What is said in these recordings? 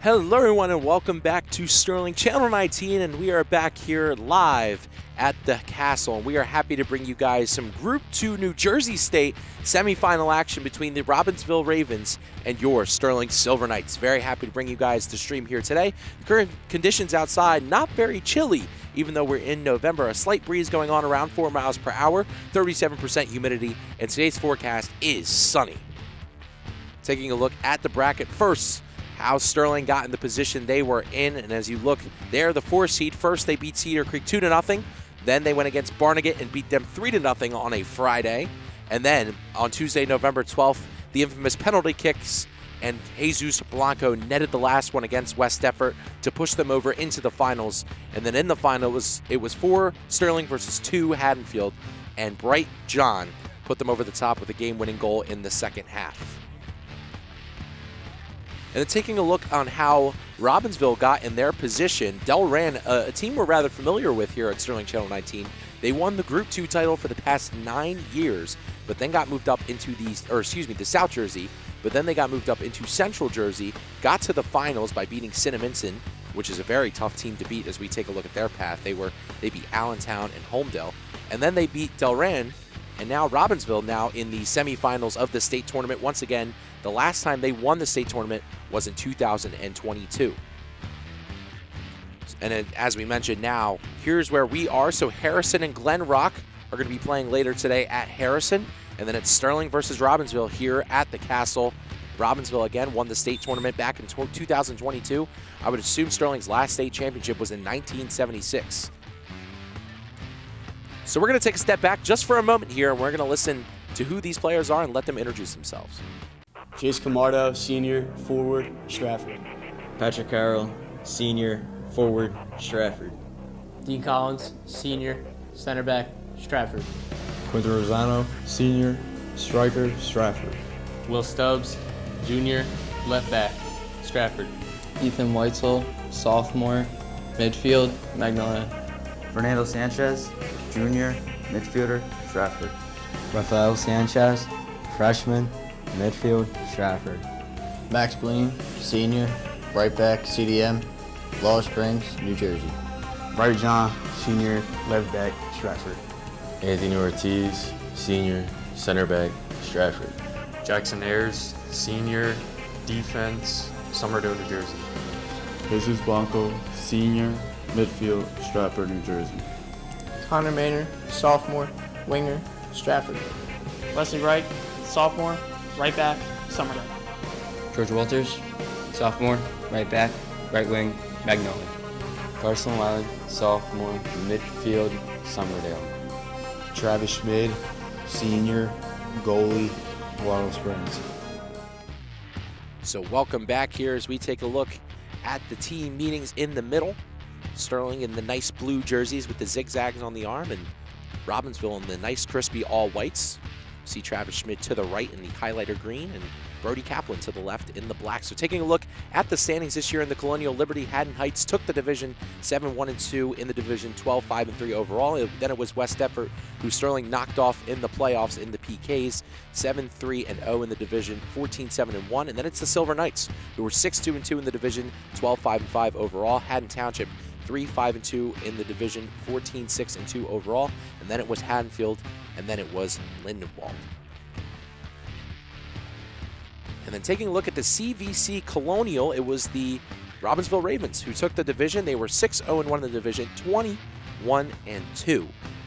Hello everyone and welcome back to Sterling Channel 19, and we are back here live at the Castle, and we are happy to bring you guys some Group 2 New Jersey State semifinal action between the Robbinsville Ravens and your Sterling Silver Knights. Very happy to bring you guys the stream here today. The current conditions outside, not very chilly, even though we're in November. A slight breeze going on around 4 miles per hour, 37% humidity, and today's forecast is sunny. Taking a look at the bracket first, how Sterling got in the position they were in, and as you look, they're the 4 seed. First, they beat Cedar Creek 2-0. Then they went against Barnegat and beat them 3-0 on a Friday. And then on Tuesday, November 12th, the infamous penalty kicks, and Jesus Blanco netted the last one against West Effort to push them over into the finals. And then in the final, it was 4 Sterling versus 2 Haddonfield, and Bright John put them over the top with a game-winning goal in the second half. And then taking a look on how Robbinsville got in their position, Delran, a team we're rather familiar with here at Sterling Channel 19, they won the Group 2 title for the past 9 years, but then got moved up into the South Jersey, but then they got moved up into Central Jersey, got to the finals by beating Cinnaminson, which is a very tough team to beat as we take a look at their path. They beat Allentown and Homedale, and then they beat Delran, and now Robbinsville now in the semifinals of the state tournament once again. The last time they won the state tournament was in 2022. And as we mentioned now, here's where we are. So Harrison and Glen Rock are going to be playing later today at Harrison. And then it's Sterling versus Robbinsville here at the Castle. Robbinsville, again, won the state tournament back in 2022. I would assume Sterling's last state championship was in 1976. So we're going to take a step back just for a moment here, and we're going to listen to who these players are and let them introduce themselves. Jace Camardo, senior, forward, Stratford. Patrick Carroll, senior, forward, Stratford. Dean Collins, senior, center back, Stratford. Quinton Rosano, senior, striker, Stratford. Will Stubbs, junior, left back, Stratford. Ethan Weitzel, sophomore, midfield, Magnolia. Fernando Sanchez, junior, midfielder, Stratford. Rafael Sanchez, freshman, midfield, Stratford. Max Bleen, senior, right back, CDM, Laurel Springs, New Jersey. Bright John, senior, left back, Stratford. Anthony Ortiz, senior, center back, Stratford. Jackson Ayers, senior, defense, Somerville, New Jersey. Jesus Blanco, senior, midfield, Stratford, New Jersey. Connor Maynard, sophomore, winger, Stratford. Wesley Wright, sophomore, right back, Somerville. George Walters, sophomore, right back, right wing, Magnolia. Carson Wiley, sophomore, midfield, Somerdale. Travis Schmid, senior, goalie, Laurel Springs. So welcome back here as we take a look at the team meetings in the middle. Sterling in the nice blue jerseys with the zigzags on the arm, and Robbinsville in the nice crispy all whites. See Travis Schmidt to the right in the highlighter green, and Brody Kaplan to the left in the black. So taking a look at the standings this year in the Colonial Liberty, Haddon Heights took the division 7-1-2 in the division, 12-5-3 overall. Then it was West Effort who Sterling knocked off in the playoffs in the PKs, 7-3-0 in the division, 14-7-1. And then it's the Silver Knights who were 6-2-2 in the division, 12-5-5 overall. Haddon Township 3-5-2 in the division, 14-6-2 overall. And then it was Haddonfield, and then it was Lindenwold. And then taking a look at the CVC Colonial, it was the Robbinsville Ravens who took the division. They were 6-0-1 in the division, 21-2.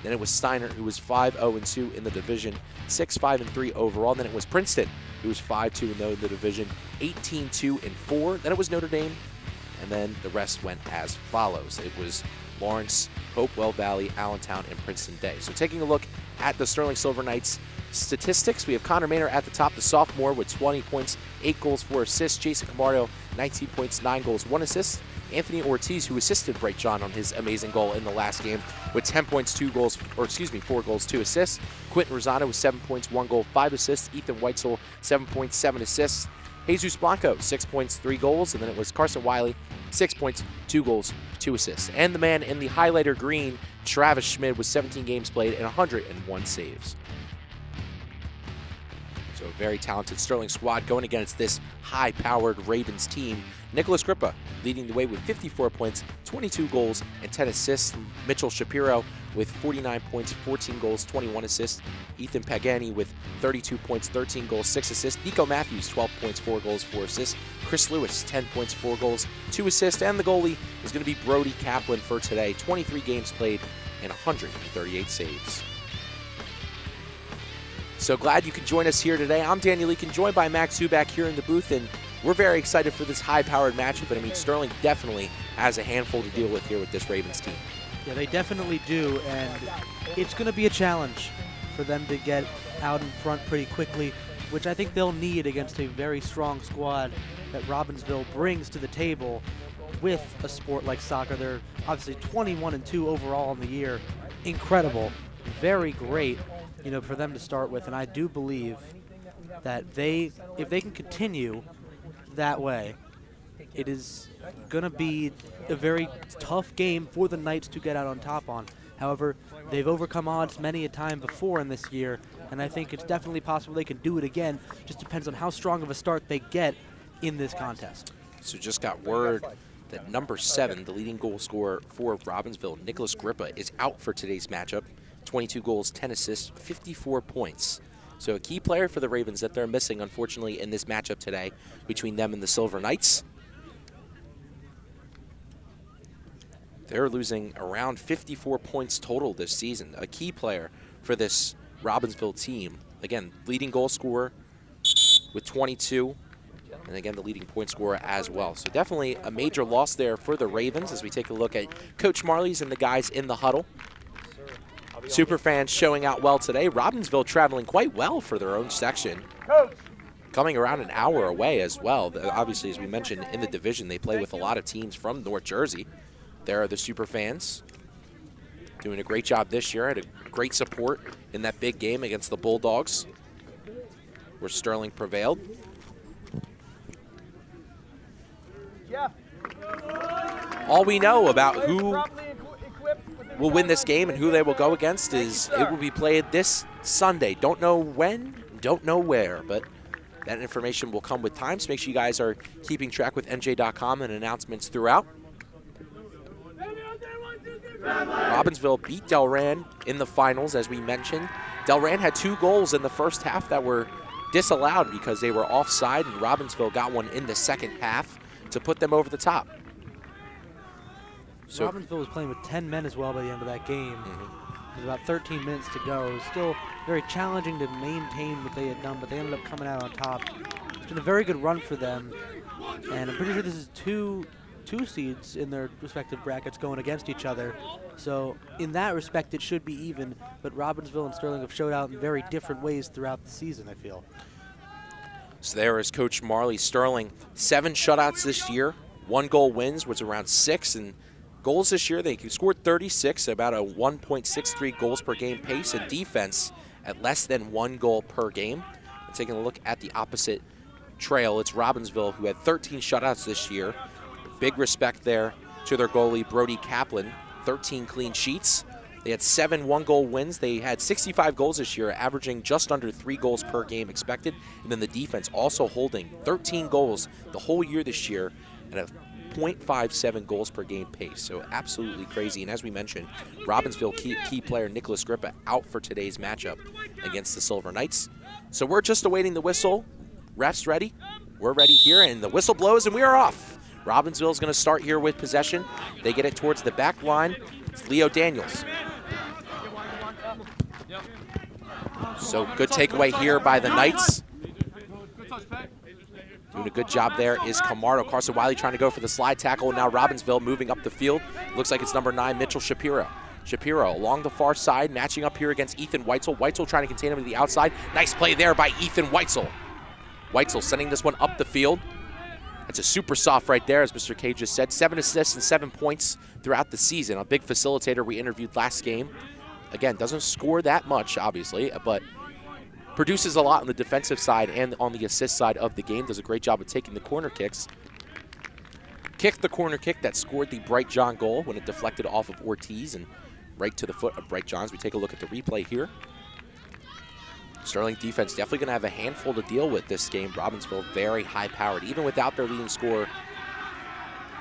Then it was Steiner who was 5-0-2 in the division, 6-5-3 overall. Then it was Princeton who was 5-2-0 in the division, 18-2-4. Then it was Notre Dame, and then the rest went as follows. It was Lawrence, Hopewell Valley, Allentown, and Princeton Day. So taking a look at the Sterling Silver Knights statistics, we have Connor Maynard at the top, the sophomore, with 20 points, 8 goals, 4 assists. Jason Camardo, 19 points, 9 goals, 1 assist. Anthony Ortiz, who assisted Bright John on his amazing goal in the last game, with 10 points, 4 goals, 2 assists. Quinton Rosano with 7 points, 1 goal, 5 assists. Ethan Weitzel, 7 points, 7 assists. Jesus Blanco, 6 points, 3 goals. And then it was Carson Wiley, 6 points, 2 goals, 2 assists. And the man in the highlighter green, Travis Schmid, with 17 games played and 101 saves. So very talented Sterling squad going against this high-powered Ravens team. Nicholas Grippa leading the way with 54 points, 22 goals, and 10 assists. Mitchell Shapiro with 49 points, 14 goals, 21 assists. Ethan Pagani with 32 points, 13 goals, 6 assists. Nico Matthews, 12 points, 4 goals, 4 assists. Chris Lewis, 10 points, 4 goals, 2 assists. And the goalie is going to be Brody Kaplan for today. 23 games played and 138 saves. So glad you could join us here today. I'm Daniel Leakin, joined by Max Zuback here in the booth, and we're very excited for this high-powered matchup. But I mean, Sterling definitely has a handful to deal with here with this Ravens team. Yeah, they definitely do, and it's going to be a challenge for them to get out in front pretty quickly, which I think they'll need against a very strong squad that Robbinsville brings to the table with a sport like soccer. They're obviously 21-2 overall in the year. Incredible, very great, you know, for them to start with, and I do believe that if they can continue that way, it is going to be a very tough game for the Knights to get out on top on. However, they've overcome odds many a time before in this year, and I think it's definitely possible they can do it again. Just depends on how strong of a start they get in this contest. So just got word that number 7, the leading goal scorer for Robbinsville, Nicholas Grippa, is out for today's matchup. 22 goals, 10 assists, 54 points. So a key player for the Ravens that they're missing, unfortunately, in this matchup today between them and the Silver Knights. They're losing around 54 points total this season. A key player for this Robbinsville team. Again, leading goal scorer with 22. And again, the leading point scorer as well. So definitely a major loss there for the Ravens as we take a look at Coach Marley's and the guys in the huddle. Superfans showing out well today. Robbinsville traveling quite well for their own section. Coming around an hour away as well. Obviously, as we mentioned, in the division, they play with a lot of teams from North Jersey. There are the Superfans doing a great job this year. Had a great support in that big game against the Bulldogs, where Sterling prevailed. All we know about who will win this game and who they will go against is it will be played this Sunday. Don't know when, don't know where, but that information will come with time. So make sure you guys are keeping track with NJ.com and announcements throughout. Robbinsville beat Delran in the finals, as we mentioned. Delran had 2 goals in the first half that were disallowed because they were offside, and Robbinsville got one in the second half to put them over the top. So Robbinsville was playing with 10 men as well by the end of that game. There's about 13 minutes to go. It was still very challenging to maintain what they had done, but they ended up coming out on top. It's been a very good run for them, and I'm pretty sure this is two seeds in their respective brackets going against each other. So in that respect, it should be even, but Robbinsville and Sterling have showed out in very different ways throughout the season, I feel. So there is Coach Marley. Sterling, 7 shutouts this year, 1 goal wins, was around 6, and goals this year, they scored 36, about a 1.63 goals per game pace, and defense at less than 1 goal per game. And taking a look at the opposite trail, it's Robbinsville, who had 13 shutouts this year. Big respect there to their goalie, Brody Kaplan, 13 clean sheets. They had 7 one-goal wins. They had 65 goals this year, averaging just under 3 goals per game expected. And then the defense also holding 13 goals the whole year this year at a .57 goals per game pace. So absolutely crazy. And as we mentioned, Robbinsville key player Nicholas Grippa out for today's matchup against the Silver Knights. So we're just awaiting the whistle. Refs ready? We're ready here, and the whistle blows, and we are off. Robbinsville is going to start here with possession. They get it towards the back line. It's Leo Daniels. So good takeaway here by the Knights. Doing a good job there is Camardo. Carson Wiley trying to go for the slide tackle. Now Robbinsville moving up the field. Looks like it's number 9, Mitchell Shapiro. Shapiro along the far side, matching up here against Ethan Weitzel. Weitzel trying to contain him to the outside. Nice play there by Ethan Weitzel. Weitzel sending this one up the field. That's a super soft right there, as Mr. K just said. 7 assists and 7 points throughout the season. A big facilitator we interviewed last game. Again, doesn't score that much, obviously, but produces a lot on the defensive side and on the assist side of the game. Does a great job of taking the corner kicks. Kicked the corner kick that scored the Bright John goal when it deflected off of Ortiz and right to the foot of Bright John. As we take a look at the replay here. Sterling defense definitely going to have a handful to deal with this game. Robbinsville very high-powered, even without their leading scorer.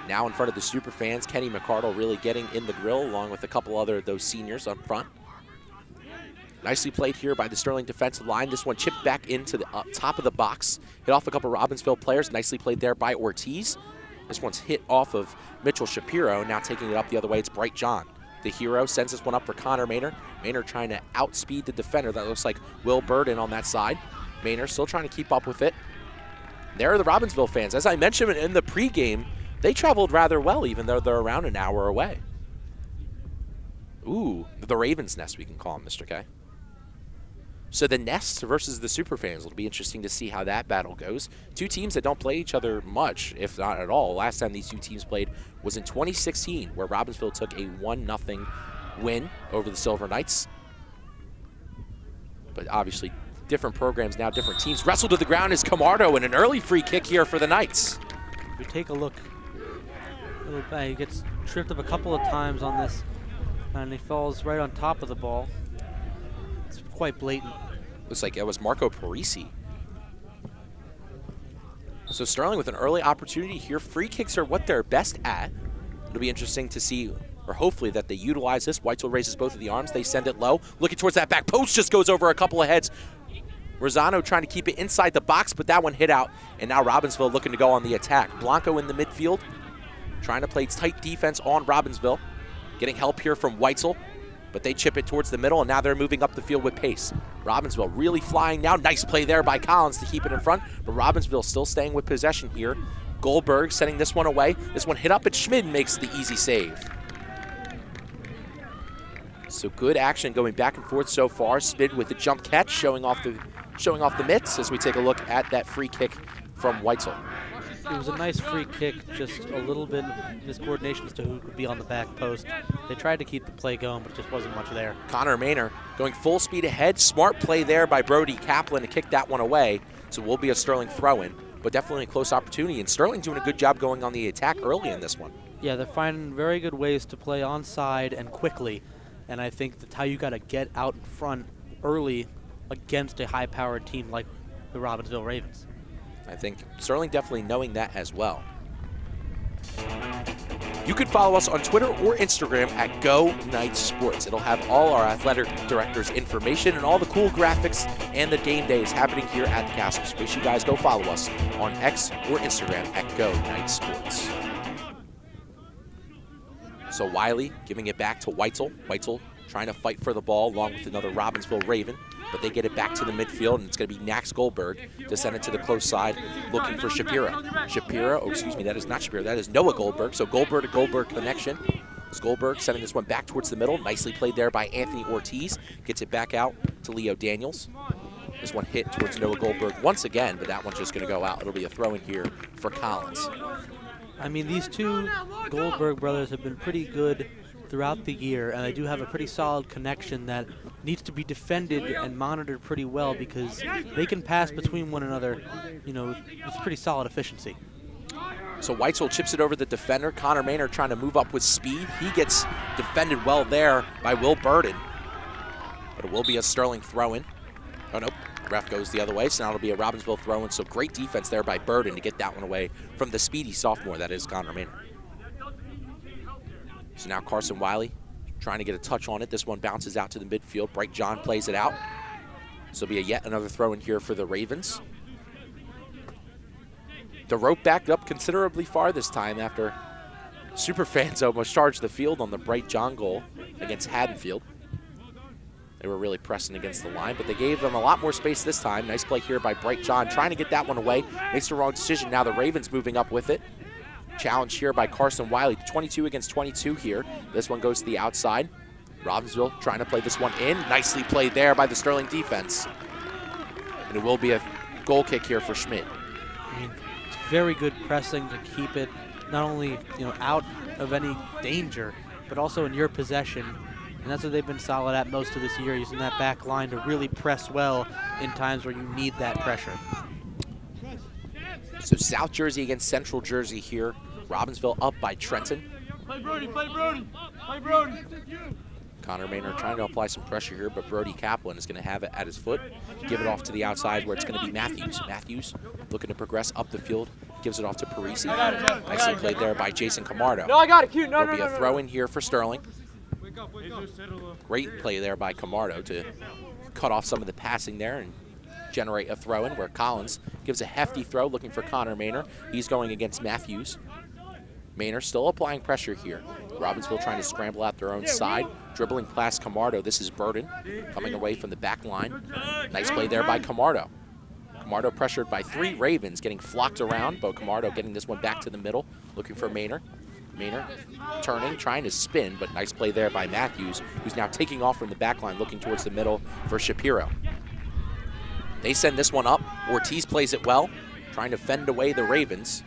Now in front of the super fans, Kenny McCardle really getting in the grill, along with a couple other of those seniors up front. Nicely played here by the Sterling defensive line. This one chipped back into the top of the box. Hit off a couple Robbinsville players. Nicely played there by Ortiz. This one's hit off of Mitchell Shapiro. Now taking it up the other way, it's Bright John. The hero sends this one up for Connor Maynor. Maynor trying to outspeed the defender. That looks like Will Burden on that side. Maynor still trying to keep up with it. There are the Robbinsville fans. As I mentioned in the pregame, they traveled rather well, even though they're around an hour away. Ooh, the Raven's Nest, we can call them, Mr. K. So the Nest versus the Superfans. It'll be interesting to see how that battle goes. Two teams that don't play each other much, if not at all. Last time these two teams played was in 2016, where Robbinsville took a 1-0 win over the Silver Knights. But obviously, different programs now, different teams. Wrestled to the ground is Camardo, and an early free kick here for the Knights. If we take a look, he gets tripped up a couple of times on this, and he falls right on top of the ball. It's quite blatant. Looks like it was Marco Parisi. So Sterling with an early opportunity here. Free kicks are what they're best at. It'll be interesting to see, or hopefully that they utilize this. Weitzel raises both of the arms. They send it low. Looking towards that back post, just goes over a couple of heads. Rosano trying to keep it inside the box, but that one hit out. And now Robbinsville looking to go on the attack. Blanco in the midfield, trying to play tight defense on Robbinsville. Getting help here from Weitzel, but they chip it towards the middle, and now they're moving up the field with pace. Robbinsville really flying now. Nice play there by Collins to keep it in front, but Robbinsville still staying with possession here. Goldberg sending this one away. This one hit up, and Schmid makes the easy save. So good action going back and forth so far. Schmid with the jump catch, showing off the mitts as we take a look at that free kick from Weitzel. It was a nice free kick, just a little bit of miscoordination as to who could be on the back post. They tried to keep the play going, but just wasn't much there. Connor Maynor going full speed ahead. Smart play there by Brody Kaplan to kick that one away. So it will be a Sterling throw-in, but definitely a close opportunity. And Sterling doing a good job going on the attack early in this one. Yeah, they're finding very good ways to play onside and quickly. And I think that's how you got to get out in front early against a high-powered team like the Robbinsville Ravens. I think Sterling definitely knowing that as well. You could follow us on Twitter or Instagram at Go Knights Sports. It'll have all our athletic directors' information and all the cool graphics and the game days happening here at the Castle. So make sure you guys go follow us on X or Instagram at Go Knights Sports. So Wiley giving it back to Weitzel. Weitzel trying to fight for the ball along with another Robbinsville Raven, but they get it back to the midfield, and it's going to be Max Goldberg to send it to the close side, looking for Shapiro. That is not Shapiro, that is Noah Goldberg. So Goldberg to Goldberg connection. It's Goldberg sending this one back towards the middle. Nicely played there by Anthony Ortiz. Gets it back out to Leo Daniels. This one hit towards Noah Goldberg once again, but that one's just going to go out. It'll be a throw in here for Collins. I mean, these two Goldberg brothers have been pretty good throughout the year, and they do have a pretty solid connection that needs to be defended and monitored pretty well because they can pass between one another, you know, with pretty solid efficiency. So Weitzel chips it over the defender. Connor Maynor trying to move up with speed. He gets defended well there by Will Burden, but it will be a Sterling throw-in. Oh, nope. Ref goes the other way, so now it'll be a Robbinsville throw-in. So great defense there by Burden to get that one away from the speedy sophomore that is Connor Maynor. So now Carson Wiley trying to get a touch on it. This one bounces out to the midfield. Bright John plays it out. So it'll be yet another throw in here for the Ravens. The rope backed up considerably far this time after Superfans almost charged the field on the Bright John goal against Haddonfield. They were really pressing against the line, but they gave them a lot more space this time. Nice play here by Bright John, trying to get that one away. Makes the wrong decision. Now the Ravens moving up with it. Challenge here by Carson Wiley, 22 against 22 here. This one goes to the outside. Robbinsville trying to play this one in. Nicely played there by the Sterling defense. And it will be a goal kick here for Schmidt. I mean, it's very good pressing to keep it not only, you know, out of any danger, but also in your possession. And that's what they've been solid at most of this year, using that back line to really press well in times where you need that pressure. So South Jersey against Central Jersey here. Robbinsville up by Trenton. Play Brody, play Brody, play Brody. Connor Maynard trying to apply some pressure here, but Brody Kaplan is going to have it at his foot. Give it off to the outside where it's going to be Matthews. Matthews looking to progress up the field. Gives it off to Parisi. Nicely played there by Jason Camardo. No, I got it, Q. No, There'll be a throw in here for Sterling. Great play there by Camardo to cut off some of the passing there and generate a throw in where Collins gives a hefty throw looking for Connor Maynard. He's going against Matthews. Maynard still applying pressure here. Robbinsville trying to scramble out their own side. Dribbling past Camardo. This is Burden coming away from the back line. Nice play there by Camardo. Camardo pressured by 3 Ravens, getting flocked around, but Camardo getting this one back to the middle, looking for Maynard. Maynard turning, trying to spin, but nice play there by Matthews, who's now taking off from the back line, looking towards the middle for Shapiro. They send this one up. Ortiz plays it well, trying to fend away the Ravens.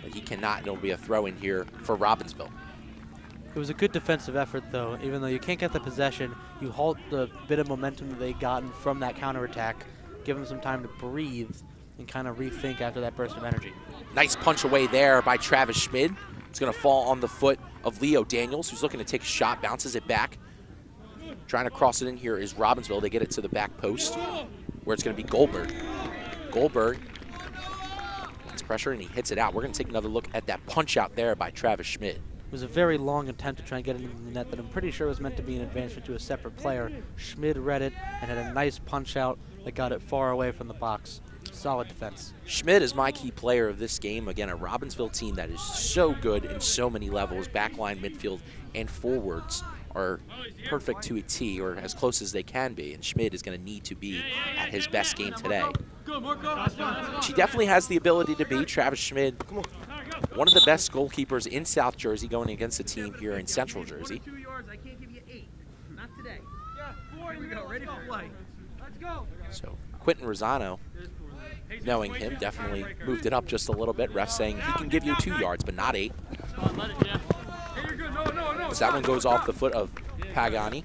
But he cannot, and it'll be a throw in here for Robbinsville. It was a good defensive effort, though. Even though you can't get the possession, you halt the bit of momentum that they gotten from that counterattack, give them some time to breathe and kind of rethink after that burst of energy. Nice punch away there by Travis Schmid. It's going to fall on the foot of Leo Daniels, who's looking to take a shot, bounces it back. Trying to cross it in here is Robbinsville. They get it to the back post, where it's going to be Goldberg. Goldberg gets pressure, and he hits it out. We're going to take another look at that punch out there by Travis Schmid. It was a very long attempt to try and get it into the net that I'm pretty sure was meant to be an advancement to a separate player. Schmid read it and had a nice punch out that got it far away from the box. Solid defense. Schmid is my key player of this game. Again, a Robbinsville team that is so good in so many levels. Backline, midfield, and forwards are perfect to a T, or as close as they can be, and Schmid is going to need to be at his best game today. She definitely has the ability to be. Travis Schmid, one of the best goalkeepers in South Jersey, going against a team here in Central Jersey. So Quentin Rosano, knowing him, definitely moved it up just a little bit. Ref saying he can give you 2 yards, but not 8. So that one goes off the foot of Pagani.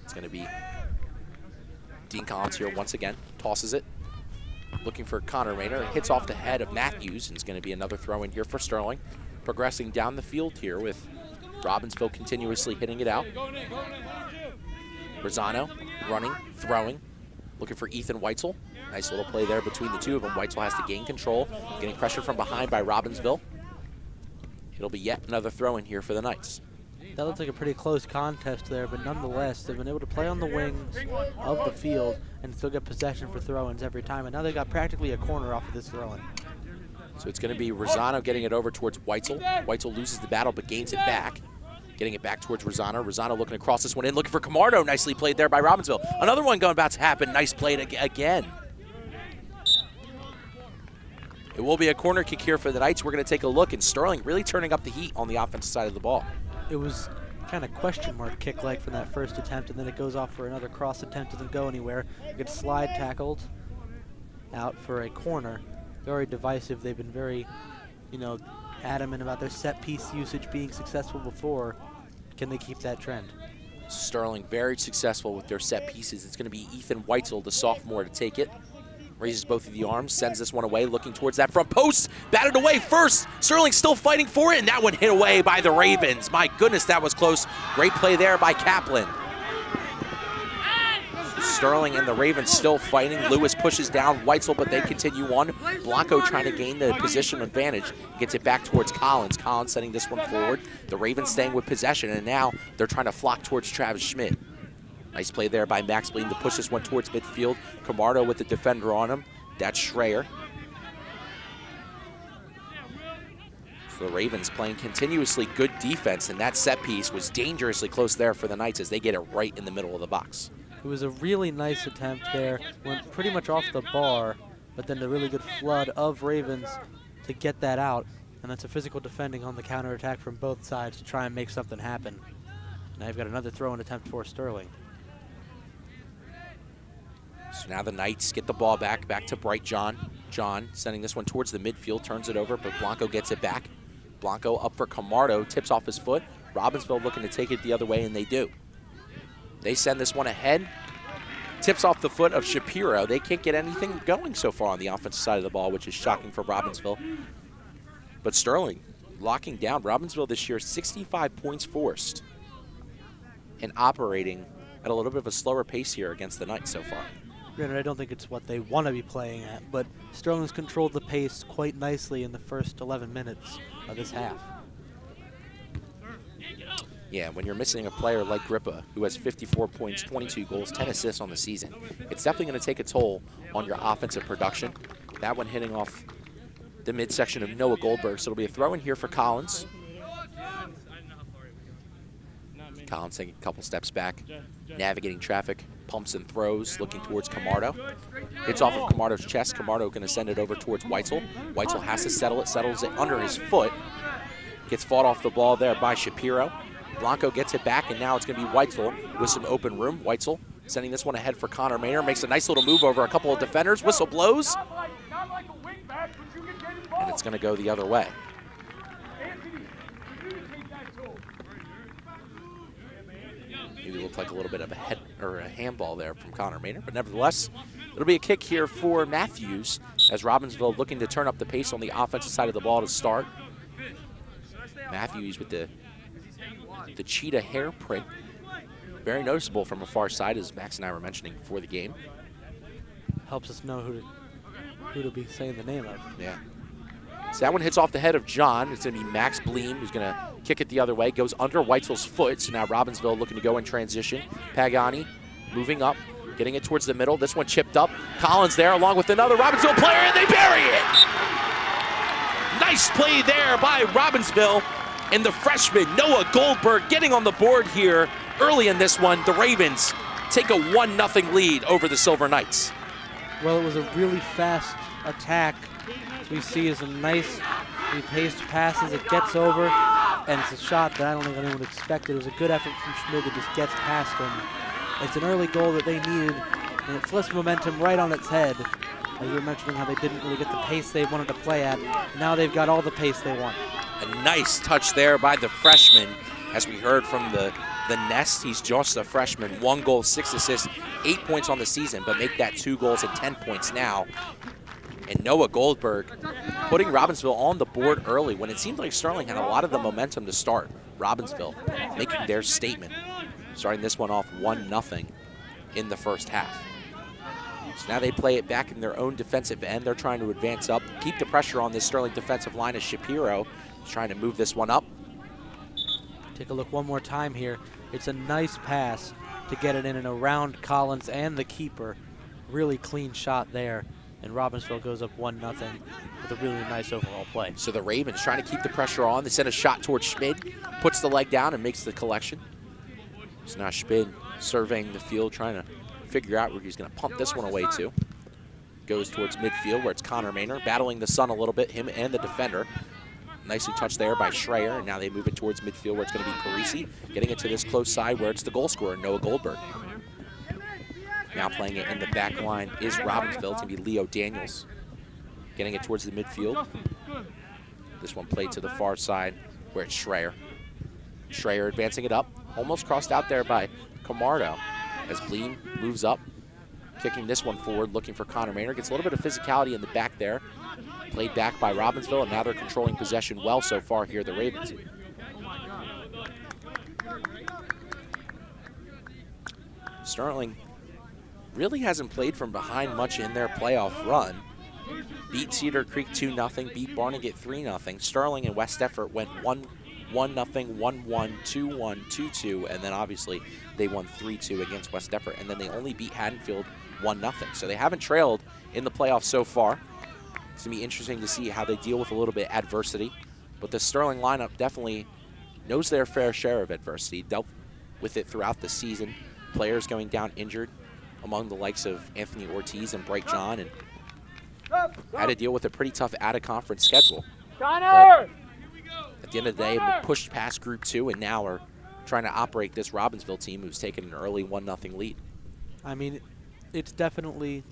It's going to be Dean Collins here once again. Tosses it. Looking for Connor Maynard. It hits off the head of Matthews, and it's going to be another throw in here for Sterling. Progressing down the field here with Robbinsville continuously hitting it out. Rosano running, throwing. Looking for Ethan Weitzel. Nice little play there between the two of them. Weitzel has to gain control. Getting pressure from behind by Robbinsville. It'll be yet another throw in here for the Knights. That looks like a pretty close contest there, but nonetheless, they've been able to play on the wings of the field and still get possession for throw-ins every time, and now they got practically a corner off of this throw-in. So it's going to be Rosano getting it over towards Weitzel. Weitzel loses the battle but gains it back. Getting it back towards Rosano. Rosano looking to cross this one in, looking for Camardo. Nicely played there by Robbinsville. Another one going about to happen. Nice play again. It will be a corner kick here for the Knights. We're going to take a look, and Sterling really turning up the heat on the offensive side of the ball. It was kind of question mark kick-like from that first attempt, and then it goes off for another cross attempt, doesn't go anywhere. It gets slide tackled out for a corner. Very divisive. They've been very, adamant about their set piece usage being successful before. Can they keep that trend? Sterling very successful with their set pieces. It's going to be Ethan Weitzel, the sophomore, to take it. Raises both of the arms, sends this one away, looking towards that front post. Batted away first. Sterling still fighting for it, and that one hit away by the Ravens. My goodness, that was close. Great play there by Kaplan. Sterling and the Ravens still fighting. Lewis pushes down Weitzel, but they continue on. Blanco trying to gain the position advantage. Gets it back towards Collins. Collins sending this one forward. The Ravens staying with possession, and now they're trying to flock towards Travis Schmidt. Nice play there by Max Bleen to push this one towards midfield. Camardo with the defender on him. That's Schreier. So the Ravens playing continuously good defense, and that set piece was dangerously close there for the Knights as they get it right in the middle of the box. It was a really nice attempt there. Went pretty much off the bar, but then a really good flood of Ravens to get that out. And that's a physical defending on the counterattack from both sides to try and make something happen. Now you've got another throw-in attempt for Sterling. So now the Knights get the ball back to Bright John. John sending this one towards the midfield, turns it over, but Blanco gets it back. Blanco up for Camardo, tips off his foot. Robbinsville looking to take it the other way, and they do. They send this one ahead. Tips off the foot of Shapiro. They can't get anything going so far on the offensive side of the ball, which is shocking for Robbinsville. But Sterling locking down. Robbinsville this year, 65 points forced, and operating at a little bit of a slower pace here against the Knights so far. Granted, I don't think it's what they want to be playing at, but Sterling's controlled the pace quite nicely in the first 11 minutes of this half. Yeah, when you're missing a player like Grippa, who has 54 points, 22 goals, 10 assists on the season, it's definitely going to take a toll on your offensive production. That one hitting off the midsection of Noah Goldberg, so it'll be a throw in here for Collins. Collins taking a couple steps back, navigating traffic, pumps and throws, looking towards Camardo. Hits off of Camardo's chest. Camardo going to send it over towards Weitzel. Weitzel has to settle it, settles it under his foot. Gets fought off the ball there by Shapiro. Blanco gets it back, and now it's going to be Weitzel with some open room. Weitzel sending this one ahead for Connor Maynor. Makes a nice little move over a couple of defenders. Whistle blows. And it's going to go the other way. Maybe looked like a little bit of a head or a handball there from Connor Maynor, but nevertheless, it'll be a kick here for Matthews as Robbinsville looking to turn up the pace on the offensive side of the ball to start. Matthews with the cheetah hair print, very noticeable from a far side, as Max and I were mentioning before the game. Helps us know who to be saying the name of. Yeah. So that one hits off the head of John. It's going to be Max Bleem who's going to kick it the other way. Goes under Weitzel's foot. So now Robbinsville looking to go in transition. Pagani moving up, getting it towards the middle. This one chipped up. Collins there along with another Robbinsville player, and they bury it. Nice play there by Robbinsville. And the freshman, Noah Goldberg, getting on the board here early in this one. The Ravens take a 1-0 lead over the Silver Knights. Well, it was a really fast attack. As we see is some nice paced passes. It gets over, and it's a shot that I don't think anyone expected. It was a good effort from Schmid that just gets past him. It's an early goal that they needed, and it flips momentum right on its head. As you were mentioning how they didn't really get the pace they wanted to play at. Now they've got all the pace they want. A nice touch there by the freshman. As we heard from the nest, he's just a freshman. 1 goal, 6 assists, 8 points on the season, but make that 2 goals and 10 points now. And Noah Goldberg putting Robbinsville on the board early when it seemed like Sterling had a lot of the momentum to start. Robbinsville making their statement, starting this one off 1-0 in the first half. So now they play it back in their own defensive end. They're trying to advance up, keep the pressure on this Sterling defensive line as Shapiro is trying to move this one up. Take a look one more time here. It's a nice pass to get it in and around Collins and the keeper. Really clean shot there. And Robbinsville goes up 1-0 with a really nice overall play. So the Ravens trying to keep the pressure on. They send a shot towards Schmid, puts the leg down and makes the collection. So now Schmid surveying the field, trying to figure out where he's going to pump this one away to. Goes towards midfield where it's Connor Maynor, battling the sun a little bit, him and the defender. Nicely touched there by Schreier, and now they move it towards midfield where it's going to be Parisi, getting it to this close side where it's the goal scorer, Noah Goldberg. Now playing it in the back line is Robbinsville. It's going to be Leo Daniels getting it towards the midfield. This one played to the far side where it's Schreier. Schreier advancing it up, almost crossed out there by Camardo as Bleem moves up, kicking this one forward, looking for Connor Maynor. Gets a little bit of physicality in the back there. Played back by Robbinsville, and now they're controlling possession well so far here, the Ravens. Sterling really hasn't played from behind much in their playoff run. Beat Cedar Creek 2-0, beat Barnegat 3-0. Sterling and West Effort went 1-0, 1-1, 2-1, 2-2, and then obviously they won 3-2 against West Effort, and then they only beat Haddonfield 1-0. So they haven't trailed in the playoffs so far. It's going to be interesting to see how they deal with a little bit of adversity, but the Sterling lineup definitely knows their fair share of adversity, dealt with it throughout the season. Players going down injured among the likes of Anthony Ortiz and Bright John, and had to deal with a pretty tough out-of-conference schedule. But at the end of the day, we pushed past Group 2 and now are trying to operate this Robbinsville team who's taken an early 1-0 lead. I mean, it's definitely,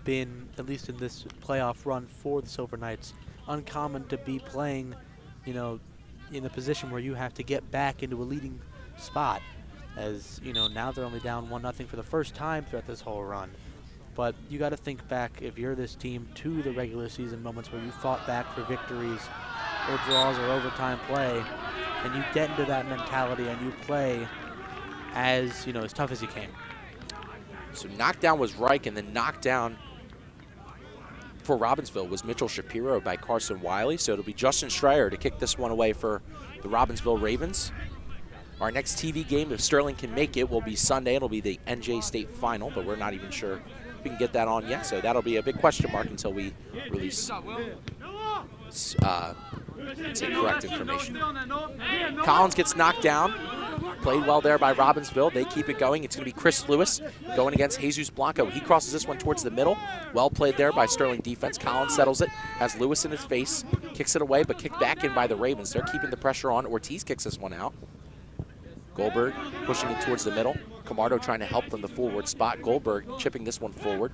been, at least in this playoff run for the Silver Knights, uncommon to be playing, in a position where you have to get back into a leading spot. As, now they're only down 1-0 for the first time throughout this whole run. But you got to think back, if you're this team, to the regular season moments where you fought back for victories or draws or overtime play, and you get into that mentality and you play as, as tough as you can. So knockdown was Reich, and then knockdown for Robbinsville was Mitchell Shapiro by Carson Wiley. So it'll be Justin Schreier to kick this one away for the Robbinsville Ravens. Our next TV game, if Sterling can make it, will be Sunday. It'll be the NJ State Final, but we're not even sure if we can get that on yet. So that'll be a big question mark until we release correct information. Collins gets knocked down. Played well there by Robbinsville. They keep it going. It's going to be Chris Lewis going against Jesus Blanco. He crosses this one towards the middle. Well played there by Sterling defense. Collins settles it, has Lewis in his face, kicks it away, but kicked back in by the Ravens. They're keeping the pressure on. Ortiz kicks this one out. Goldberg pushing it towards the middle. Camardo trying to help from the forward spot. Goldberg chipping this one forward.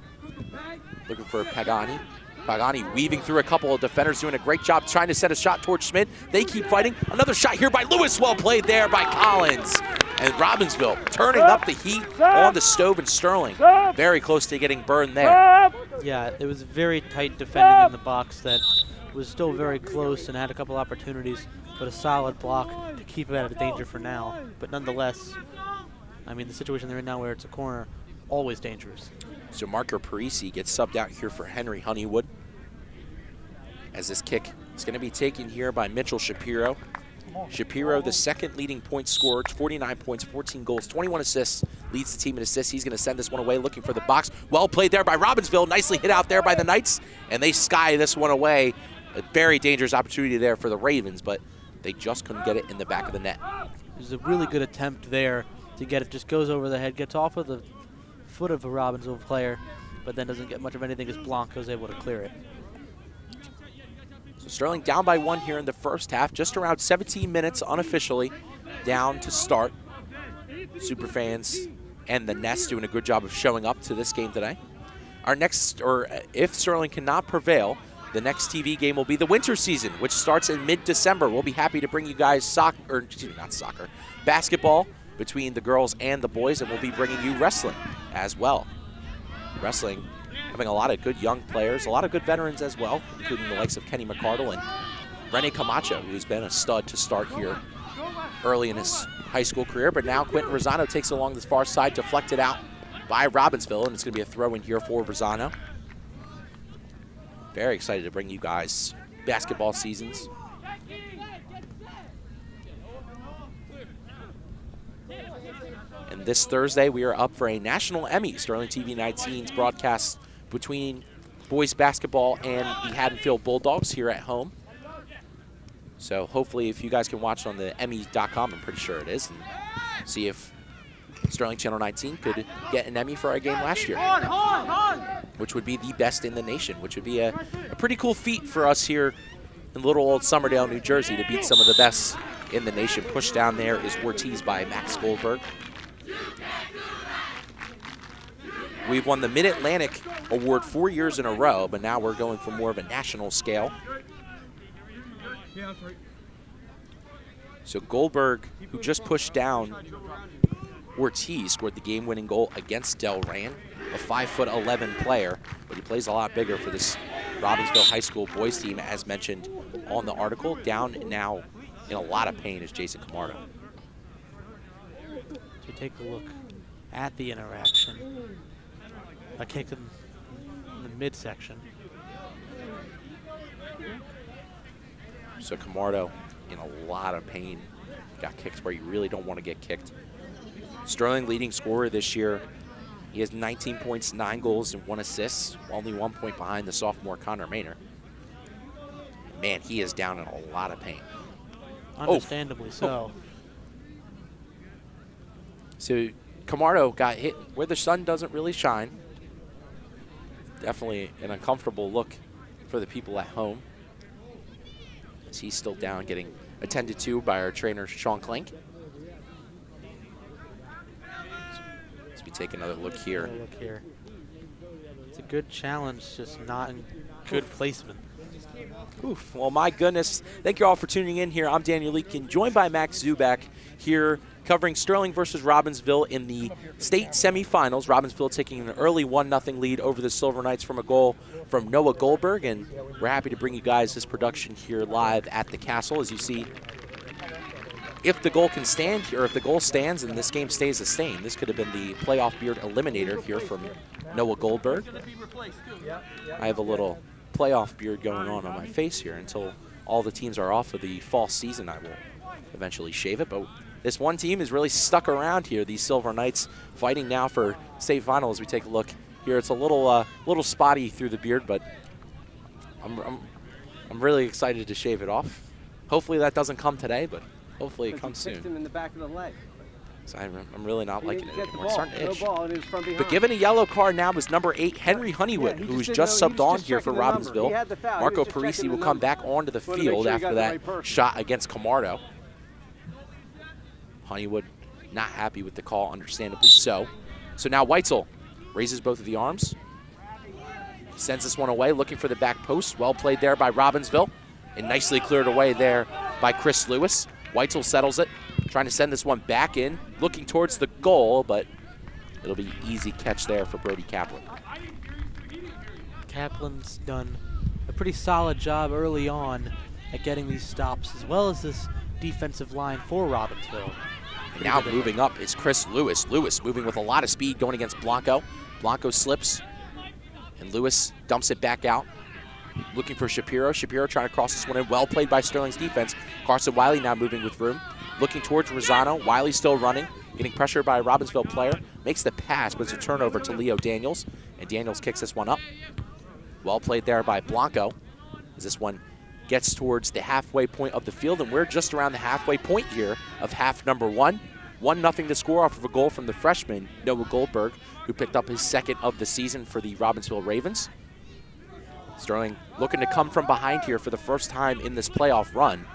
Looking for Pagani. Pagani weaving through a couple of defenders, doing a great job trying to set a shot towards Schmidt. They keep fighting. Another shot here by Lewis. Well played there by Collins. And Robbinsville turning up the heat on the Stove and Sterling. Very close to getting burned there. Yeah, it was very tight defending in the box that was still very close and had a couple opportunities, but a solid block to keep it out of danger for now. But nonetheless, I mean, the situation they're in now where it's a corner, always dangerous. So Marco Parisi gets subbed out here for Henry Honeywood, as this kick is going to be taken here by Mitchell Shapiro. Shapiro, the second leading point scorer, 49 points, 14 goals, 21 assists, leads the team in assists. He's going to send this one away, looking for the box. Well played there by Robbinsville. Nicely hit out there by the Knights, and they sky this one away. A very dangerous opportunity there for the Ravens, but they just couldn't get it in the back of the net. It was a really good attempt there to get it. Just goes over the head, gets off of the foot of a Robbinsville player, but then doesn't get much of anything as Blanco's able to clear it. So Sterling down by 1 here in the first half, just around 17 minutes unofficially down to start. Superfans and the Nest doing a good job of showing up to this game today. Our next, or if Sterling cannot prevail, the next TV game will be the winter season, which starts in mid-December. We'll be happy to bring you guys basketball between the girls and the boys, and we'll be bringing you wrestling as well. Wrestling having a lot of good young players, a lot of good veterans as well, including the likes of Kenny McCardle and Rene Camacho, who's been a stud to start here early in his high school career. But now Quentin Rosano takes it along this far side, deflected out by Robbinsville, and it's going to be a throw in here for Rosano. Very excited to bring you guys basketball seasons. And this Thursday, we are up for a national Emmy. Sterling TV 19's broadcast between boys basketball and the Haddonfield Bulldogs here at home. So hopefully, if you guys can watch on the Emmy.com, I'm pretty sure it is, and see if Sterling Channel 19 could get an Emmy for our game last year, which would be the best in the nation, which would be a pretty cool feat for us here in little old Somerdale, New Jersey, to beat some of the best in the nation. Pushed down there is Ortiz by Max Goldberg. We've won the Mid-Atlantic Award 4 years in a row, but now we're going for more of a national scale. So Goldberg, who just pushed down Ortiz, scored the game-winning goal against Delran, a 5'11" player, but he plays a lot bigger for this Robbinsville High School boys team, as mentioned on the article. Down now in a lot of pain is Jason Camardo. To take a look at the interaction, a kick in the midsection. So Camardo in a lot of pain. Got kicked where you really don't want to get kicked. Sterling leading scorer this year. He has 19 points, 9 goals, and 1 assist. Only 1 point behind the sophomore Connor Maynor. Man, he is down in a lot of pain. Understandably so. So Camardo got hit where the sun doesn't really shine. Definitely an uncomfortable look for the people at home, as he's still down, getting attended to by our trainer, Sean Klink. Let's be taking another look here. It's a good challenge, just not in good placement. Oof. Well, my goodness. Thank you all for tuning in here. I'm Daniel Leakin, joined by Max Zubak here covering Sterling versus Robbinsville in the state semifinals. Robbinsville taking an early 1-0 lead over the Silver Knights from a goal from Noah Goldberg, and we're happy to bring you guys this production here live at the Castle. As you see, if the goal can stand here, if the goal stands and this game stays the same, this could have been the playoff beard eliminator here from Noah Goldberg. I have a little playoff beard going on my face here until all the teams are off of the fall season. I will eventually shave it, but this one team is really stuck around here, these Silver Knights, fighting now for state final. As we take a look here, it's a little spotty through the beard, but I'm really excited to shave it off. Hopefully that doesn't come today, but hopefully it comes soon. Him in the back of the leg. So I'm really not liking it anymore. It's starting to itch. Ball, and from but given a yellow card now was number 8, Henry Honeywood, who was just subbed on here for Robbinsville. Marco Parisi will come back onto the field after that shot against Camardo. Honeywood not happy with the call, understandably so. So now Weitzel raises both of the arms. Sends this one away, looking for the back post. Well played there by Robbinsville. And nicely cleared away there by Chris Lewis. Weitzel settles it, trying to send this one back in, looking towards the goal, but it'll be easy catch there for Brody Kaplan. Kaplan's done a pretty solid job early on at getting these stops, as well as this defensive line for Robbinsville. And now moving up is Chris Lewis. Lewis moving with a lot of speed going against Blanco. Blanco slips, and Lewis dumps it back out. Looking for Shapiro. Shapiro trying to cross this one in. Well played by Sterling's defense. Carson Wiley now moving with room. Looking towards Rosano. Wiley still running. Getting pressured by a Robbinsville player. Makes the pass, but it's a turnover to Leo Daniels. And Daniels kicks this one up. Well played there by Blanco. As this one gets towards the halfway point of the field. And we're just around the halfway point here of half number 1. 1-0 to score off of a goal from the freshman, Noah Goldberg, who picked up his second of the season for the Robbinsville Ravens. Sterling looking to come from behind here for the first time in this playoff run.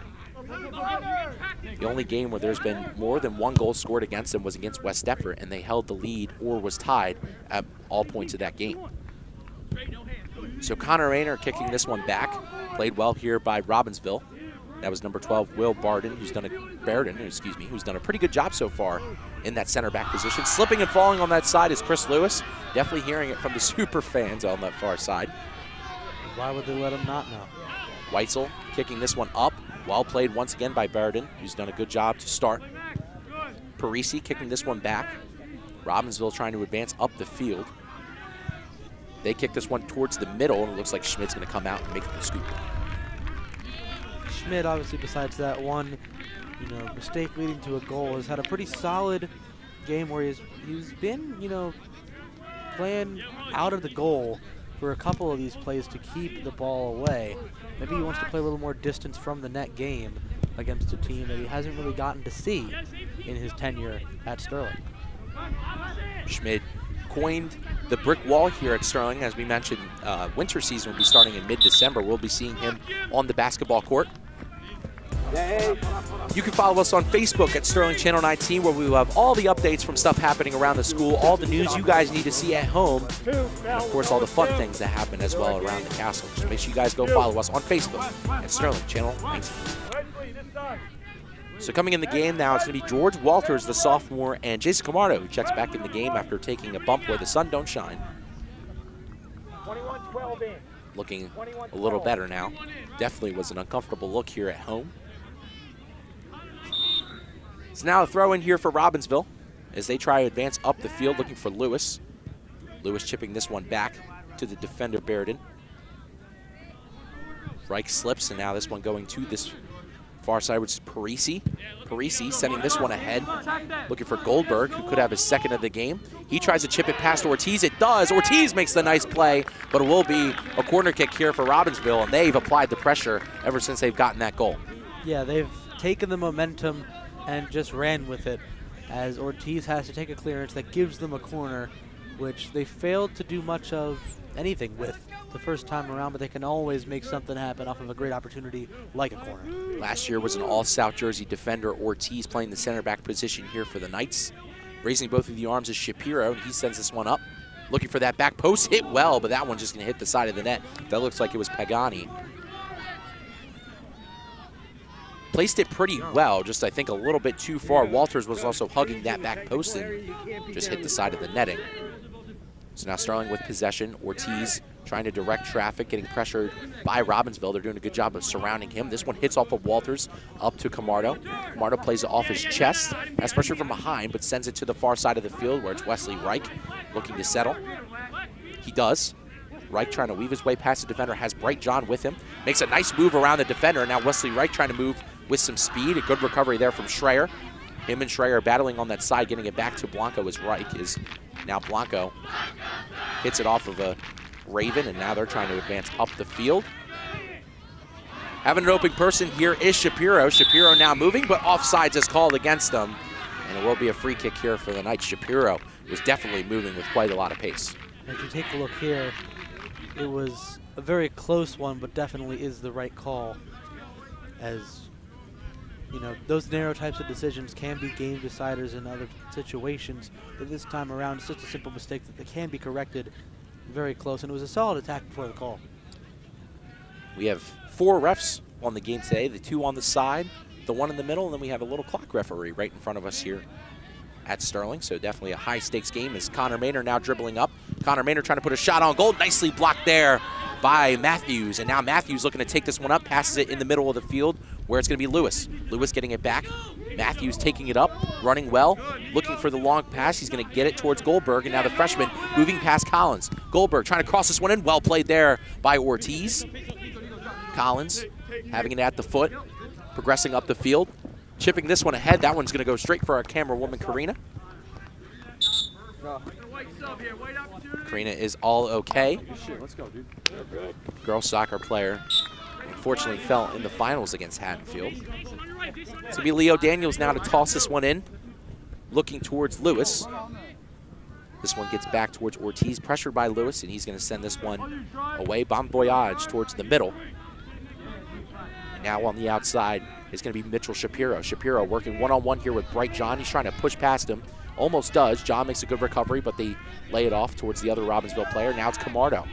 The only game where there's been more than 1 goal scored against them was against West Deptford, and they held the lead or was tied at all points of that game. So Connor Rayner kicking this one back. Played well here by Robbinsville. That was number 12, Will Barden, who's done a pretty good job so far in that center back position. Slipping and falling on that side is Chris Lewis. Definitely hearing it from the super fans on that far side. Why would they let him not know? Weitzel kicking this one up. Well played once again by Barden, who's done a good job to start. Parisi kicking this one back. Robbinsville trying to advance up the field. They kick this one towards the middle, and it looks like Schmidt's going to come out and make the scoop. Schmidt, obviously, besides that one, mistake leading to a goal, has had a pretty solid game where he's been, playing out of the goal for a couple of these plays to keep the ball away. Maybe he wants to play a little more distance from the net game against a team that he hasn't really gotten to see in his tenure at Sterling. Schmidt coined the brick wall here at Sterling. As we mentioned, winter season will be starting in mid-December. We'll be seeing him on the basketball court. You can follow us on Facebook at Sterling Channel 19, where we will have all the updates from stuff happening around the school, all the news you guys need to see at home, and of course all the fun things that happen as well around the castle. So make sure you guys go follow us on Facebook at Sterling Channel 19. So coming in the game now, it's going to be George Walters, the sophomore, and Jason Camardo, who checks back in the game after taking a bump where the sun don't shine. Looking a little better now. Definitely was an uncomfortable look here at home. It's now a throw in here for Robbinsville as they try to advance up the field looking for Lewis. Lewis chipping this one back to the defender, Barden. Reich slips, and now this one going to this far side, which is Parisi. Parisi sending this one ahead, looking for Goldberg, who could have his second of the game. He tries to chip it past Ortiz. It does. Ortiz makes the nice play, but it will be a corner kick here for Robbinsville, and they've applied the pressure ever since they've gotten that goal. Yeah, they've taken the momentum and just ran with it, as Ortiz has to take a clearance that gives them a corner, which they failed to do much of anything with the first time around, but they can always make something happen off of a great opportunity like a corner. Last year was an all-South Jersey defender, Ortiz, playing the center back position here for the Knights. Raising both of the arms is Shapiro, and he sends this one up. Looking for that back post, hit well, but that one's just going to hit the side of the net. That looks like it was Pagani. placed it pretty well, just I think a little bit too far. Walters was also hugging that back post and just hit the side of the netting. So now Sterling with possession. Ortiz trying to direct traffic, getting pressured by Robbinsville. They're doing a good job of surrounding him. This one hits off of Walters up to Camardo. Camardo plays it off his chest. Has pressure from behind, but sends it to the far side of the field where it's Wesley Reich looking to settle. He does. Reich trying to weave his way past the defender, has Bright John with him. Makes a nice move around the defender. Now Wesley Reich trying to move with some speed. A good recovery there from Schreier. Him and Schreier battling on that side, getting it back to Blanco as Reich is now Blanco hits it off of a Raven, and now they're trying to advance up the field. Having an open person here is Shapiro. Shapiro now moving, but offsides is called against them. And it will be a free kick here for the Knights. Shapiro was definitely moving with quite a lot of pace. If you take a look here, it was a very close one, but definitely is the right call. As you know, those narrow types of decisions can be game deciders in other situations. But this time around, it's just a simple mistake that they can be corrected very close. And it was a solid attack before the call. We have 4 refs on the game today, the 2 on the side, the 1 in the middle, and then we have a little clock referee right in front of us here at Sterling. So definitely a high-stakes game as Connor Maynard now dribbling up. Connor Maynard trying to put a shot on goal. Nicely blocked there by Matthews. And now Matthews looking to take this one up, passes it in the middle of the field where it's going to be Lewis. Lewis getting it back. Matthews taking it up, running well, looking for the long pass. He's going to get it towards Goldberg, and now the freshman moving past Collins. Goldberg trying to cross this one in. Well played there by Ortiz. Collins having it at the foot, progressing up the field, chipping this one ahead. That one's going to go straight for our camera woman, Karina. Karina is all okay. Girls soccer player unfortunately fell in the finals against Haddonfield. It's going to be Leo Daniels now to toss this one in, looking towards Lewis. This one gets back towards Ortiz, pressured by Lewis, and he's going to send this one away. Bon voyage towards the middle. And now on the outside is going to be Mitchell Shapiro. Shapiro working one-on-one here with Bright John. He's trying to push past him. Almost does. John makes a good recovery, but they lay it off towards the other Robbinsville player. Now it's Camardo.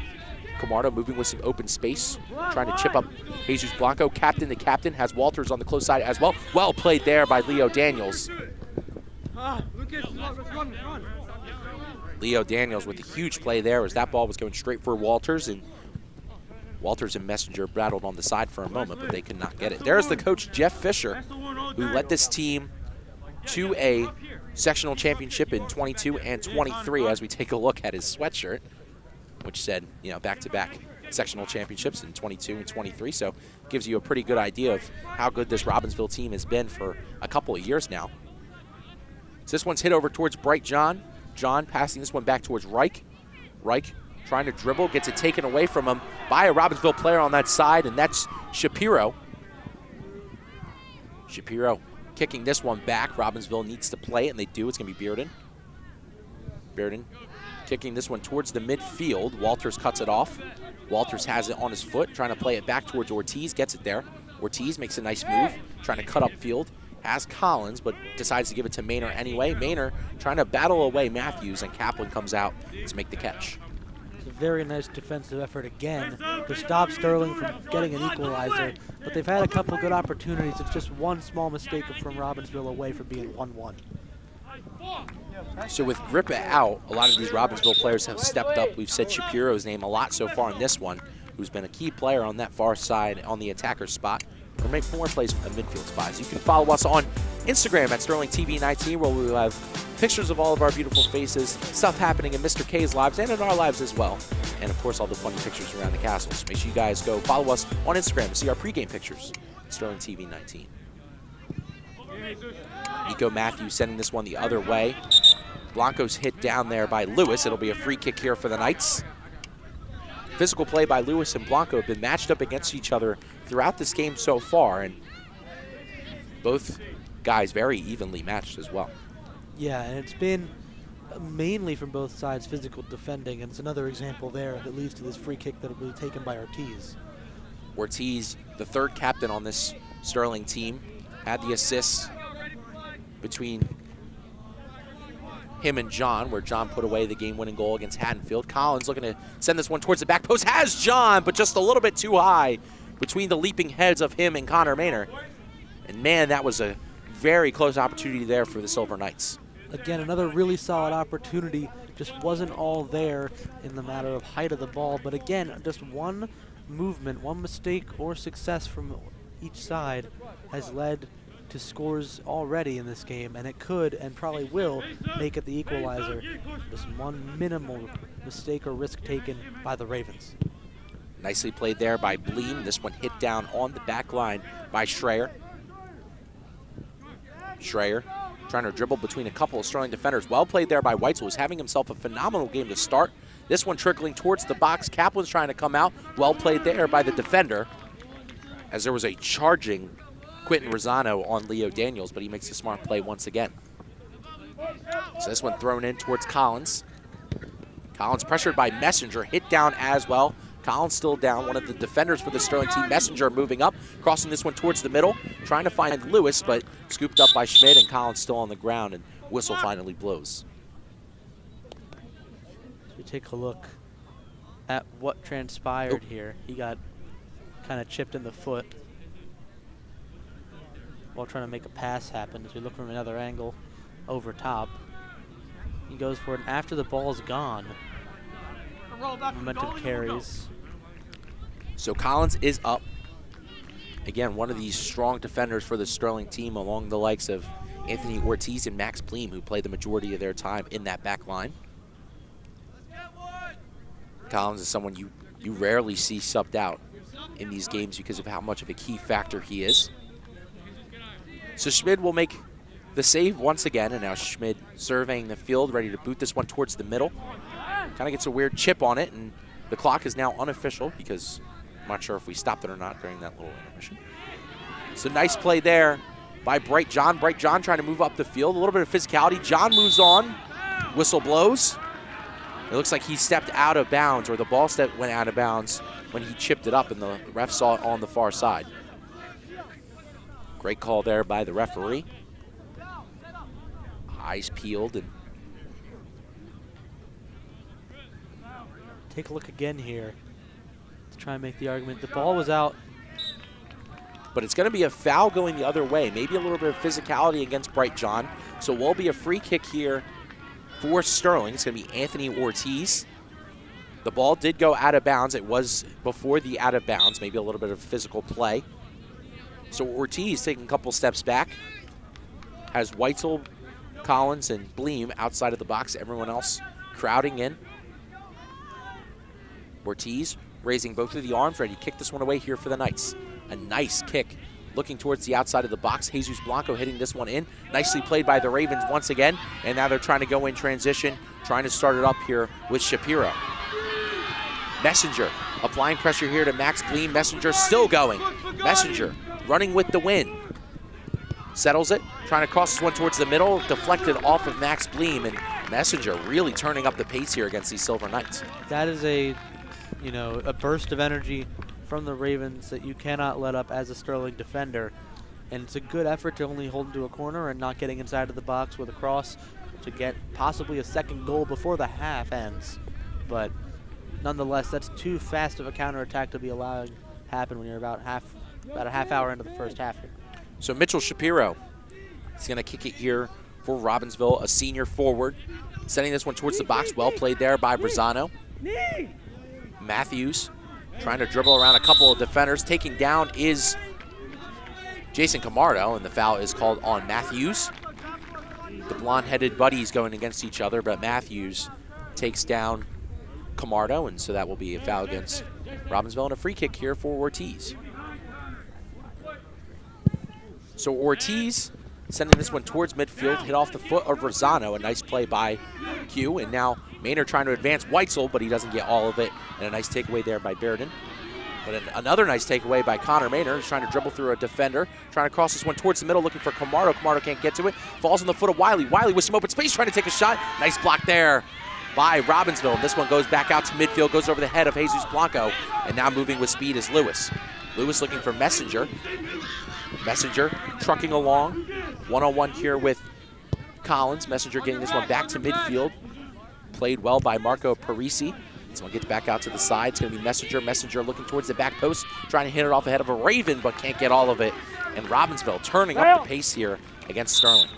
Camardo moving with some open space, trying to chip up Jesus Blanco. Captain to captain, has Walters on the close side as well. Well played there by Leo Daniels. Leo Daniels with a huge play there as that ball was going straight for Walters, and Walters and Messenger battled on the side for a moment, but they could not get it. There's the coach, Jeff Fisher, who led this team to a sectional championship in 22 and 23 as we take a look at his sweatshirt, which said, you know, back-to-back sectional championships in 22 and 23. So gives you a pretty good idea of how good this Robbinsville team has been for a couple of years now. So this one's hit over towards Bright John. John passing this one back towards Reich. Reich trying to dribble, gets it taken away from him by a Robbinsville player on that side, and that's Shapiro. Shapiro kicking this one back. Robbinsville needs to play it, and they do. It's going to be Bearden. Bearden kicking this one towards the midfield. Walters cuts it off. Walters has it on his foot, trying to play it back towards Ortiz, gets it there. Ortiz makes a nice move, trying to cut upfield. Has Collins, but decides to give it to Maynard anyway. Maynard trying to battle away Matthews, and Kaplan comes out to make the catch. It's a very nice defensive effort again to stop Sterling from getting an equalizer, but they've had a couple good opportunities. It's just one small mistake from Robbinsville away from being 1-1. So with Grippa out, a lot of these Robbinsville players have stepped up. We've said Shapiro's name a lot so far in this one, who's been a key player on that far side on the attacker spot, or make more plays from the midfield spots. You can follow us on Instagram at SterlingTV19, where we will have pictures of all of our beautiful faces, stuff happening in Mr. K's lives and in our lives as well, and of course all the funny pictures around the castle. So make sure you guys go follow us on Instagram to see our pregame pictures at SterlingTV19. Nico Matthews sending this one the other way. Blanco's hit down there by Lewis. It'll be a free kick here for the Knights. Physical play by Lewis and Blanco have been matched up against each other throughout this game so far, and both guys very evenly matched as well. Yeah, and it's been mainly from both sides physical defending, and it's another example there that leads to this free kick that will be taken by Ortiz. Ortiz, the third captain on this Sterling team, had the assists between him and John, where John put away the game-winning goal against Haddonfield. Collins looking to send this one towards the back post. Has John, but just a little bit too high between the leaping heads of him and Connor Maynard. And man, that was a very close opportunity there for the Silver Knights. Again, another really solid opportunity. Just wasn't all there in the matter of height of the ball. But again, just one movement, one mistake or success from each side has led to scores already in this game, and it could and probably will make it the equalizer. Just one minimal mistake or risk taken by the Ravens. Nicely played there by Bleem. This one hit down on the back line by Schreier. Schreier trying to dribble between a couple of Sterling defenders. Well played there by Weitzel, who's having himself a phenomenal game to start. This one trickling towards the box. Kaplan's trying to come out. Well played there by the defender, as there was a charging Quentin Rosano on Leo Daniels, but he makes a smart play once again. So this one thrown in towards Collins. Collins pressured by Messenger, hit down as well. Collins still down, one of the defenders for the Sterling team. Messenger moving up, crossing this one towards the middle, trying to find Lewis, but scooped up by Schmidt, and Collins still on the ground, and whistle finally blows. So we take a look at what transpired here. He got kind of chipped in the foot while trying to make a pass happen. As we look from another angle over top, he goes for it, and after the ball's gone, momentum carries. So Collins is up. Again, one of these strong defenders for the Sterling team, along the likes of Anthony Ortiz and Max Bleem, who played the majority of their time in that back line. Collins is someone you rarely see subbed out in these games because of how much of a key factor he is. So Schmid will make the save once again, and now Schmid surveying the field, ready to boot this one towards the middle. Kind of gets a weird chip on it, and the clock is now unofficial because I'm not sure if we stopped it or not during that little intermission. So nice play there by Bright John. Bright John trying to move up the field. A little bit of physicality. John moves on. Whistle blows. It looks like he stepped out of bounds, or the ball went out of bounds when he chipped it up, and the ref saw it on the far side. Great call there by the referee. Eyes peeled. And take a look again here to try and make the argument. The ball was out, but it's going to be a foul going the other way. Maybe a little bit of physicality against Bright John. So it will be a free kick here for Sterling. It's going to be Anthony Ortiz. The ball did go out of bounds. It was before the out of bounds. Maybe a little bit of physical play. So Ortiz taking a couple steps back. Has Weitzel, Collins, and Bleem outside of the box. Everyone else crowding in. Ortiz raising both of the arms, ready to kick this one away here for the Knights. A nice kick looking towards the outside of the box. Jesus Blanco hitting this one in. Nicely played by the Ravens once again. And now they're trying to go in transition, trying to start it up here with Shapiro. Messenger applying pressure here to Max Bleem. Messenger still going. Messenger running with the win. Settles it, trying to cross this one towards the middle, deflected off of Max Bleem, and Messenger really turning up the pace here against these Silver Knights. That is a burst of energy from the Ravens that you cannot let up as a Sterling defender. And it's a good effort to only hold into a corner and not getting inside of the box with a cross to get possibly a second goal before the half ends. But nonetheless, that's too fast of a counterattack to be allowing happen when you're about a half hour into the first half here. So Mitchell Shapiro is going to kick it here for Robbinsville, a senior forward. Sending this one towards the box. Well played there by Brazano. Matthews trying to dribble around a couple of defenders. Taking down is Jason Camardo, and the foul is called on Matthews. The blonde-headed buddies going against each other, but Matthews takes down Camardo, and so that will be a foul against Robbinsville and a free kick here for Ortiz. So Ortiz sending this one towards midfield, hit off the foot of Rosano. A nice play by Q, and now Maynard trying to advance Weitzel, but he doesn't get all of it. And a nice takeaway there by Bearden. But another nice takeaway by Connor Maynard. He's trying to dribble through a defender, trying to cross this one towards the middle, looking for Camardo. Camardo can't get to it. Falls on the foot of Wiley. Wiley with some open space, trying to take a shot. Nice block there by Robbinsville. And this one goes back out to midfield, goes over the head of Jesus Blanco, and now moving with speed is Lewis. Lewis looking for Messenger. Messenger trucking along. One-on-one here with Collins. Messenger getting this one back to midfield. Played well by Marco Parisi. This one gets back out to the side. It's going to be Messenger. Messenger looking towards the back post, trying to hit it off ahead of a Raven, but can't get all of it. And Robbinsville turning up the pace here against Sterling.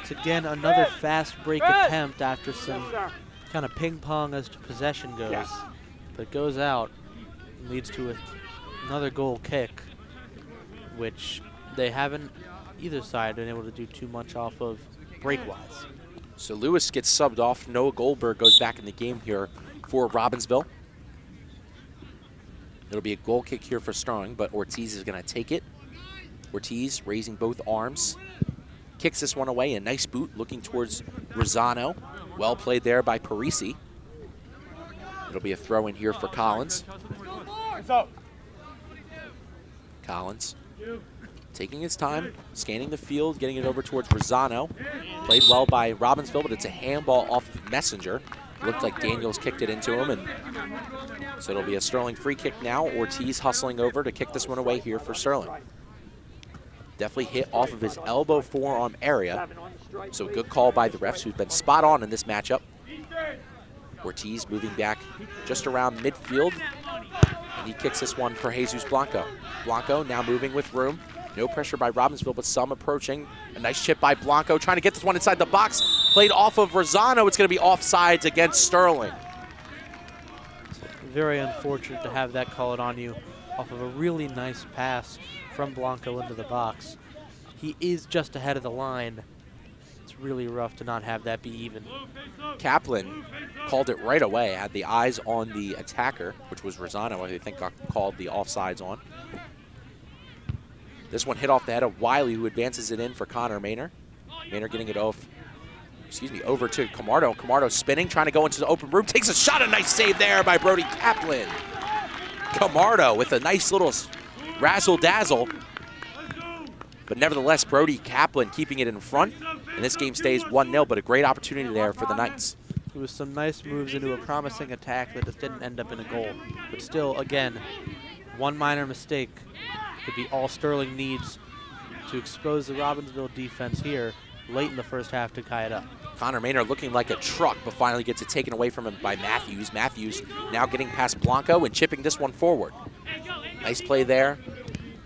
It's again another fast break attempt after some kind of ping pong as to possession goes. But goes out and leads to another goal kick, which they haven't either side been able to do too much off of break-wise. So Lewis gets subbed off. Noah Goldberg goes back in the game here for Robbinsville. It'll be a goal kick here for Sterling, but Ortiz is going to take it. Ortiz raising both arms. Kicks this one away. A nice boot looking towards Rosano. Well played there by Parisi. It'll be a throw in here for Collins. Collins taking his time, scanning the field, getting it over towards Rosano. Played well by Robbinsville, but it's a handball off Messenger. Looked like Daniels kicked it into him, and so it'll be a Sterling free kick now. Ortiz hustling over to kick this one away here for Sterling. Definitely hit off of his elbow forearm area, so good call by the refs, who've been spot on in this matchup. Ortiz moving back just around midfield, and he kicks this one for Jesus Blanco. Blanco now moving with room. No pressure by Robbinsville, but some approaching. A nice chip by Blanco, trying to get this one inside the box. Played off of Rosano. It's going to be offsides against Sterling. Very unfortunate to have that call it on you off of a really nice pass from Blanco into the box. He is just ahead of the line. It's really rough to not have that be even. Kaplan called it right away, had the eyes on the attacker, which was Rosano, I think got called the offsides on. This one hit off the head of Wiley, who advances it in for Connor Maynor. Maynor getting it over to Camardo. Camardo spinning, trying to go into the open room. Takes a shot, a nice save there by Brody Kaplan. Camardo with a nice little razzle-dazzle. But nevertheless, Brody Kaplan keeping it in front. And this game stays 1-0, but a great opportunity there for the Knights. It was some nice moves into a promising attack that just didn't end up in a goal. But still, again, one minor mistake could be all Sterling needs to expose the Robbinsville defense here late in the first half to tie it up. Connor Maynor looking like a truck, but finally gets it taken away from him by Matthews. Matthews now getting past Blanco and chipping this one forward. Nice play there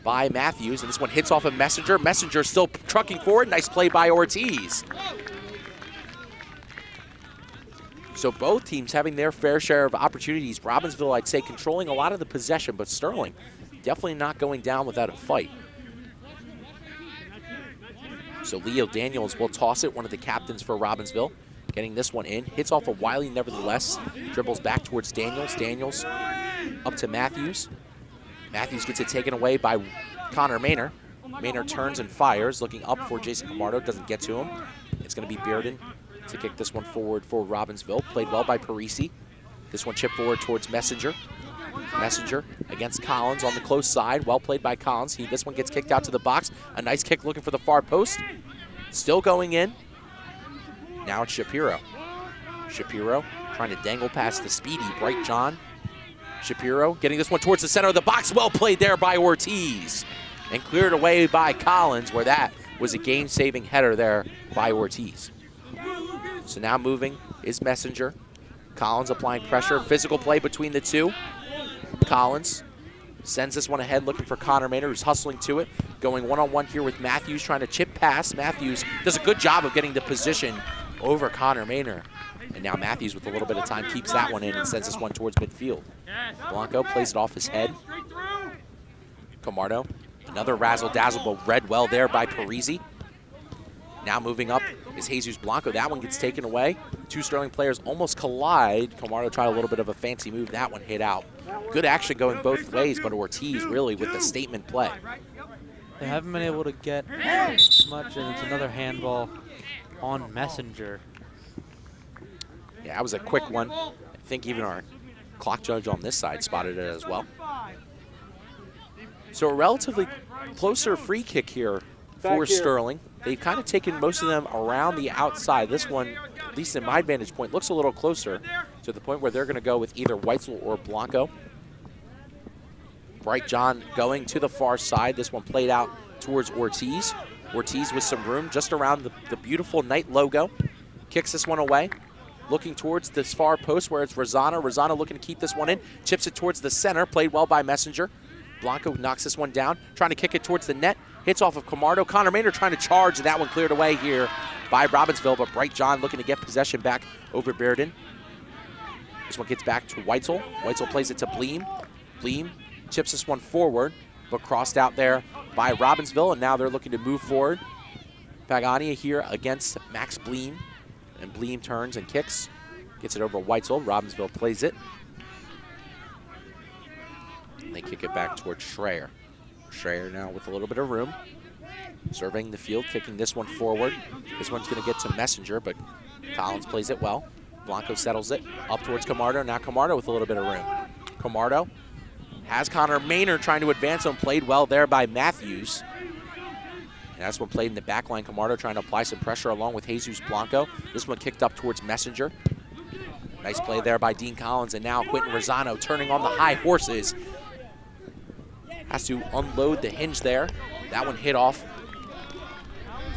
by Matthews, and this one hits off of Messenger. Messenger still trucking forward. Nice play by Ortiz. So both teams having their fair share of opportunities. Robbinsville, I'd say, controlling a lot of the possession, but Sterling definitely not going down without a fight. So Leo Daniels will toss it, one of the captains for Robbinsville. Getting this one in. Hits off of Wiley nevertheless. Dribbles back towards Daniels. Daniels up to Matthews. Matthews gets it taken away by Connor Maynor. Maynor turns and fires, looking up for Jason Camardo. Doesn't get to him. It's going to be Bearden to kick this one forward for Robbinsville. Played well by Parisi. This one chipped forward towards Messenger. Messenger against Collins on the close side. Well played by Collins. This one gets kicked out to the box. A nice kick looking for the far post. Still going in. Now it's Shapiro. Shapiro trying to dangle past the speedy Bright John. Shapiro getting this one towards the center of the box. Well played there by Ortiz. And cleared away by Collins, where that was a game-saving header there by Ortiz. So now moving is Messenger. Collins applying pressure. Physical play between the two. Collins sends this one ahead, looking for Connor Maynor, who's hustling to it. Going one-on-one here with Matthews, trying to chip past. Matthews does a good job of getting the position over Connor Maynor. And now Matthews, with a little bit of time, keeps that one in and sends this one towards midfield. Blanco plays it off his head. Camardo, another razzle-dazzle, but read well there by Parisi. Now moving up is Jesus Blanco. That one gets taken away. Two Sterling players almost collide. Camardo tried a little bit of a fancy move. That one hit out. Good action going both ways, but Ortiz really with the statement play. They haven't been able to get much, and it's another handball on Messenger. Yeah, that was a quick one. I think even our clock judge on this side spotted it as well. So a relatively closer free kick here for Sterling. They've kind of taken most of them around the outside. This one, at least in my vantage point, looks a little closer to the point where they're going to go with either Weitzel or Blanco. Bright John going to the far side. This one played out towards Ortiz. Ortiz with some room just around the beautiful Knight logo. Kicks this one away. looking towards this far post where it's Rosano. Rosano looking to keep this one in, chips it towards the center, played well by Messenger. Blanco knocks this one down, trying to kick it towards the net, hits off of Camardo. Connor Maynard trying to charge, and that one cleared away here by Robbinsville, but Bright John looking to get possession back over Bearden. This one gets back to Weitzel. Weitzel plays it to Bleem. Bleem chips this one forward, but crossed out there by Robbinsville, and now they're looking to move forward. Pagania here against Max Bleem, and Bleem turns and kicks. Gets it over Weitzel. Robbinsville plays it. And they kick it back towards Schreier. Schreier now with a little bit of room. Surveying the field, kicking this one forward. This one's going to get to Messenger, but Collins plays it well. Blanco settles it up towards Camardo. Now Camardo with a little bit of room. Camardo has Connor Maynard trying to advance him. Played well there by Matthews. And that's one played in the back line. Camardo trying to apply some pressure along with Jesus Blanco. This one kicked up towards Messenger. Nice play there by Dean Collins. And now Quentin Rosano turning on the high horses. Has to unload the hinge there. That one hit off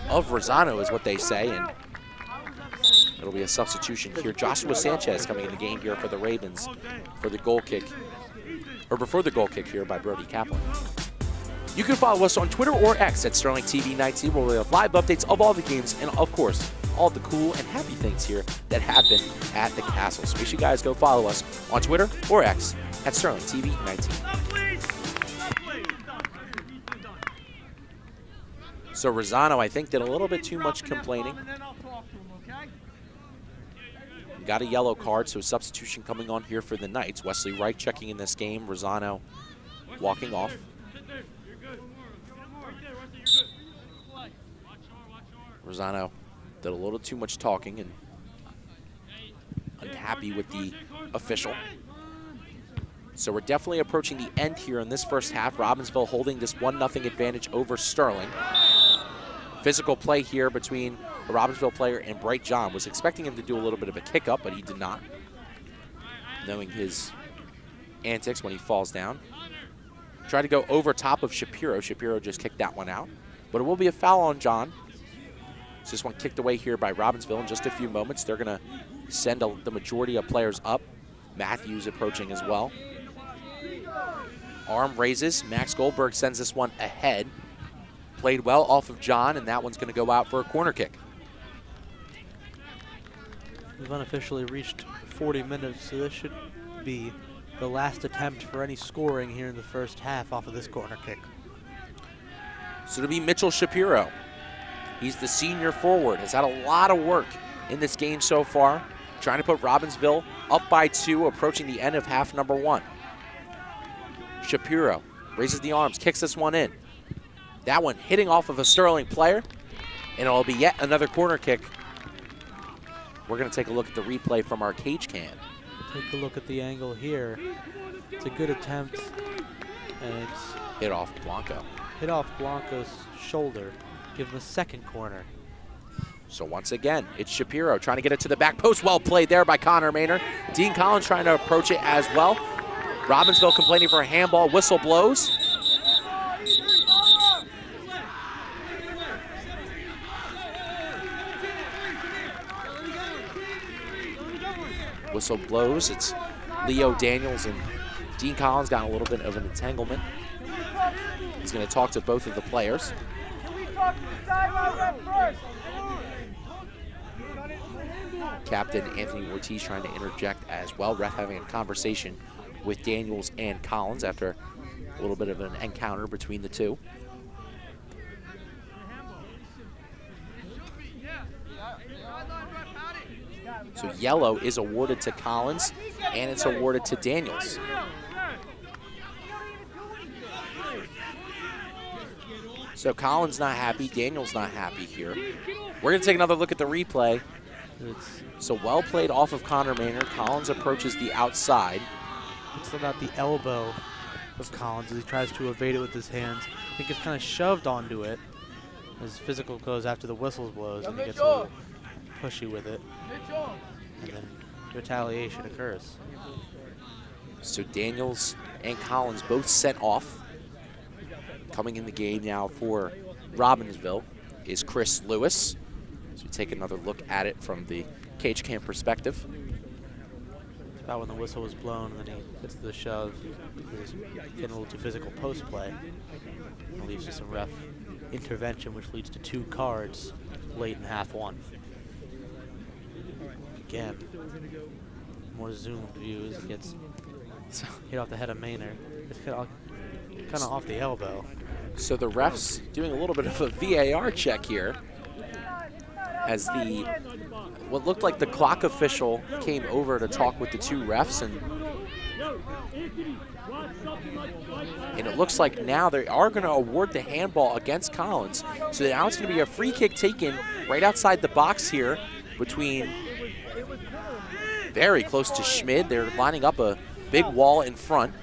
of Rosano is what they say. And it'll be a substitution here. Joshua Sanchez coming in the game here for the Ravens for the goal kick. Or before the goal kick here by Brody Kaplan. You can follow us on Twitter or X at SterlingTV19, where we have live updates of all the games and, of course, all the cool and happy things here that happen at the Castle. So make sure you guys go follow us on Twitter or X at SterlingTV19. So Rosano, I think, did a little bit too much complaining. Got a yellow card, so substitution coming on here for the Knights. Wesley Wright checking in this game. Rosano walking off. Rosano did a little too much talking and unhappy with the official. So we're definitely approaching the end here in this first half. Robbinsville holding this 1-0 advantage over Sterling. Physical play here between a Robbinsville player and Bright John. Was expecting him to do a little bit of a kick up, but he did not, knowing his antics when he falls down. Tried to go over top of Shapiro. Shapiro just kicked that one out, but it will be a foul on John. So this one kicked away here by Robbinsville. In just a few moments, they're going to send the majority of players up. Matthews approaching as well. Arm raises. Max Goldberg sends this one ahead. Played well off of John, and that one's going to go out for a corner kick. We've unofficially reached 40 minutes, so this should be the last attempt for any scoring here in the first half off of this corner kick. So it'll be Mitchell Shapiro. He's the senior forward. Has had a lot of work in this game so far. Trying to put Robbinsville up by 2, approaching the end of half number 1. Shapiro raises the arms, kicks this one in. That one hitting off of a Sterling player, and it'll be yet another corner kick. We're going to take a look at the replay from our cage cam. Take a look at the angle here. It's a good attempt, and it's hit off Blanco. Hit off Blanco's shoulder. Give him a second corner. So once again, it's Shapiro trying to get it to the back post. Well played there by Connor Maynard. Dean Collins trying to approach it as well. Robbinsville complaining for a handball. Whistle blows. Whistle blows. It's Leo Daniels and Dean Collins got a little bit of an entanglement. He's going to talk to both of the players. Captain Anthony Ortiz trying to interject as well. Ref having a conversation with Daniels and Collins after a little bit of an encounter between the two. So yellow is awarded to Collins, and it's awarded to Daniels. So Collins not happy, Daniels not happy here. We're going to take another look at the replay. So well played off of Connor Maynard. Collins approaches the outside. It's about the elbow of Collins as he tries to evade it with his hands. I think it's kind of shoved onto it as physical goes after the whistle blows, and he gets a little pushy with it. And then retaliation occurs. So Daniels and Collins both sent off. Coming in the game now for Robbinsville is Chris Lewis. So we take another look at it from the cage cam perspective. About when the whistle was blown and then he gets the shove. He's getting a little too physical post play. And leads to some ref intervention, which leads to 2 cards late in half 1. Again, more zoomed views. It gets hit off the head of Maynard. It's kind of off the elbow. So the refs doing a little bit of a VAR check here as what looked like the clock official came over to talk with the 2 refs, and it looks like now they are going to award the handball against Collins. So now it's going to be a free kick taken right outside the box here between very close to Schmid. They're lining up a big wall in front.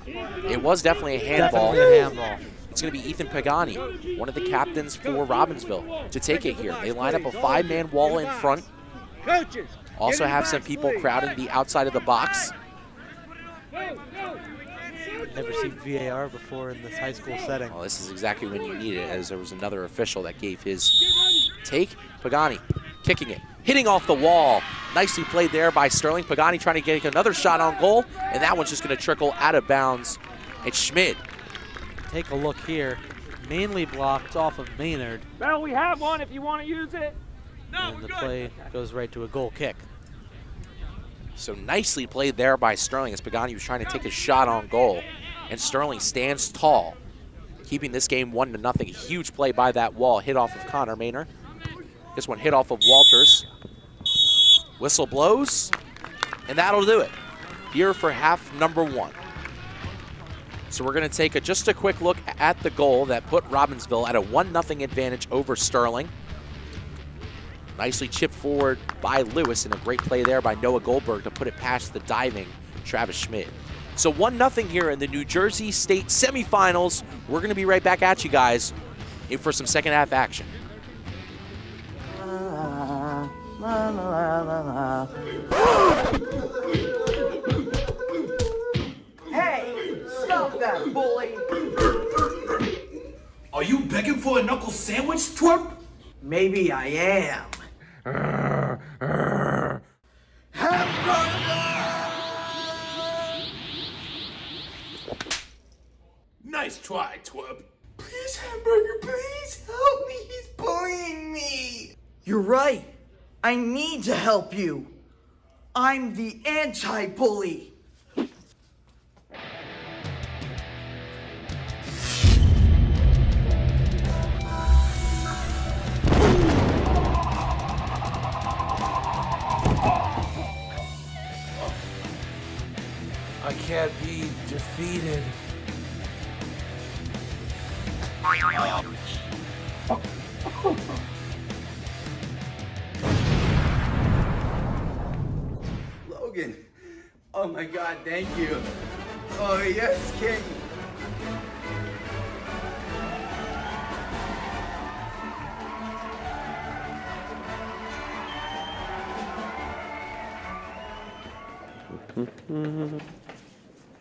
It was definitely a handball. Definitely a handball. It's going to be Ethan Pagani, one of the captains for Robbinsville, to take it here. They line up a 5-man wall in front. Also have some people crowding the outside of the box. Never seen VAR before in this high school setting. Well, this is exactly when you need it, as there was another official that gave his take. Pagani kicking it, hitting off the wall. Nicely played there by Sterling. Pagani trying to get another shot on goal, and that one's just going to trickle out of bounds. It's Schmid. Take a look here. Mainly blocked off of Maynard. Well, we have one if you want to use it. And the play goes right to a goal kick. So nicely played there by Sterling as Pagani was trying to take a shot on goal. And Sterling stands tall, keeping this game 1-0. A huge play by that wall, hit off of Connor Maynard. This one hit off of Walters. Whistle blows, and that'll do it here for half number 1. So we're going to take just a quick look at the goal that put Robbinsville at a 1-0 advantage over Sterling. Nicely chipped forward by Lewis, and a great play there by Noah Goldberg to put it past the diving Travis Schmid. So 1-0 here in the New Jersey State semifinals. We're going to be right back at you guys for some second half action. Hey, stop that, bully! Are you begging for a knuckle sandwich, twerp? Maybe I am. Nice try, twerp. Please, hamburger, please help me. He's bullying me. You're right. I need to help you. I'm the anti-bully. I can't be defeated. Logan. Oh my God, thank you. Oh yes, King.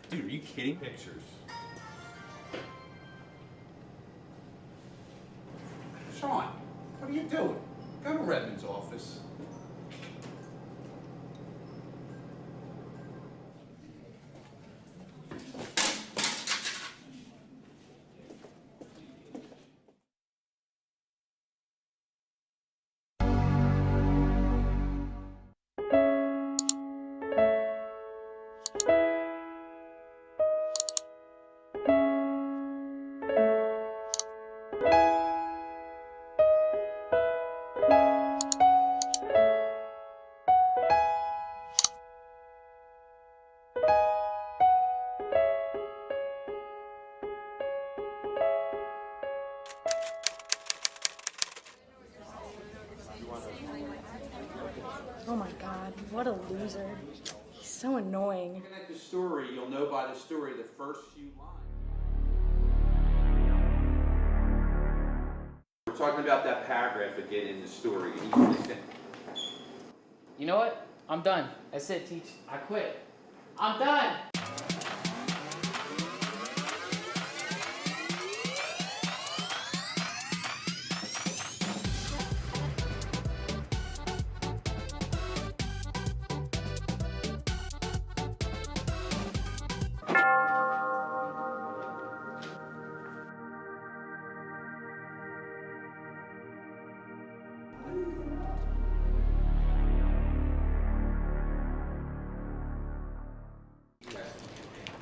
Dude, are you kidding? Pictures. Sean, what are you doing? Go to Redmond's office. Oh my God, what a loser. He's so annoying. Looking at the story, you'll know by the story the first few lines. We're talking about that paragraph again in the story. You know what? I'm done. That's it, teach. I quit. I'm done.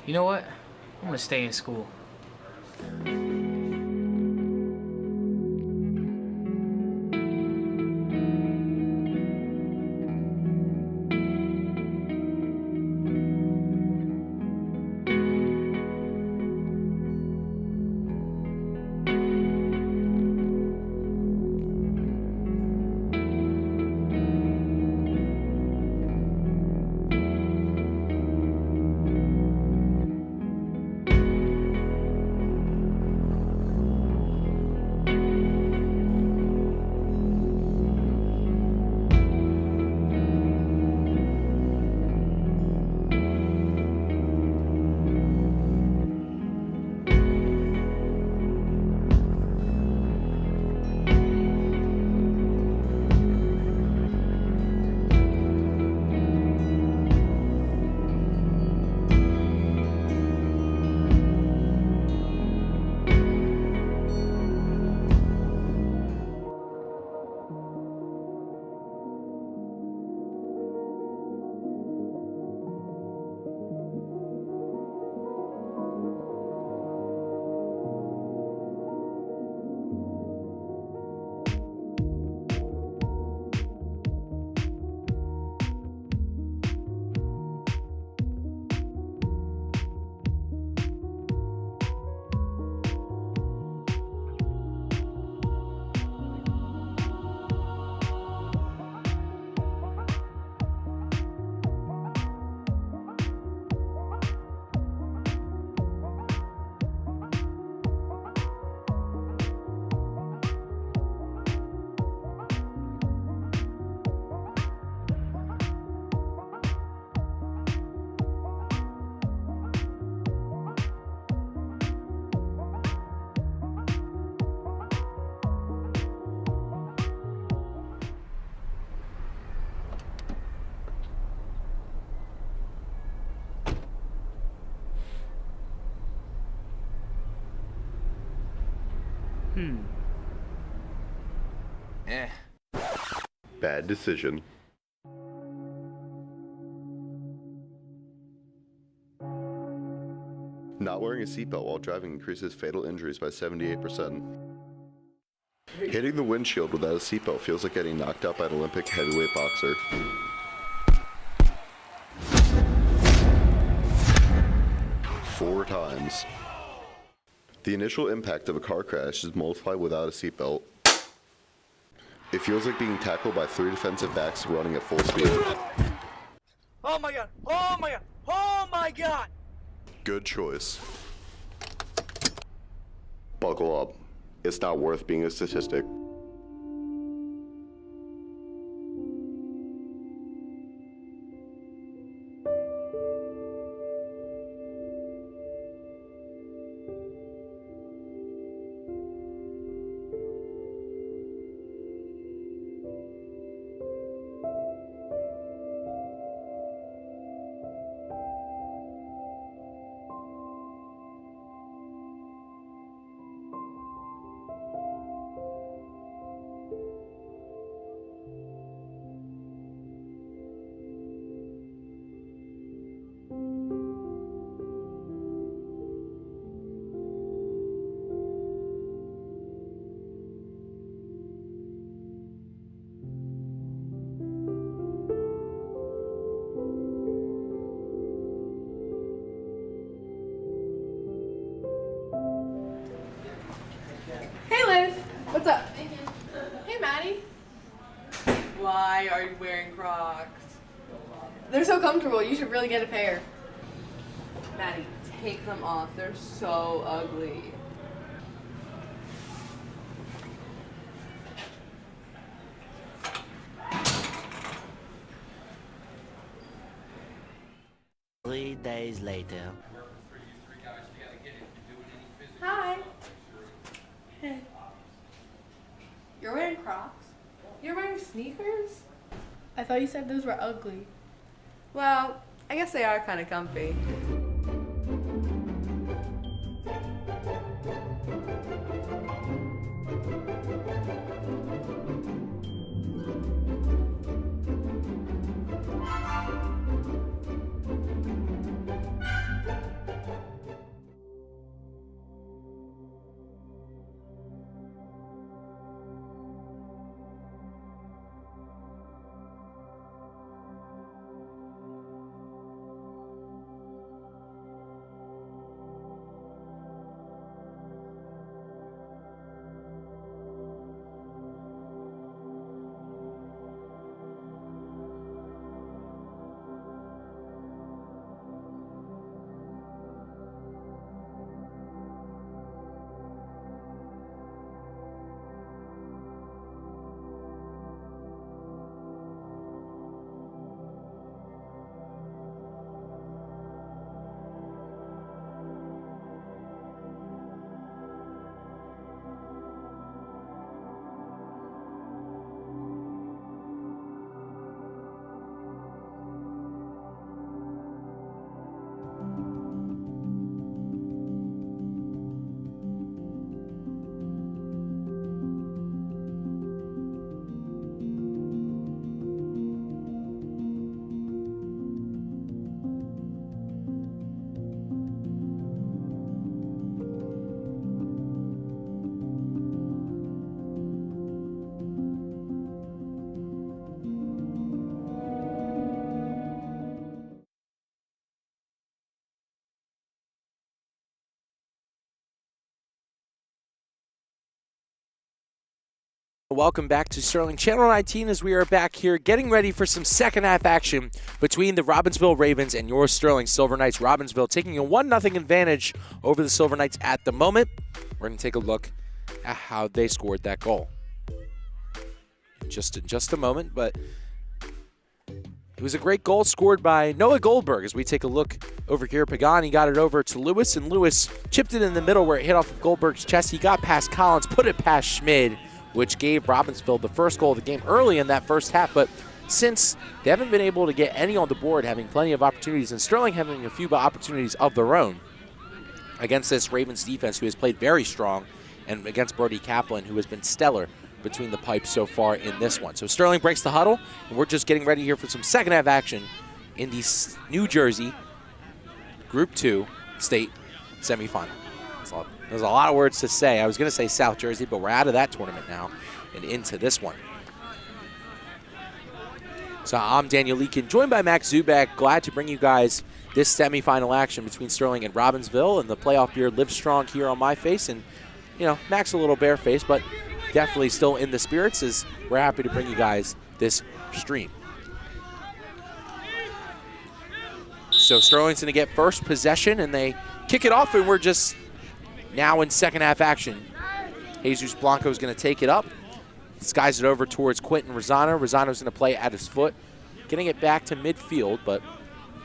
You know what? I'm gonna stay in school. Bad decision. Not wearing a seatbelt while driving increases fatal injuries by 78%. Hitting the windshield without a seatbelt feels like getting knocked out by an Olympic heavyweight boxer. Four times. The initial impact of a car crash is multiplied without a seatbelt. It feels like being tackled by 3 defensive backs running at full speed. Oh my god! Oh my god! Oh my god! Good choice. Buckle up. It's not worth being a statistic. What's up? Hey, Maddie. Why are you wearing Crocs? They're so comfortable. You should really get a pair. Maddie, take them off. They're so ugly. Three days later. Hi. Hey. You're wearing Crocs? You're wearing sneakers? I thought you said those were ugly. Well, I guess they are kind of comfy. Welcome back to Sterling Channel 19 as we are back here getting ready for some second half action between the Robbinsville Ravens and your Sterling Silver Knights. Robbinsville taking a 1-0 advantage over the Silver Knights at the moment. We're going to take a look at how they scored that goal. Just a moment, but it was a great goal scored by Noah Goldberg as we take a look over here. Pagani got it over to Lewis, and Lewis chipped it in the middle where it hit off of Goldberg's chest. He got past Collins, put it past Schmid, which gave Robbinsville the first goal of the game early in that first half. But since they haven't been able to get any on the board, having plenty of opportunities, and Sterling having a few opportunities of their own against this Ravens defense, who has played very strong, and against Brody Kaplan, who has been stellar between the pipes so far in this one. So Sterling breaks the huddle, and we're just getting ready here for some second half action in the New Jersey Group 2 state semifinal. There's a lot of words to say. I was going to say South Jersey, but we're out of that tournament now and into this one. So I'm Daniel Leakin, joined by Max Zubak. Glad to bring you guys this semifinal action between Sterling and Robbinsville, and the playoff beard lives strong here on my face. And, you know, Max a little barefaced, but definitely still in the spirits, as we're happy to bring you guys this stream. So Sterling's going to get first possession, and they kick it off, and we're just now in second half action. Jesus Blanco is going to take it up, skies it over towards Quentin Rosano. Rosano's going to play at his foot, getting it back to midfield, but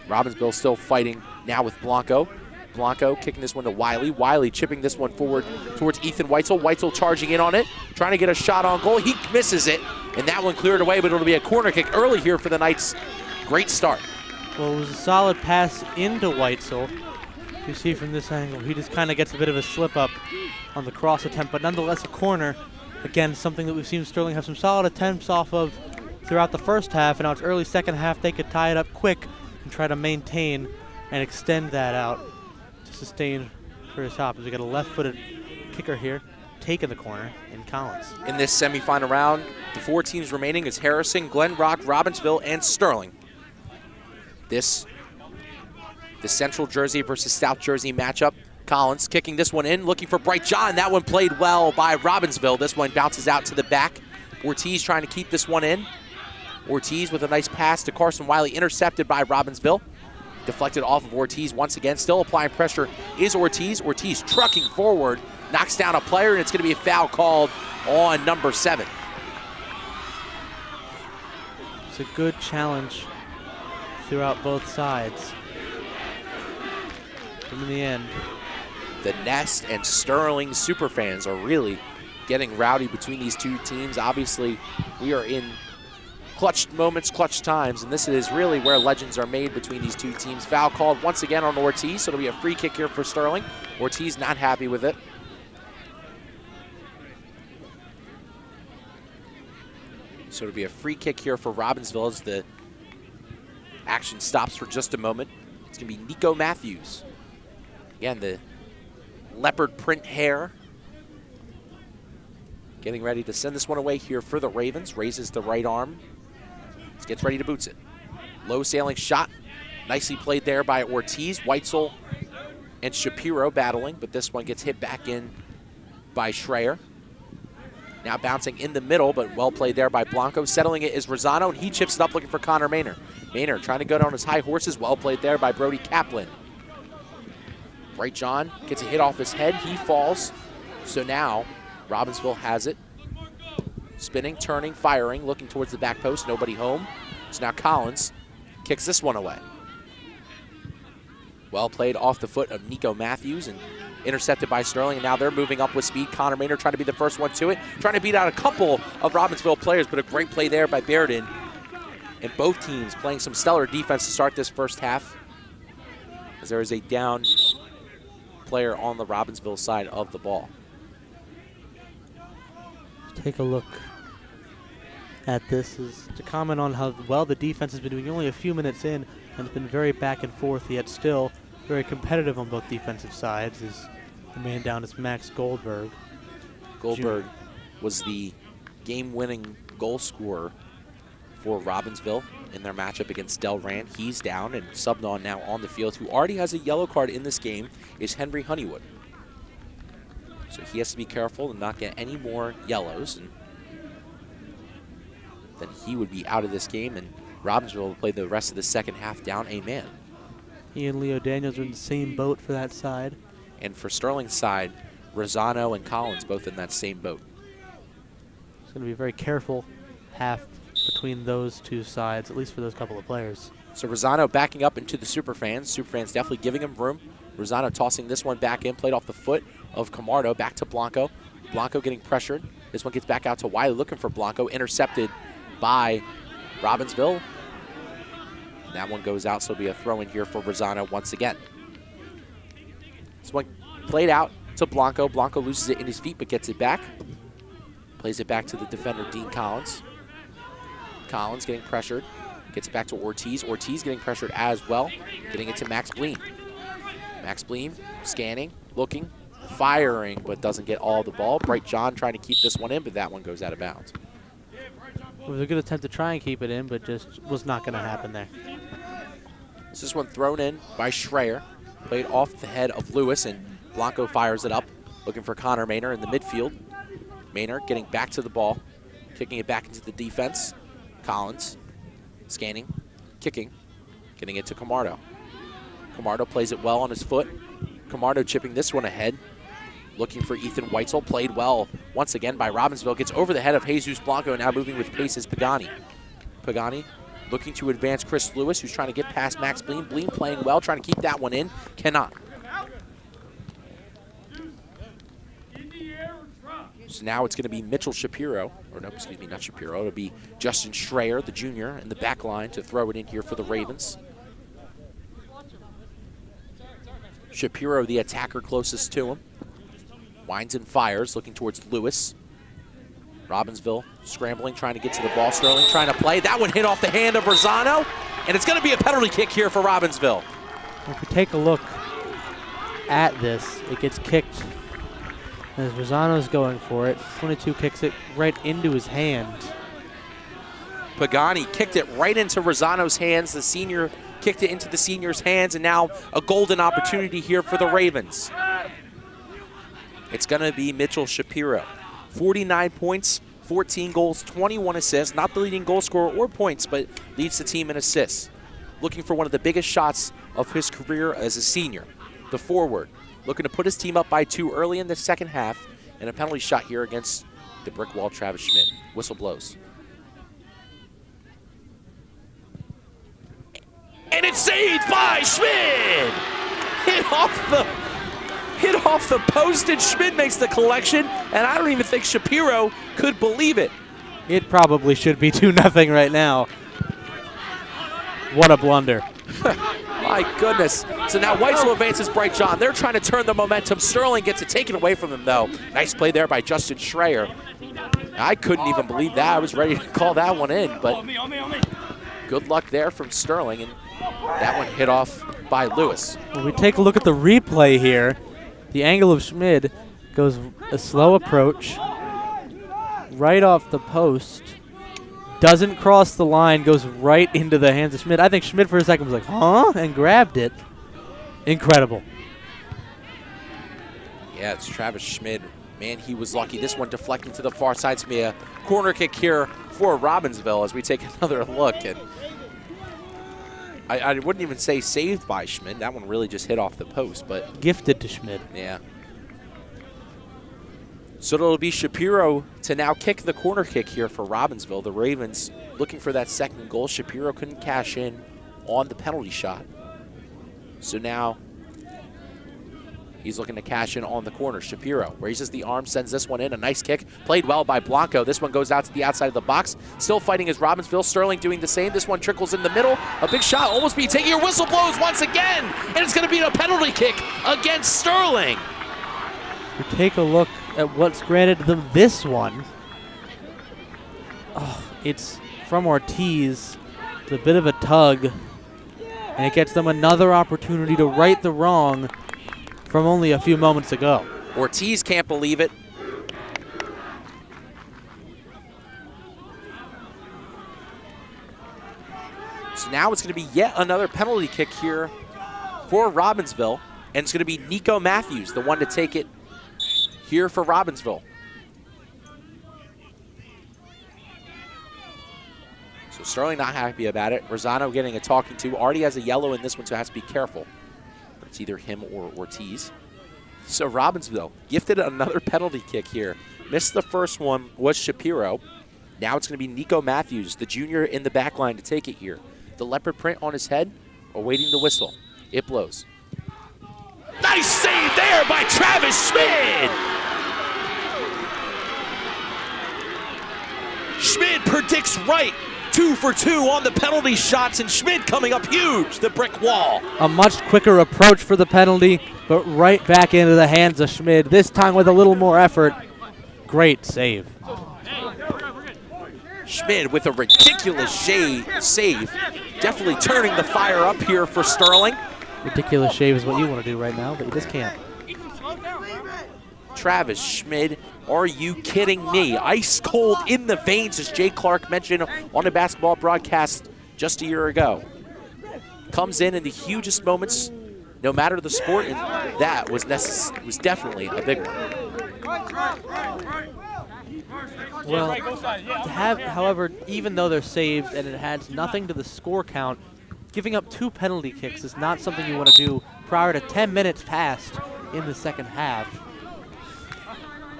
Robbinsville still fighting now with Blanco. Blanco kicking this one to Wiley. Wiley chipping this one forward towards Ethan Weitzel. Weitzel charging in on it, trying to get a shot on goal. He misses it, and that one cleared away, but it'll be a corner kick early here for the Knights. Great start. Well, it was a solid pass into Weitzel. You see from this angle, he just kind of gets a bit of a slip up on the cross attempt, but nonetheless a corner. Again, something that we've seen Sterling have some solid attempts off of throughout the first half, and now it's early second half. They could tie it up quick and try to maintain and extend that out to sustain for his top. As we got a left-footed kicker here, taking the corner in Collins. In this semifinal round, the 4 teams remaining is Harrison, Glen Rock, Robbinsville, and Sterling. The Central Jersey versus South Jersey matchup. Collins kicking this one in, looking for Bright John. That one played well by Robbinsville. This one bounces out to the back. Ortiz trying to keep this one in. Ortiz with a nice pass to Carson Wiley, intercepted by Robbinsville. Deflected off of Ortiz once again. Still applying pressure is Ortiz. Ortiz trucking forward, knocks down a player, and it's going to be a foul called on number 7. It's a good challenge throughout both sides. And in the end, the Nest and Sterling superfans are really getting rowdy between these two teams. Obviously, we are in clutch moments, clutch times, and this is really where legends are made between these two teams. Foul called once again on Ortiz, so it'll be a free kick here for Sterling. Ortiz not happy with it. So it'll be a free kick here for Robbinsville as the action stops for just a moment. It's going to be Nico Matthews. Again, the leopard print hair. Getting ready to send this one away here for the Ravens. Raises the right arm. Gets ready to boots it. Low sailing shot. Nicely played there by Ortiz. Weitzel and Shapiro battling, but this one gets hit back in by Schreier. Now bouncing in the middle, but well played there by Blanco. Settling it is Rosano, and he chips it up looking for Connor Maynard. Maynard trying to go down his high horses. Well played there by Brody Kaplan. Bright John gets a hit off his head. He falls. So now Robbinsville has it. Spinning, turning, firing, looking towards the back post. Nobody home. So now Collins kicks this one away. Well played off the foot of Nico Matthews and intercepted by Sterling. And now they're moving up with speed. Connor Maynard trying to be the first one to it. Trying to beat out a couple of Robbinsville players, but a great play there by Bairden. And both teams playing some stellar defense to start this first half, as there is a down player on the Robbinsville side of the ball. Take a look at this is to comment on how well the defense has been doing. Only a few minutes in, and it's been very back and forth, yet still very competitive on both defensive sides. Is the man down is Max Goldberg. Goldberg was the game-winning goal scorer for Robbinsville in their matchup against Del Rand. He's down, and subbed on now on the field, who already has a yellow card in this game, is Henry Honeywood. So he has to be careful and not get any more yellows. And then he would be out of this game, and Robbinsville will play the rest of the second half down a man. He and Leo Daniels are in the same boat for that side. And for Sterling's side, Rosano and Collins both in that same boat. It's going to be a very careful half between those two sides, at least for those couple of players. So Rosano backing up into the Superfans. Superfans definitely giving him room. Rosano tossing this one back in, played off the foot of Camardo, back to Blanco. Blanco getting pressured. This one gets back out to Wiley, looking for Blanco, intercepted by Robbinsville. That one goes out, so it'll be a throw in here for Rosano once again. This one played out to Blanco. Blanco loses it in his feet, but gets it back. Plays it back to the defender, Dean Collins. Collins getting pressured. Gets it back to Ortiz. Ortiz getting pressured as well. Getting it to Max Bleen. Max Bleen scanning, looking, firing, but doesn't get all the ball. Bright John trying to keep this one in, but that one goes out of bounds. It was a good attempt to try and keep it in, but just was not going to happen there. This one thrown in by Schreier. Played off the head of Lewis, and Blanco fires it up, looking for Connor Maynor in the midfield. Maynor getting back to the ball, kicking it back into the defense. Collins scanning, kicking, getting it to Camardo. Camardo plays it well on his foot. Camardo chipping this one ahead, looking for Ethan Weitzel. Played well once again by Robbinsville. Gets over the head of Jesus Blanco, now moving with pace is Pagani. Pagani looking to advance Chris Lewis, who's trying to get past Max Bleen. Bleen playing well, trying to keep that one in. Cannot. So now it's going to be Mitchell Shapiro, or no, excuse me, not Shapiro. It'll be Justin Schreier, the junior, in the back line to throw it in here for the Ravens. Shapiro, the attacker closest to him. Winds and fires, looking towards Lewis. Robbinsville scrambling, trying to get to the ball. Sterling trying to play. That one hit off the hand of Rosano, and it's going to be a penalty kick here for Robbinsville. If we take a look at this, it gets kicked as Rosano's going for it. 22 kicks it right into his hand. Pagani kicked it right into Rosano's hands. The senior kicked it into the senior's hands, and now a golden opportunity here for the Ravens. It's going to be Mitchell Shapiro. 49 points, 14 goals, 21 assists. Not the leading goal scorer or points, but leads the team in assists. Looking for one of the biggest shots of his career as a senior. The forward, looking to put his team up by 2 early in the second half, and a penalty shot here against the brick wall, Travis Schmidt. Whistle blows. And it's saved by Schmidt! Hit off the post, and Schmidt makes the collection, and I don't even think Shapiro could believe it. It probably should be 2-0 right now. What a blunder. My goodness. So now Weitzel advances Bright John. They're trying to turn the momentum. Sterling gets it taken away from him, though. Nice play there by Justin Schreier. I couldn't even believe that. I was ready to call that one in, but good luck there from Sterling, and that one hit off by Lewis. When we take a look at the replay here, the angle of Schmid goes a slow approach, right off the post, doesn't cross the line, goes right into the hands of Schmid. I think Schmid for a second was like, huh? And grabbed it. Incredible. Yeah, it's Travis Schmid. Man, he was lucky. This one deflecting to the far side. It's going to be a corner kick here for Robbinsville as we take another look. And I wouldn't even say saved by Schmid. That one really just hit off the post, but gifted to Schmid. Yeah. So it'll be Shapiro to now kick the corner kick here for Robbinsville. The Ravens looking for that second goal. Shapiro couldn't cash in on the penalty shot. So now he's looking to cash in on the corner. Shapiro raises the arm, sends this one in. A nice kick. Played well by Blanco. This one goes out to the outside of the box. Still fighting is Robbinsville. Sterling doing the same. This one trickles in the middle. A big shot. Almost be taking your whistle blows once again. And it's going to be a penalty kick against Sterling. We take a look at what's granted them this one. Oh, it's from Ortiz. It's a bit of a tug. And it gets them another opportunity to right the wrong from only a few moments ago. Ortiz can't believe it. So now it's going to be yet another penalty kick here for Robbinsville. And it's going to be Nico Matthews, the one to take it here for Robbinsville. So Sterling not happy about it. Rosano getting a talking to. Already has a yellow in this one, so has to be careful. But it's either him or Ortiz. So Robbinsville gifted another penalty kick here. Missed the first one, was Shapiro. Now it's going to be Nico Matthews, the junior in the back line, to take it here. The leopard print on his head, awaiting the whistle. It blows. Nice save there by Travis Schmid! Schmid predicts right. 2 for 2 on the penalty shots, and Schmid coming up huge, the brick wall. A much quicker approach for the penalty, but right back into the hands of Schmid, this time with a little more effort. Great save. Schmid with a ridiculous save. Definitely turning the fire up here for Sterling. Ridiculous shave is what you want to do right now, but you just can't. Travis Schmid, are you kidding me? Ice cold in the veins, as Jay Clark mentioned on the basketball broadcast just a year ago. Comes in the hugest moments, no matter the sport, and that was definitely a big one. Well, however, even though they're saved and it adds nothing to the score count, giving up 2 penalty kicks is not something you want to do prior to 10 minutes passed in the second half.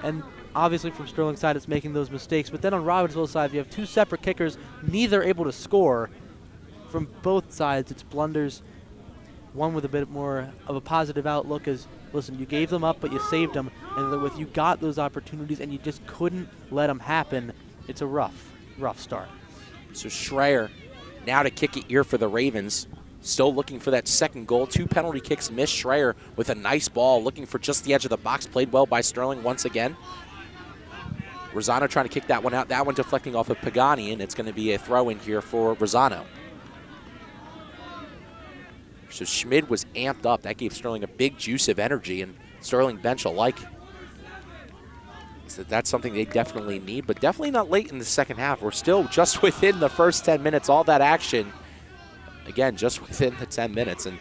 And obviously from Sterling's side, it's making those mistakes. But then on Robbinsville's side, you have 2 separate kickers, neither able to score. From both sides, it's blunders. One with a bit more of a positive outlook is, listen, you gave them up, but you saved them. And with you got those opportunities and you just couldn't let them happen, it's a rough start. So Schreier now to kick it here for the Ravens. Still looking for that second goal. 2 penalty kicks missed. Schreier with a nice ball, looking for just the edge of the box. Played well by Sterling once again. Rosano trying to kick that one out. That one deflecting off of Pagani, and it's going to be a throw in here for Rosano. So Schmid was amped up. That gave Sterling a big juice of energy, and Sterling bench alike. So that's something they definitely need, but definitely not late in the second half. We're still just within the first 10 minutes. All that action, again, just within the 10 minutes. And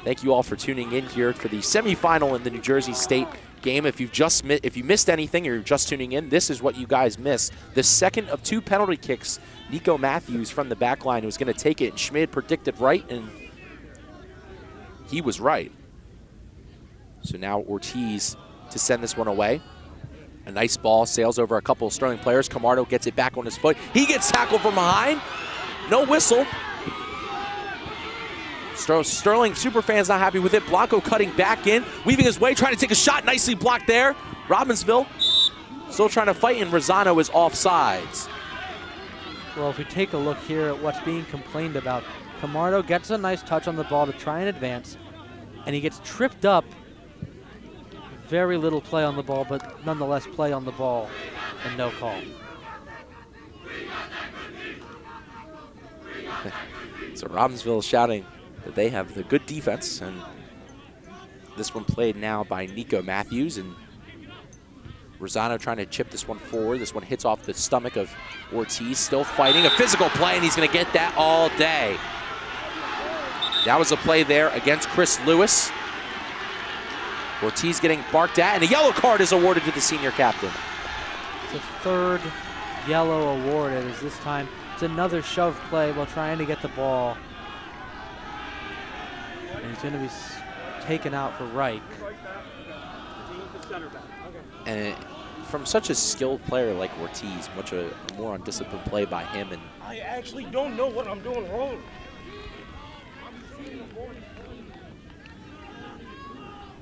thank you all for tuning in here for the semifinal in the New Jersey State game. If you missed anything or you're just tuning in, this is what you guys missed. The second of 2 penalty kicks, Nico Matthews from the back line was going to take it, and Schmid predicted right, and he was right. So now Ortiz to send this one away. A nice ball, sails over a couple of Sterling players. Camardo gets it back on his foot. He gets tackled from behind. No whistle. Sterling superfans not happy with it. Blanco cutting back in, weaving his way, trying to take a shot. Nicely blocked there. Robbinsville still trying to fight, and Rosano is offsides. Well, if we take a look here at what's being complained about, Camardo gets a nice touch on the ball to try and advance, and he gets tripped up. Very little play on the ball, but nonetheless play on the ball, and no call. So Robbinsville is shouting that they have the good defense, and this one played now by Nico Matthews, and Rosano trying to chip this one forward. This one hits off the stomach of Ortiz, still fighting. A physical play, and he's going to get that all day. That was a play there against Chris Lewis. Ortiz getting barked at, and a yellow card is awarded to the senior captain. It's a 3rd yellow awarded, as this time it's another shove play while trying to get the ball. And he's going to be taken out for Reich. And from such a skilled player like Ortiz, much a more undisciplined play by him. And I actually don't know what I'm doing wrong.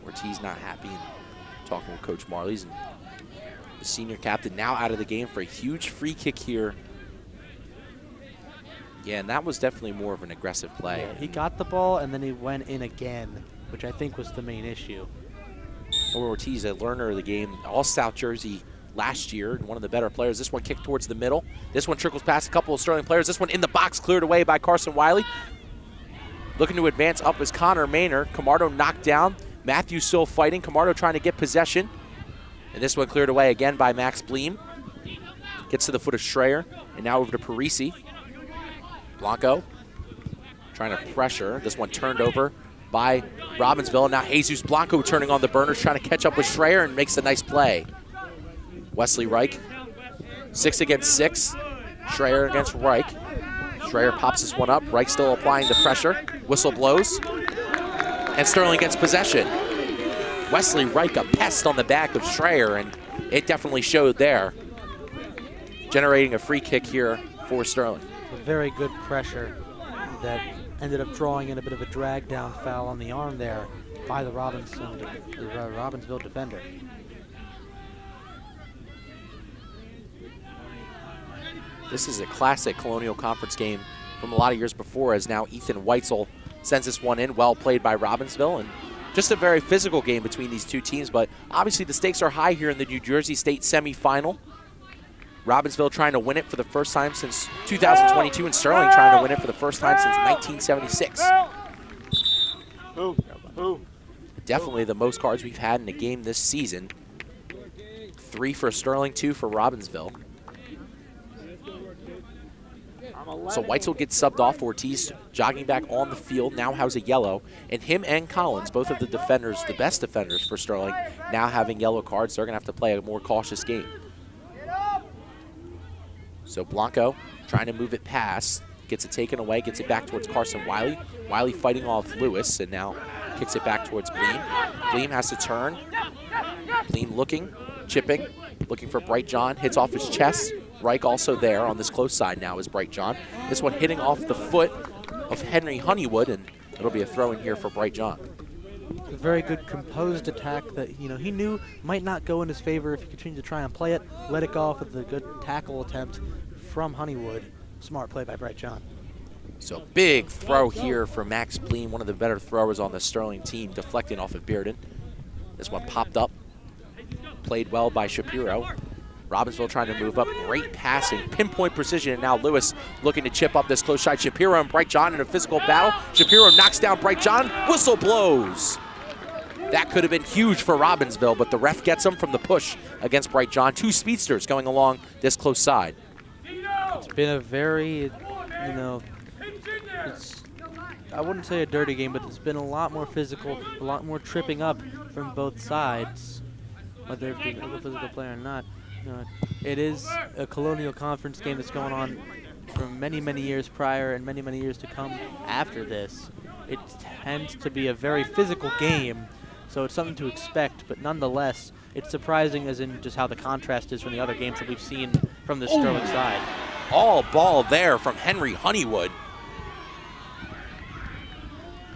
Ortiz not happy and talking with Coach Marley's, and the senior captain now out of the game for a huge free kick here. Yeah, and that was definitely more of an aggressive play. Yeah, he got the ball and then he went in again, which I think was the main issue. Ortiz, a learner of the game, all South Jersey last year, and one of the better players. This one kicked towards the middle. This one trickles past a couple of Sterling players. This one in the box, cleared away by Carson Wiley. Looking to advance up is Connor Maynor. Camardo knocked down. Matthews still fighting. Camardo trying to get possession. And this one cleared away again by Max Bleem. Gets to the foot of Schreier. And now over to Parisi. Blanco trying to pressure. This one turned over by Robbinsville. Now Jesus Blanco turning on the burners, trying to catch up with Schreier, and makes a nice play. Wesley Reich, 6 against 6. Schreier against Reich. Schreier pops this one up. Reich still applying the pressure. Whistle blows. And Sterling gets possession. Wesley Reich a pest on the back of Schreier, and it definitely showed there. Generating a free kick here for Sterling. A very good pressure that ended up drawing in a bit of a drag down foul on the arm there by the Robbinsville defender. This is a classic Colonial Conference game from a lot of years before, as now Ethan Weitzel sends this one in. Well played by Robbinsville, and just a very physical game between these two teams, but obviously the stakes are high here in the New Jersey State semifinal. Robbinsville trying to win it for the first time since 2022, and Sterling trying to win it for the first time since 1976. Definitely the most cards we've had in a game this season. 3 for Sterling, 2 for Robbinsville. So Weitzel gets subbed off. Ortiz jogging back on the field, now has a yellow. And him and Collins, both of the defenders, the best defenders for Sterling, now having yellow cards. They're going to have to play a more cautious game. So Blanco trying to move it past, gets it taken away, gets it back towards Carson Wiley. Wiley fighting off Lewis, and now kicks it back towards Bleem. Bleem has to turn. Bleem looking, chipping, looking for Bright John, hits off his chest. Reich also there on this close side now is Bright John. This one hitting off the foot of Henry Honeywood, and it'll be a throw in here for Bright John. A very good composed attack that he knew might not go in his favor if he continued to try and play it. Let it go off with a good tackle attempt from Honeywood. Smart play by Bright John. So big throw here for Max Bleem, one of the better throwers on the Sterling team, deflecting off of Bearden. This one popped up, played well by Shapiro. Robbinsville trying to move up, great passing, pinpoint precision, and now Lewis looking to chip up this close side. Shapiro and Bright John in a physical battle. Shapiro knocks down Bright John, whistle blows. That could have been huge for Robbinsville, but the ref gets him from the push against Bright John. 2 speedsters going along this close side. It's been a very, I wouldn't say a dirty game, but it's been a lot more physical, a lot more tripping up from both sides, whether it be a physical player or not. It is a Colonial Conference game that's going on for many, many years prior and many, many years to come after this. It tends to be a very physical game, so it's something to expect, but nonetheless, it's surprising as in just how the contrast is from the other games that we've seen from the Sterling side. All ball there from Henry Honeywood.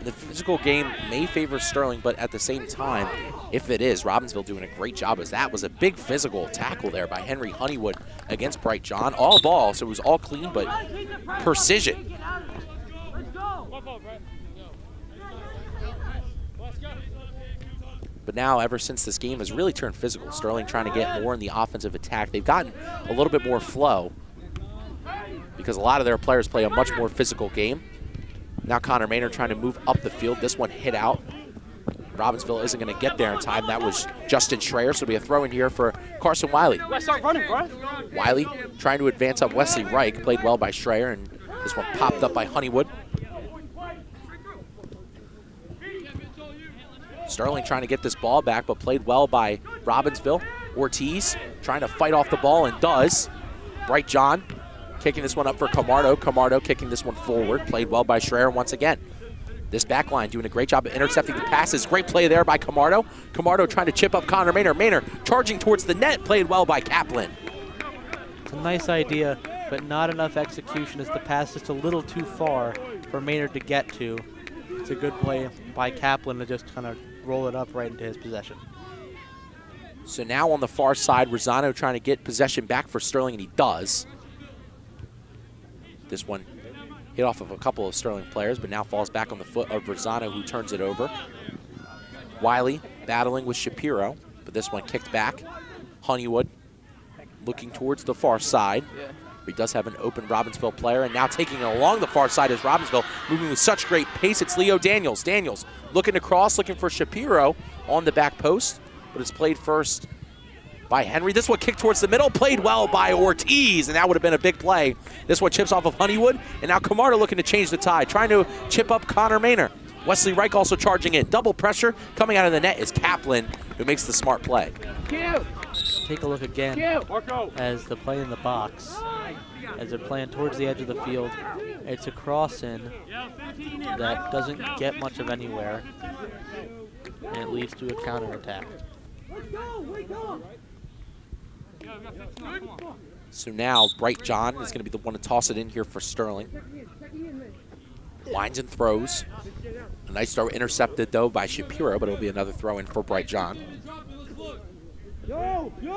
The physical game may favor Sterling, but at the same time, if it is, Robbinsville doing a great job, as that was a big physical tackle there by Henry Honeywood against Bright John. All ball, so it was all clean, but precision. But now, ever since this game has really turned physical, Sterling trying to get more in the offensive attack. They've gotten a little bit more flow because a lot of their players play a much more physical game. Now Connor Maynard trying to move up the field. This one hit out. Robbinsville isn't going to get there in time. That was Justin Schreier, so it'll be a throw in here for Carson Wiley. Wiley trying to advance up Wesley Reich. Played well by Schreier, and this one popped up by Honeywood. Sterling trying to get this ball back, but played well by Robbinsville. Ortiz trying to fight off the ball, and does. Bright John kicking this one up for Camardo. Camardo kicking this one forward. Played well by Schreier once again. This back line doing a great job of intercepting the passes. Great play there by Camardo. Camardo trying to chip up Connor Maynard. Maynard charging towards the net. Played well by Kaplan. It's a nice idea, but not enough execution as the pass just a little too far for Maynard to get to. It's a good play by Kaplan to just kind of roll it up right into his possession. So now on the far side, Rosano trying to get possession back for Sterling, and he does. This one hit off of a couple of Sterling players, but now falls back on the foot of Rosano, who turns it over. Wiley battling with Shapiro, but this one kicked back. Honeywood looking towards the far side. He does have an open Robbinsville player, and now taking it along the far side is Robbinsville, moving with such great pace. It's Leo Daniels. Daniels looking to cross, looking for Shapiro on the back post, but it's played first by Henry. This one kicked towards the middle, played well by Ortiz, and that would have been a big play. This one chips off of Honeywood, and now Camardo looking to change the tide, trying to chip up Connor Maynard. Wesley Reich also charging in. Double pressure coming out of the net is Kaplan, who makes the smart play. Take a look again as the play in the box. as they're playing towards the edge of the field. It's a cross in that doesn't get much of anywhere, and it leads to a counterattack. So now Bright John is going to be the one to toss it in here for Sterling. Winds and throws. A nice throw intercepted though by Shapiro, but it'll be another throw in for Bright John.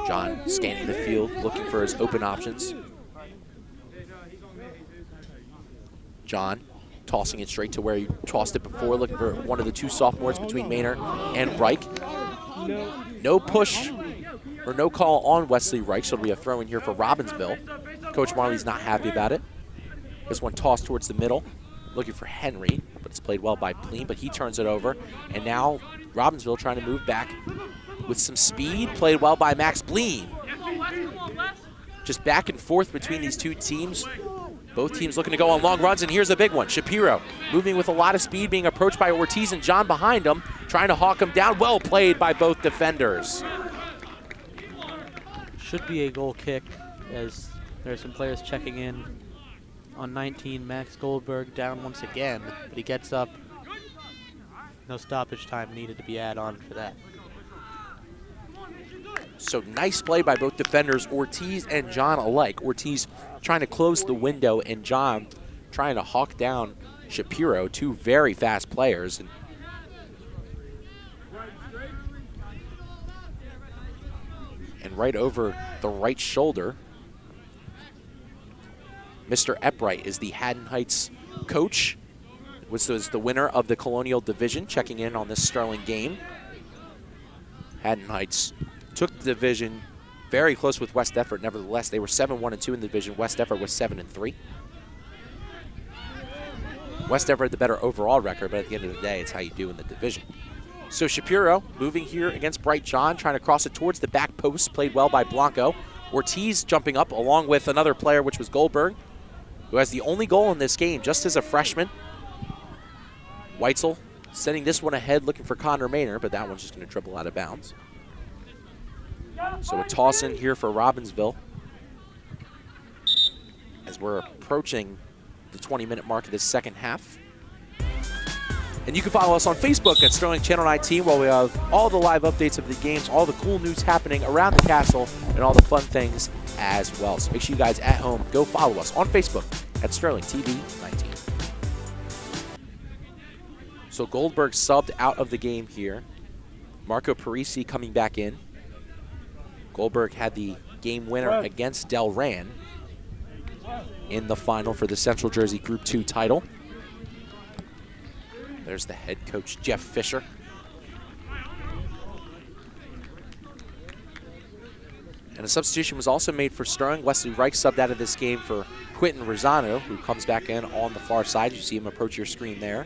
John scanning the field, looking for his open options. John tossing it straight to where he tossed it before, looking for one of the two sophomores between Maynard and Reich. No push or no call on Wesley Reich, so it'll be a throw in here for Robbinsville. Coach Marley's not happy about it. This one tossed towards the middle, looking for Henry, but it's played well by Pleen, but he turns it over. And now Robbinsville trying to move back with some speed, played well by Max Pleen. Just back and forth between these two teams. Both teams looking to go on long runs, and here's a big one. Shapiro moving with a lot of speed, being approached by Ortiz and John behind him, trying to hawk him down. Well played by both defenders. Should be a goal kick, as there are some players checking in on 19. Max Goldberg down once again, but he gets up. No stoppage time needed to be added on for that. So nice play by both defenders, Ortiz and John alike. Ortiz trying to close the window, and John trying to hawk down Shapiro, two very fast players. And right over the right shoulder, Mr. Eppright is the Haddon Heights coach, which was the winner of the Colonial Division, checking in on this Sterling game. Haddon Heights took the division very close with West Effort. Nevertheless, they were 7-1-2 in the division. West Effort was 7-3. West Effort had the better overall record, but at the end of the day, it's how you do in the division. So Shapiro moving here against Bright John, trying to cross it towards the back post, played well by Blanco. Ortiz jumping up along with another player, which was Goldberg, who has the only goal in this game, just as a freshman. Weitzel sending this one ahead, looking for Connor Maynard, but that one's just going to dribble out of bounds. So a toss in here for Robbinsville as we're approaching the 20-minute mark of this second half. And you can follow us on Facebook at Sterling Channel 19, where we have all the live updates of the games, all the cool news happening around the castle, and all the fun things as well. So make sure you guys at home go follow us on Facebook at Sterling TV 19. So Goldberg subbed out of the game here. Marco Parisi coming back in. Goldberg had the game winner against Delran in the final for the Central Jersey Group 2 title. There's the head coach, Jeff Fisher. And a substitution was also made for Sterling. Wesley Reich subbed out of this game for Quentin Rosano, who comes back in on the far side. You see him approach your screen there.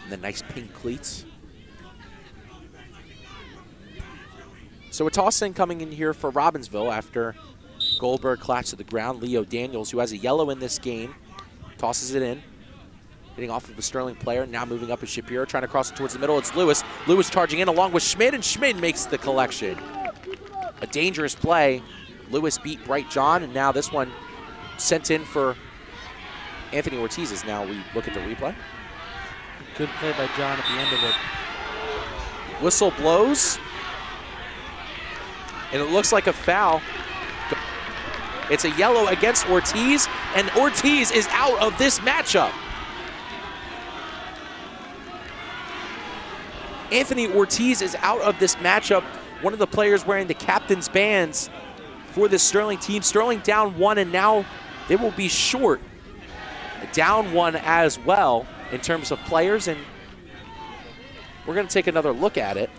And the nice pink cleats. So a toss-in coming in here for Robbinsville after Goldberg collapsed to the ground. Leo Daniels, who has a yellow in this game, tosses it in. Getting off of a Sterling player, now moving up is Shapiro, trying to cross it towards the middle. It's Lewis. Lewis charging in along with Schmid, and Schmid makes the collection. A dangerous play. Lewis beat Bright John, and now this one sent in for Anthony Ortiz as now we look at the replay. Good play by John at the end of it. Whistle blows. And it looks like a foul. It's a yellow against Ortiz, and Ortiz is out of this matchup. Anthony Ortiz is out of this matchup. One of the players wearing the captain's bands for this Sterling team. Sterling down one, and now they will be short. Down one as well in terms of players, and we're going to take another look at it.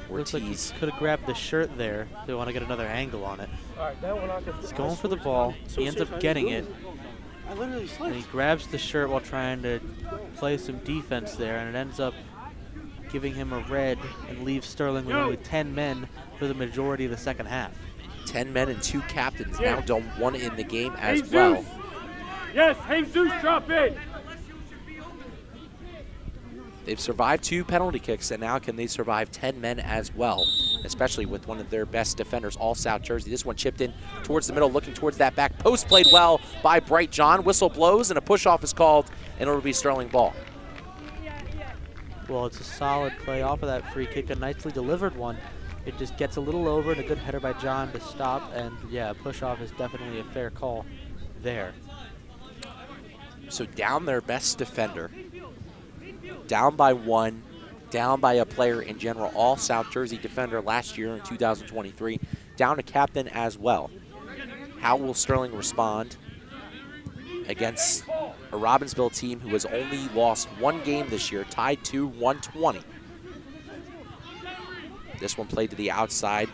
Looks like he could have grabbed the shirt there. They want to get another angle on it. He's going for the ball. He ends up getting it. And he grabs the shirt while trying to play some defense there, and it ends up giving him a red and leaves Sterling with only 10 men for the majority of the second half. 10 men and 2 captains now done one in the game as well. Yes, Jesus, drop it. They've survived 2 penalty kicks, and now can they survive 10 men as well? especially with one of their best defenders, all South Jersey. This one chipped in towards the middle, looking towards that back post, played well by Bright John. Whistle blows and a push-off is called, and it'll be Sterling ball. Well, it's a solid play off of that free kick, a nicely delivered one. It just gets a little over and a good header by John to stop, and yeah, push-off is definitely a fair call there. So down their best defender, down by one, down by a player in general, all South Jersey defender last year in 2023, down a captain as well. How will Sterling respond against a Robbinsville team who has only lost one game this year, tied to 120? This one played to the outside.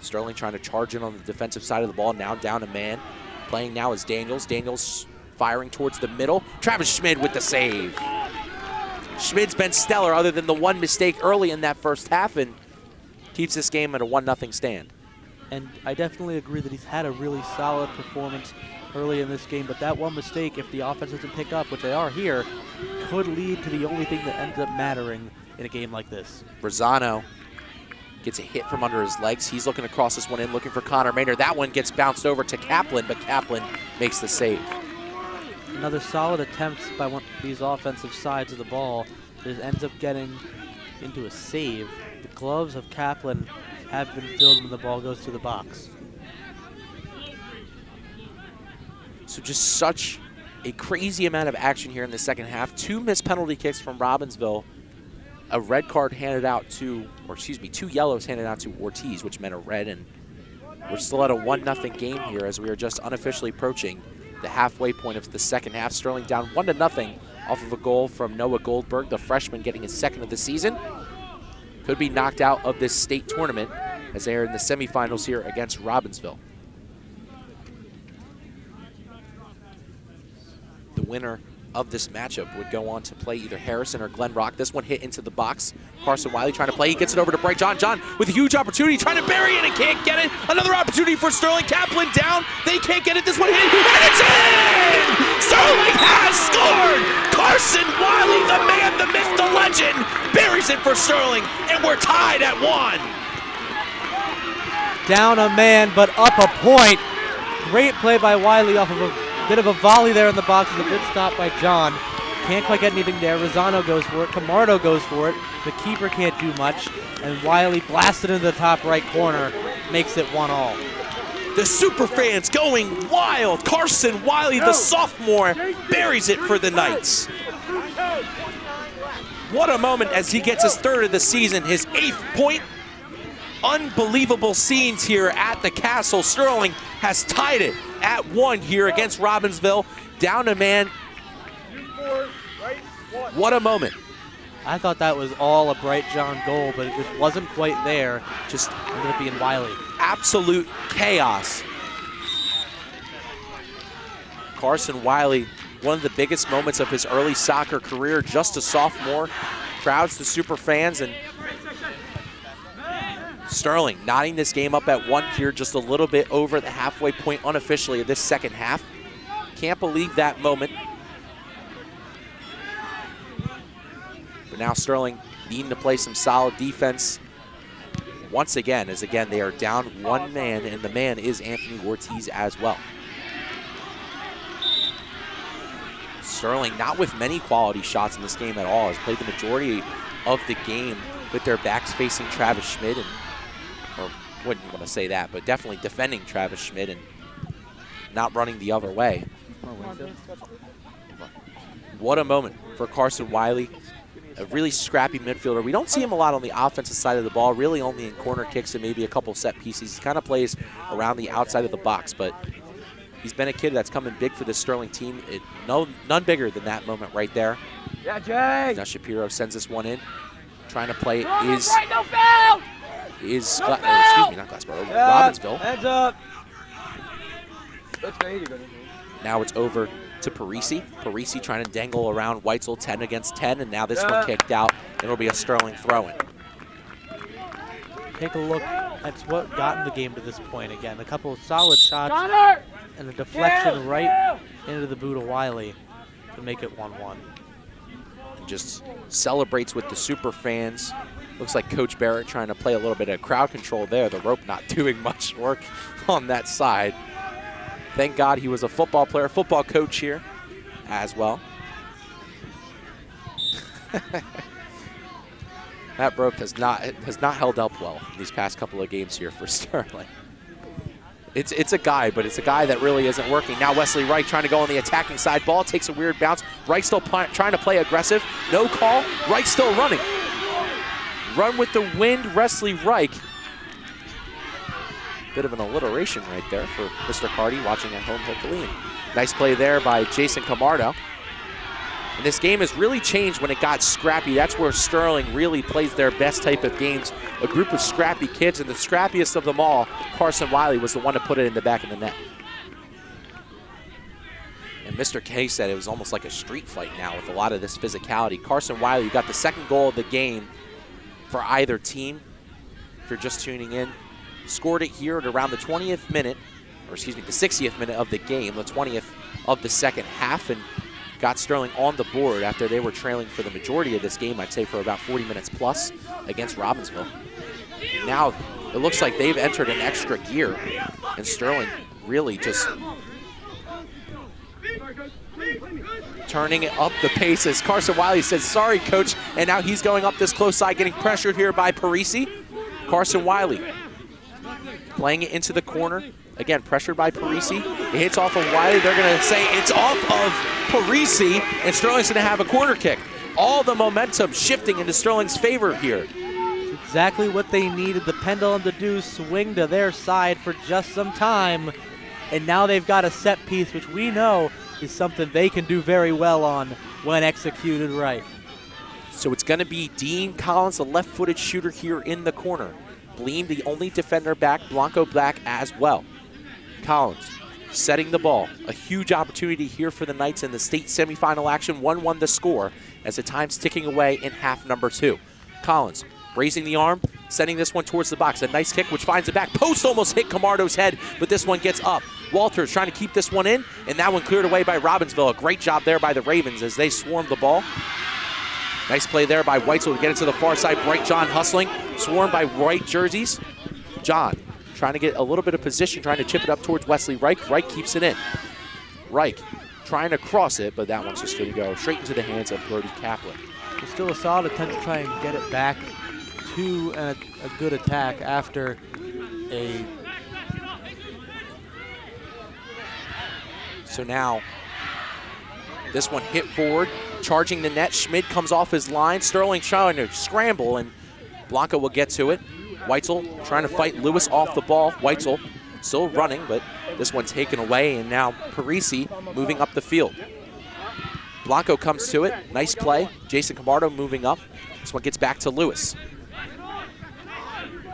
Sterling trying to charge in on the defensive side of the ball, now down a man. Playing now is Daniels. Daniels firing towards the middle. Travis Schmid with the save. Schmid's been stellar other than the one mistake early in that first half and keeps this game at a 1-0 stand. And I definitely agree that he's had a really solid performance early in this game, but that one mistake, if the offense doesn't pick up, which they are here, could lead to the only thing that ends up mattering in a game like this. Rosano gets a hit from under his legs. He's looking to cross this one in, looking for Connor Maynard. That one gets bounced over to Kaplan, but Kaplan makes the save. Another solid attempt by one of these offensive sides of the ball. It ends up getting into a save. The gloves of Kaplan have been filled when the ball goes to the box. So just such a crazy amount of action here in the second half. 2 missed penalty kicks from Robbinsville. A red card handed out to, or excuse me, 2 yellows handed out to Ortiz, which meant a red, and we're still at a 1-0 game here as we are just unofficially approaching the halfway point of the second half. Sterling down 1-0 off of a goal from Noah Goldberg, the freshman getting his second of the season. Could be knocked out of this state tournament as they are in the semifinals here against Robbinsville. The winner of this matchup would go on to play either Harrison or Glen Rock. This one hit into the box. Carson Wiley trying to play. He gets it over to Bright John. John with a huge opportunity, trying to bury it and can't get it. Another opportunity for Sterling. Kaplan down. They can't get it. This one hit, and it's in! Sterling has scored! Carson Wiley, the man, the myth, the legend, buries it for Sterling, and we're tied at 1. Down a man, but up a point. Great play by Wiley off of a bit of a volley there in the box. It's a good stop by John. Can't quite get anything there. Rosano goes for it. Camardo goes for it. The keeper can't do much. And Wiley blasted into the top right corner. Makes it 1-1. The super fans going wild. Carson Wiley, the sophomore, buries it for the Knights. What a moment as he gets his 3rd of the season, his 8th point. Unbelievable scenes here at the Castle. Sterling has tied it at 1 here against Robbinsville. Down a man. What a moment. I thought that was all a Bright John goal, but it just wasn't quite there. Just ended up being Wiley. Absolute chaos. Carson Wiley, one of the biggest moments of his early soccer career, just a sophomore. Crowds the super fans, and Sterling knotting this game up at 1 here, just a little bit over the halfway point unofficially of this second half. Can't believe that moment. But now Sterling needing to play some solid defense once again, as again they are down 1 man, and the man is Anthony Ortiz as well. Sterling not with many quality shots in this game at all, has played the majority of the game with their backs facing Travis Schmid, and or wouldn't want to say that, but definitely defending Travis Schmid and not running the other way. What a moment for Carson Wiley, a really scrappy midfielder. We don't see him a lot on the offensive side of the ball, really only in corner kicks and maybe a couple set pieces. He kind of plays around the outside of the box, but he's been a kid that's come in big for this Sterling team. None bigger than that moment right there. Yeah, Jay. Now Shapiro sends this one in. Trying to play No foul! Robbinsville. Heads up. Let's go. Now it's over to Parisi. Parisi trying to dangle around Weitzel 10 against 10, and now this one kicked out. It'll be a Sterling throw-in. Take a look at what got the game to this point again. A couple of solid shots and a deflection right into the boot of Wiley to make it 1-1. And just celebrates with the super fans Looks like Coach Barrett trying to play a little bit of crowd control there. The rope not doing much work on that side. Thank God he was a football player, football coach here as well. That rope has not held up well these past couple of games here for Sterling. It's a guy, but it's a guy that really isn't working. Now Wesley Reich trying to go on the attacking side. Ball takes a weird bounce. Reich still trying to play aggressive. No call. Reich still running. Run with the wind, Wesley Reich. Bit of an alliteration right there for Mr. Carty watching at home, hopefully. And nice play there by Jason Camardo. And this game has really changed when it got scrappy. That's where Sterling really plays their best type of games. A group of scrappy kids, and the scrappiest of them all, Carson Wiley, was the one to put it in the back of the net. And Mr. K said it was almost like a street fight now with a lot of this physicality. Carson Wiley, you got the second goal of the game for either team. If you're just tuning in, scored it here at around the 20th minute, or excuse me, the 60th minute of the game, the 20th of the second half, and got Sterling on the board after they were trailing for the majority of this game, I'd say for about 40 minutes plus against Robbinsville. Now it looks like they've entered an extra gear, and Sterling really just turning it up the pace as Carson Wiley says, sorry, coach, and now he's going up this close side, getting pressured here by Parisi. Carson Wiley playing it into the corner. Again, pressured by Parisi. It hits off of Wiley. They're going to say it's off of Parisi, and Sterling's going to have a corner kick. All the momentum shifting into Sterling's favor here. It's exactly what they needed the pendulum to do, swing to their side for just some time. And now they've got a set piece, which we know is something they can do very well on when executed right. So it's going to be Dean Collins, the left-footed shooter here in the corner. Bleem, the only defender back, Blanco back as well. Collins setting the ball. A huge opportunity here for the Knights in the state semifinal action. 1-1 the score as the time's ticking away in half number 2. Collins raising the arm, sending this one towards the box. A nice kick which finds the back post, almost hit Camardo's head, but this one gets up. Walters trying to keep this one in, and that one cleared away by Robbinsville. A great job there by the Ravens as they swarm the ball. Nice play there by Weitzel to get it to the far side. Bright John hustling, swarmed by white jerseys. John trying to get a little bit of position, trying to chip it up towards Wesley Reich. Reich keeps it in. Reich trying to cross it, but that one's just going to go straight into the hands of Brody Kaplan. It's still a solid attempt to try and get it back to a good attack after a... So now, this one hit forward, charging the net. Schmid comes off his line. Sterling trying to scramble, and Blanco will get to it. Weitzel trying to fight Lewis off the ball. Weitzel still running, but this one taken away, and now Parisi moving up the field. Blanco comes to it. Nice play. Jason Camardo moving up. This one gets back to Lewis.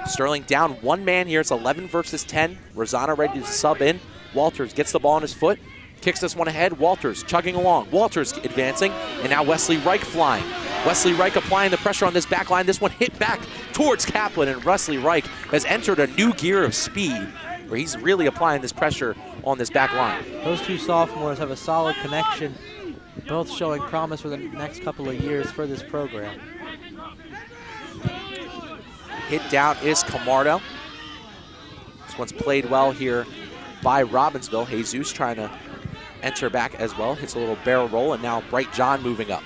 Sterling down one man here. It's 11 versus 10. Rosana ready to sub in. Walters gets the ball on his foot. Kicks this one ahead. Walters chugging along. Walters advancing. And now Wesley Reich flying. Wesley Reich applying the pressure on this back line. This one hit back towards Kaplan. And Wesley Reich has entered a new gear of speed where he's really applying this pressure on this back line. Those two sophomores have a solid connection, both showing promise for the next couple of years for this program. Hit down is Camardo. This one's played well here by Robbinsville. Jesus trying to enter back as well. Hits a little barrel roll, and now Bright John moving up.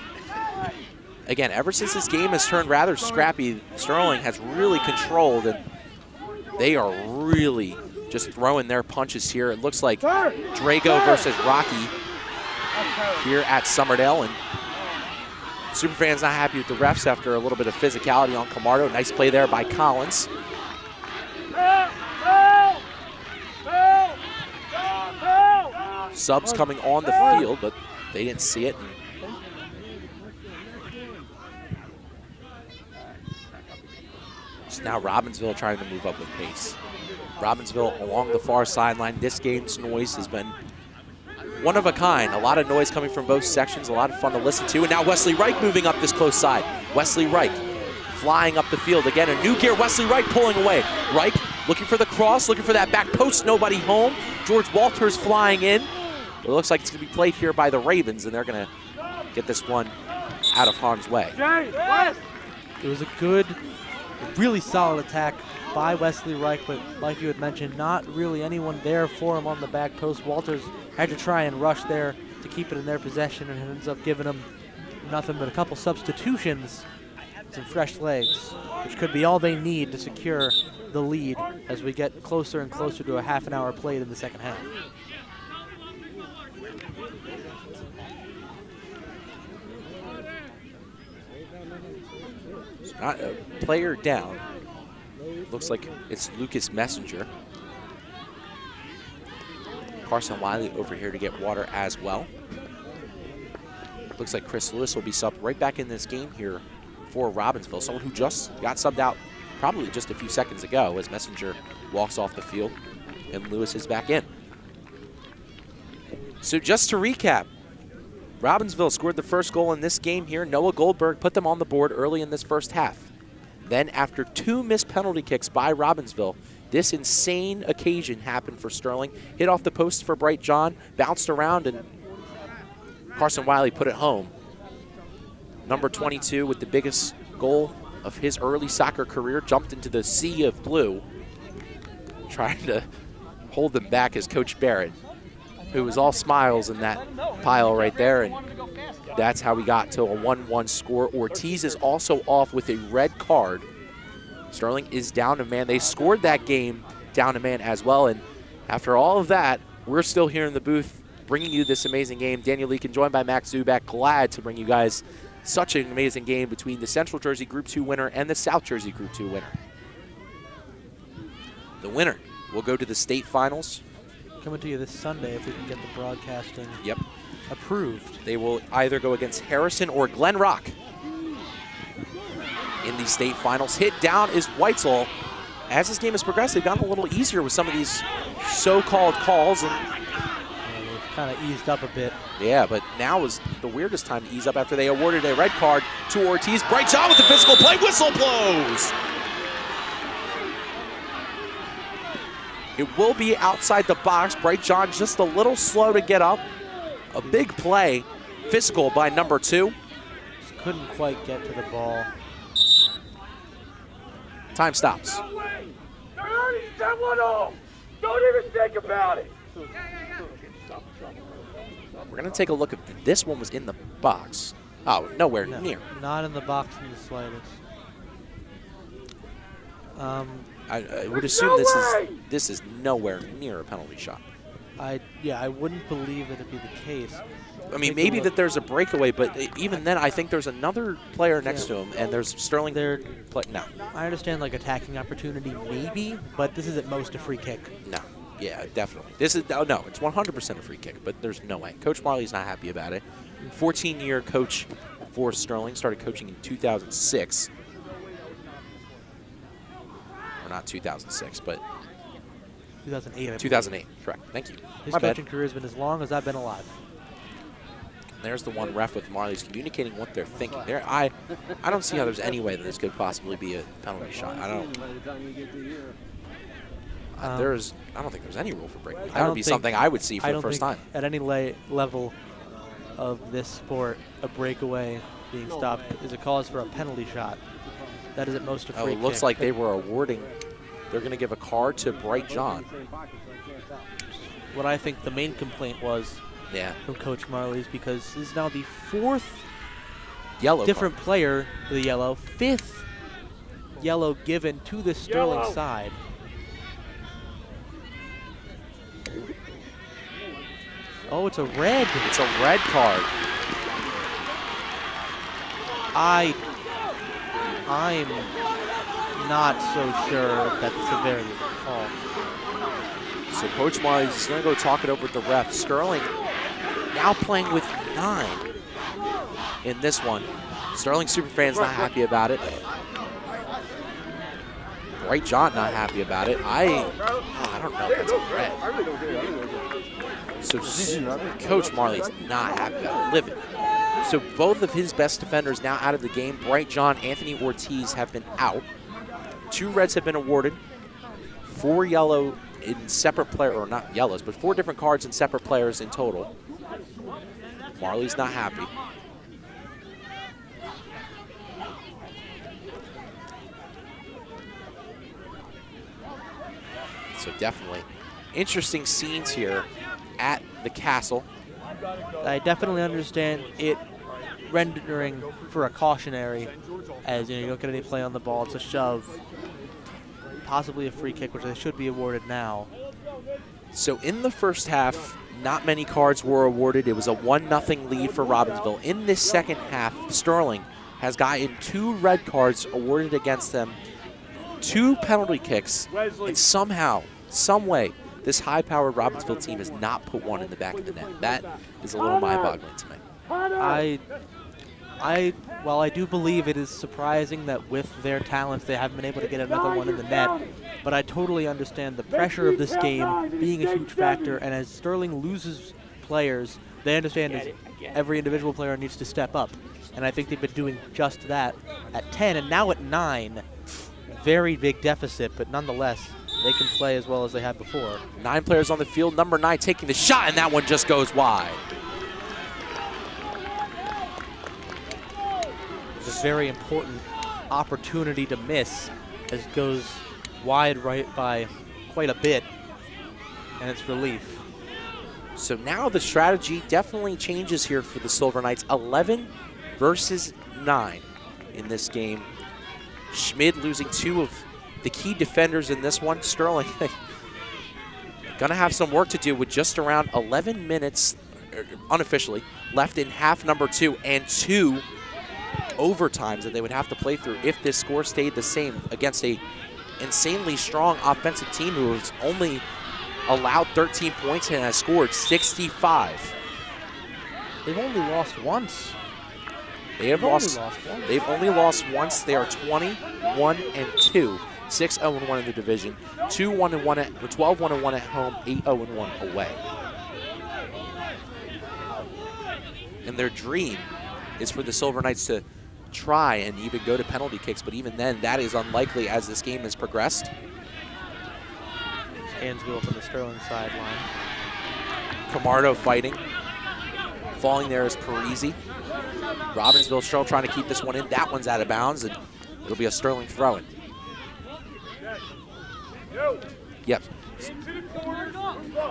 Again, ever since this game has turned rather scrappy, Sterling has really controlled, and they are really just throwing their punches here. It looks like Drago versus Rocky here at Summerdale, and Superfans not happy with the refs after a little bit of physicality on Camardo. Nice play there by Collins. Subs coming on the field, but they didn't see it. So now Robbinsville trying to move up with pace. Robbinsville along the far sideline. This game's noise has been one of a kind. A lot of noise coming from both sections, a lot of fun to listen to. And now Wesley Reich moving up this close side. Wesley Reich flying up the field. Again, a new gear. Wesley Reich pulling away. Reich looking for the cross, looking for that back post. Nobody home. George Walters flying in. It looks like it's going to be played here by the Ravens, and they're going to get this one out of harm's way. It was a good Really solid attack by Wesley Reich, but like you had mentioned, not really anyone there for him on the back post. Walters had to try and rush there to keep it in their possession, and it ends up giving them nothing but a couple substitutions, some fresh legs, which could be all they need to secure the lead as we get closer and closer to a half an hour played in the second half. Not a player down. Looks like it's Lucas Messenger. Carson Wiley over here to get water as well. Looks like Chris Lewis will be subbed right back in this game here for Robbinsville. Someone who just got subbed out probably just a few seconds ago as Messenger walks off the field and Lewis is back in. So just to recap, Robbinsville scored the first goal in this game here. Noah Goldberg put them on the board early in this first half. Then after 2 missed penalty kicks by Robbinsville, this insane occasion happened for Sterling. Hit off the post for Bright John, bounced around, and Carson Wiley put it home. Number 22 with the biggest goal of his early soccer career jumped into the sea of blue, trying to hold them back as Coach Barrett, who was all smiles in that pile right there, and that's how we got to a 1-1 score. Ortiz is also off with a red card. Sterling is down to man. They scored that game down to man as well, and after all of that, we're still here in the booth bringing you this amazing game. Daniel Leakin joined by Max Zubak, glad to bring you guys such an amazing game between the Central Jersey Group 2 winner and the South Jersey Group 2 winner. The winner will go to the state finals. Coming to you this Sunday if we can get the broadcasting approved. They will either go against Harrison or Glen Rock in the state finals. Hit down is Weitzel. As this game has progressed, they've gotten a little easier with some of these so-called calls. And they've kind of eased up a bit. Yeah, but now is the weirdest time to ease up after they awarded a red card to Ortiz. Bright John with the physical play. Whistle blows. It will be outside the box. Bright John just a little slow to get up. A big play. Physical by number 2. Just couldn't quite get to the ball. Time stops. Don't even think about it. We're going to take a look if this one was in the box. Oh, nowhere near. Not in the box in the slightest. I would assume this is nowhere near a penalty shot. I wouldn't believe that it'd be the case. I mean, maybe that there's a breakaway, but even then, I think there's another player next to him, and there's Sterling there. No. I understand like attacking opportunity, maybe, but this is at most a free kick. No. Yeah, definitely. This is no. It's 100% a free kick, but there's no way. Coach Marley's not happy about it. 14-year coach for Sterling, started coaching in 2006. Or not 2006, but 2008. 2008, correct. Thank you. His coaching career has been as long as I've been alive. There's the one ref with Marley's communicating what they're thinking. There, I don't see how there's any way that this could possibly be a penalty shot. I don't. I don't think there's any rule for breakaway. That would be something I would see for the first time. At any level of this sport, a breakaway being stopped is a cause for a penalty shot. That is at most a free kick. It looks like they were awarding. They're going to give a card to Bright John. What I think the main complaint was from Coach Marley's, because this is now the 4th different player with a yellow, 5th yellow given to the Sterling side. Oh, it's a red. It's a red card. I'm not so sure that the severity of the call. So Coach Marley's is going to go talk it over with the ref. Sterling now playing with 9 in this one. Sterling superfan's not happy about it. Bright John not happy about it. I don't know if that's a red. So Coach Marley's not happy about it. Livid. So both of his best defenders now out of the game. Bright John, Anthony Ortiz have been out. 2 reds have been awarded. 4 yellow in separate player, or not yellows, but 4 different cards in separate players in total. Marley's not happy. So definitely interesting scenes here at the Castle. I definitely understand it rendering for a cautionary, as you don't get any play on the ball. It's a shove, possibly a free kick, which they should be awarded now. So in the first half, not many cards were awarded. It was a 1-0 lead for Robbinsville. In this second half, Sterling has gotten 2 red cards awarded against them, 2 penalty kicks, and somehow, some way, this high-powered Robbinsville team has not put one in the back of the net. That is a little mind-boggling to me. While I do believe it is surprising that with their talents they haven't been able to get another one in the net, but I totally understand the pressure of this game being a huge factor, and as Sterling loses players, they understand is every individual player needs to step up. And I think they've been doing just that at 10, and now at 9. Very big deficit, but nonetheless, they can play as well as they have before. 9 players on the field, number 9 taking the shot, and that one just goes wide. It's a very important opportunity to miss, as it goes wide right by quite a bit, and it's relief. So now the strategy definitely changes here for the Silver Knights. 11 versus 9 in this game. Schmid losing 2 of the key defenders in this one. Sterling gonna have some work to do with just around 11 minutes, unofficially, left in half number 2 and 2 overtimes that they would have to play through if this score stayed the same against a insanely strong offensive team who has only allowed 13 points and has scored 65. They've only lost once. They've only lost once. They are 21-2, 6-0-1 in the division, 12-1-1 at home, 8-0-1 away. And their dream is for the Silver Knights to try and even go to penalty kicks, but even then, that is unlikely as this game has progressed. Hands go up on the Sterling sideline. Camardo fighting. Falling there is Parisi. Robbinsville still trying to keep this one in. That one's out of bounds, and it'll be a Sterling throw-in. Yep.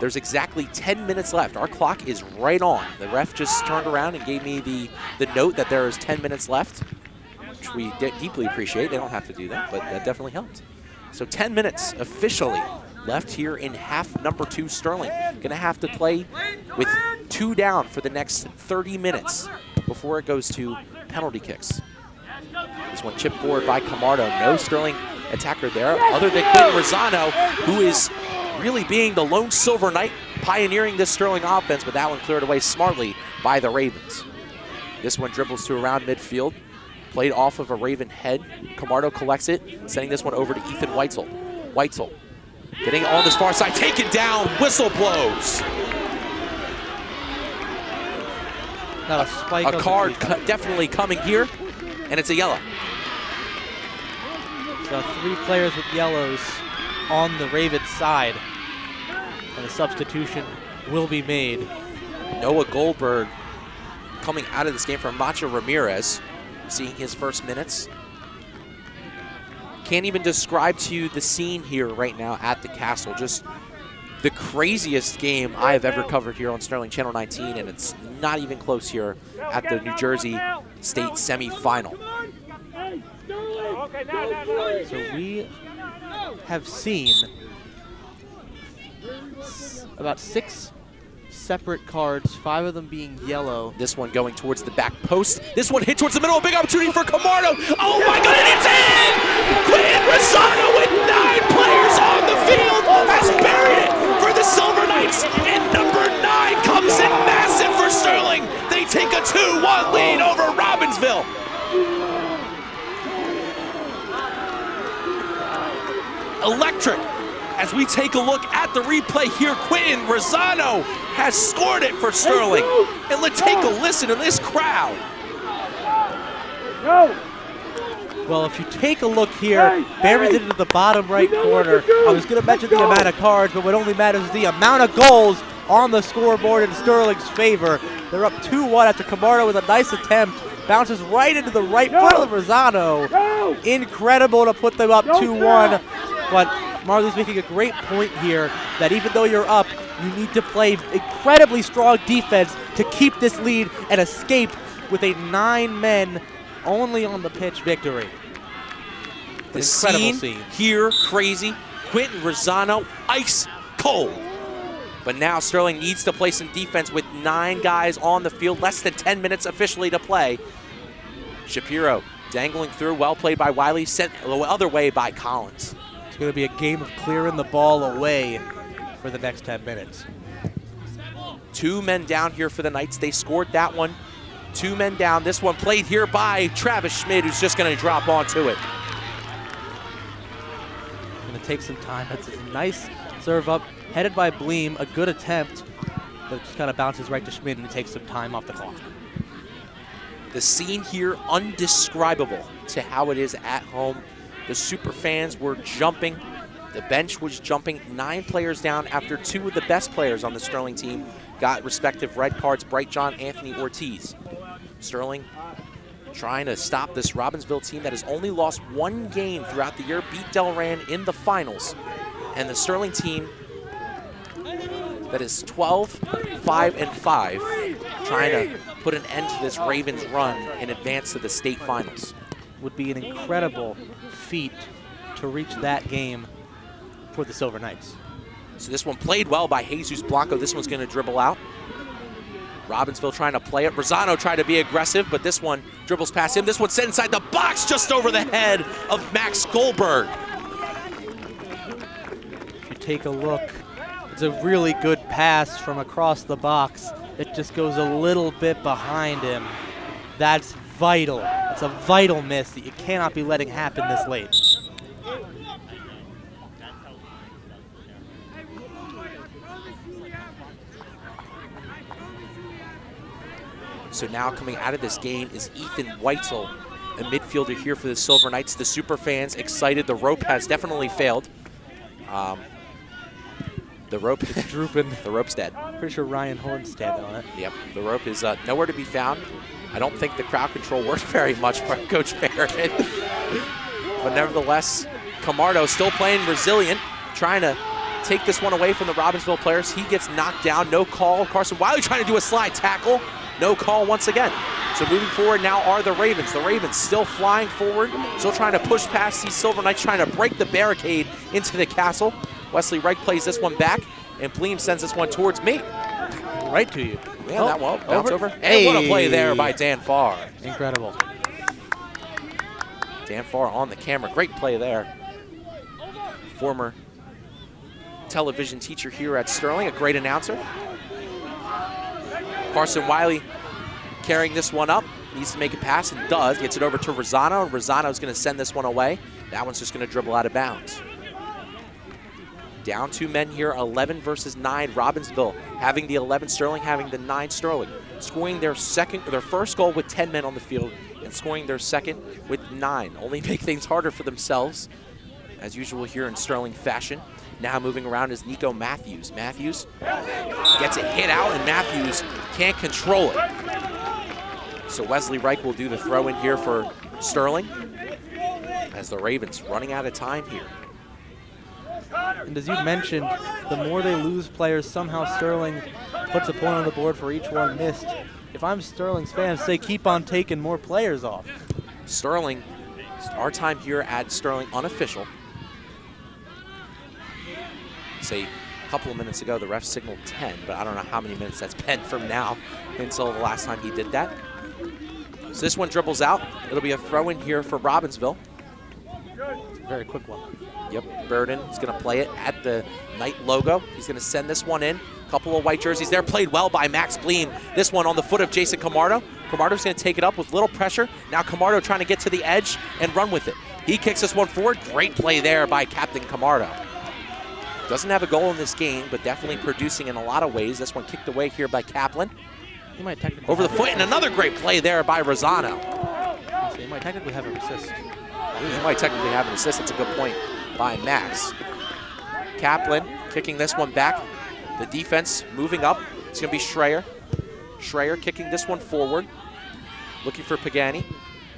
There's exactly 10 minutes left. Our clock is right on. The ref just turned around and gave me the note that there is 10 minutes left, which we deeply appreciate. They don't have to do that, but that definitely helped. So 10 minutes officially left here in half number 2. Sterling gonna have to play with 2 down for the next 30 minutes before it goes to penalty kicks. This one chipped forward by Camardo. No Sterling attacker there other than Quinn Rosano, who is really being the lone Silver Knight, pioneering this Sterling offense, but that one cleared away smartly by the Ravens. This one dribbles to around midfield, played off of a Raven head. Camardo collects it, sending this one over to Ethan Weitzel. Weitzel getting on this far side, taken down, whistle blows. Not a spike. A card definitely coming here, and it's a yellow. So 3 players with yellows on the Ravens side, and a substitution will be made. Noah Goldberg coming out of this game from Macho Ramirez, seeing his first minutes. Can't even describe to you the scene here right now at the Castle. Just the craziest game I have ever covered here on Sterling Channel 19, and it's not even close here at the New Jersey State semifinal. So we have seen about 6 separate cards, 5 of them being yellow. This one going towards the back post. This one hit towards the middle. A big opportunity for Camardo. Oh my God, and it's in! Quinn Rosano with 9 players on the field has buried it for the Silver Knights. And number 9 comes in massive for Sterling. They take a 2-1 lead over Robbinsville. Electric. As we take a look at the replay here, Quentin Rosano has scored it for Sterling. And let's take a listen to this crowd. Well, if you take a look here, buries it into the bottom right corner. I was going to mention the amount of cards, but what only matters is the amount of goals on the scoreboard in Sterling's favor. They're up 2-1 after Camardo with a nice attempt. Bounces right into the right foot of Rosano. Incredible to put them up 2-1, but Marley's making a great point here that even though you're up, you need to play incredibly strong defense to keep this lead and escape with a 9-men only on the pitch victory. The scene here, crazy. Quentin Rosano, ice cold. But now Sterling needs to play some defense with 9 guys on the field, less than 10 minutes officially to play. Shapiro dangling through, well played by Wiley, sent the other way by Collins. It's going to be a game of clearing the ball away for the next 10 minutes. 2 men down here for the Knights. They scored that one. 2 men down. This one played here by Travis Schmidt, who's just going to drop onto it. Going to take some time. That's a nice serve up, headed by Bleem. A good attempt, but it just kind of bounces right to Schmidt, and it takes some time off the clock. The scene here, undescribable to how it is at home. The super fans were jumping. The bench was jumping. 9 players down after 2 of the best players on the Sterling team got respective red cards, Brightjohn, Anthony Ortiz. Sterling trying to stop this Robbinsville team that has only lost 1 game throughout the year, beat Delran in the finals. And the Sterling team that is 12-5-5, trying to put an end to this Ravens run and advance to the state finals. Would be an incredible feat to reach that game for the Silver Knights. So this one played well by Jesus Blanco. This one's going to dribble out. Robbinsville trying to play it. Rosano tried to be aggressive, but this one dribbles past him. This one set inside the box just over the head of Max Goldberg. If you take a look, it's a really good pass from across the box. It just goes a little bit behind him. That's vital. It's a vital miss that you cannot be letting happen this late. So now coming out of this game is Ethan Weitzel, a midfielder here for the Silver Knights. The super fans excited. The rope has definitely failed. The rope is drooping. The rope's dead. Pretty sure Ryan Horn's standing on it. Yep, the rope is nowhere to be found. I don't think the crowd control worked very much for Coach Barrett. But nevertheless, Camardo still playing resilient, trying to take this one away from the Robbinsville players. He gets knocked down, no call. Carson Wiley trying to do a slide tackle. No call once again. So moving forward now are the Ravens. The Ravens still flying forward, still trying to push past these Silver Knights, trying to break the barricade into the castle. Wesley Reich plays this one back, and Bleem sends this one towards me. Right to you. Yeah, that one bounce over. Hey. And what a play there by Dan Farr. Incredible. Dan Farr on the camera. Great play there. Former television teacher here at Sterling, a great announcer. Carson Wiley carrying this one up, needs to make a pass and does, gets it over to Rosano, and Rosano's going to send this one away. That one's just going to dribble out of bounds. Down 2 men here, 11 versus 9. Robbinsville having the 11, Sterling having the 9 Sterling. Scoring their first goal with 10 men on the field and scoring their second with 9. Only make things harder for themselves, as usual here in Sterling fashion. Now moving around is Nico Matthews. Matthews gets it hit out, and Matthews can't control it. So Wesley Reich will do the throw in here for Sterling, as the Ravens running out of time here. And as you mentioned, the more they lose players, somehow Sterling puts a point on the board for each one missed. If I'm Sterling's fan, say keep on taking more players off. Sterling, our time here at Sterling unofficial. Say a couple of minutes ago, the ref signaled 10, but I don't know how many minutes that's been from now until the last time he did that. So this one dribbles out. It'll be a throw in here for Robbinsville. It's a very quick one. Yep, Burden is going to play it at the Knight logo. He's going to send this one in. Couple of white jerseys there, played well by Max Bleem. This one on the foot of Jason Camardo. Camardo's going to take it up with little pressure. Now Camardo trying to get to the edge and run with it. He kicks this one forward. Great play there by Captain Camardo. Doesn't have a goal in this game, but definitely producing in a lot of ways. This one kicked away here by Kaplan. He might technically over the foot, and another great play there by Rosano. So he might technically have an assist. He might technically have an assist. That's a good point by Max. Kaplan kicking this one back. The defense moving up. It's going to be Schreier. Schreier kicking this one forward. Looking for Pagani.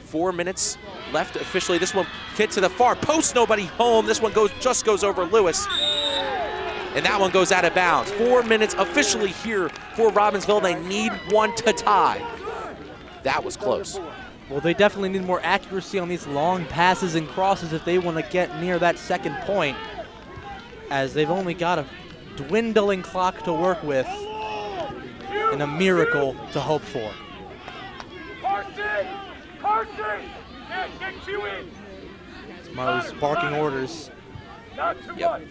4 minutes left officially. This one hit to the far post, nobody home. This one just goes over Lewis. And that one goes out of bounds. 4 minutes officially here for Robbinsville. They need one to tie. That was close. Well, they definitely need more accuracy on these long passes and crosses if they want to get near that second point, as they've only got a dwindling clock to work with and a miracle to hope for. Carson! Can't get you in! Marley's barking orders. Not too much.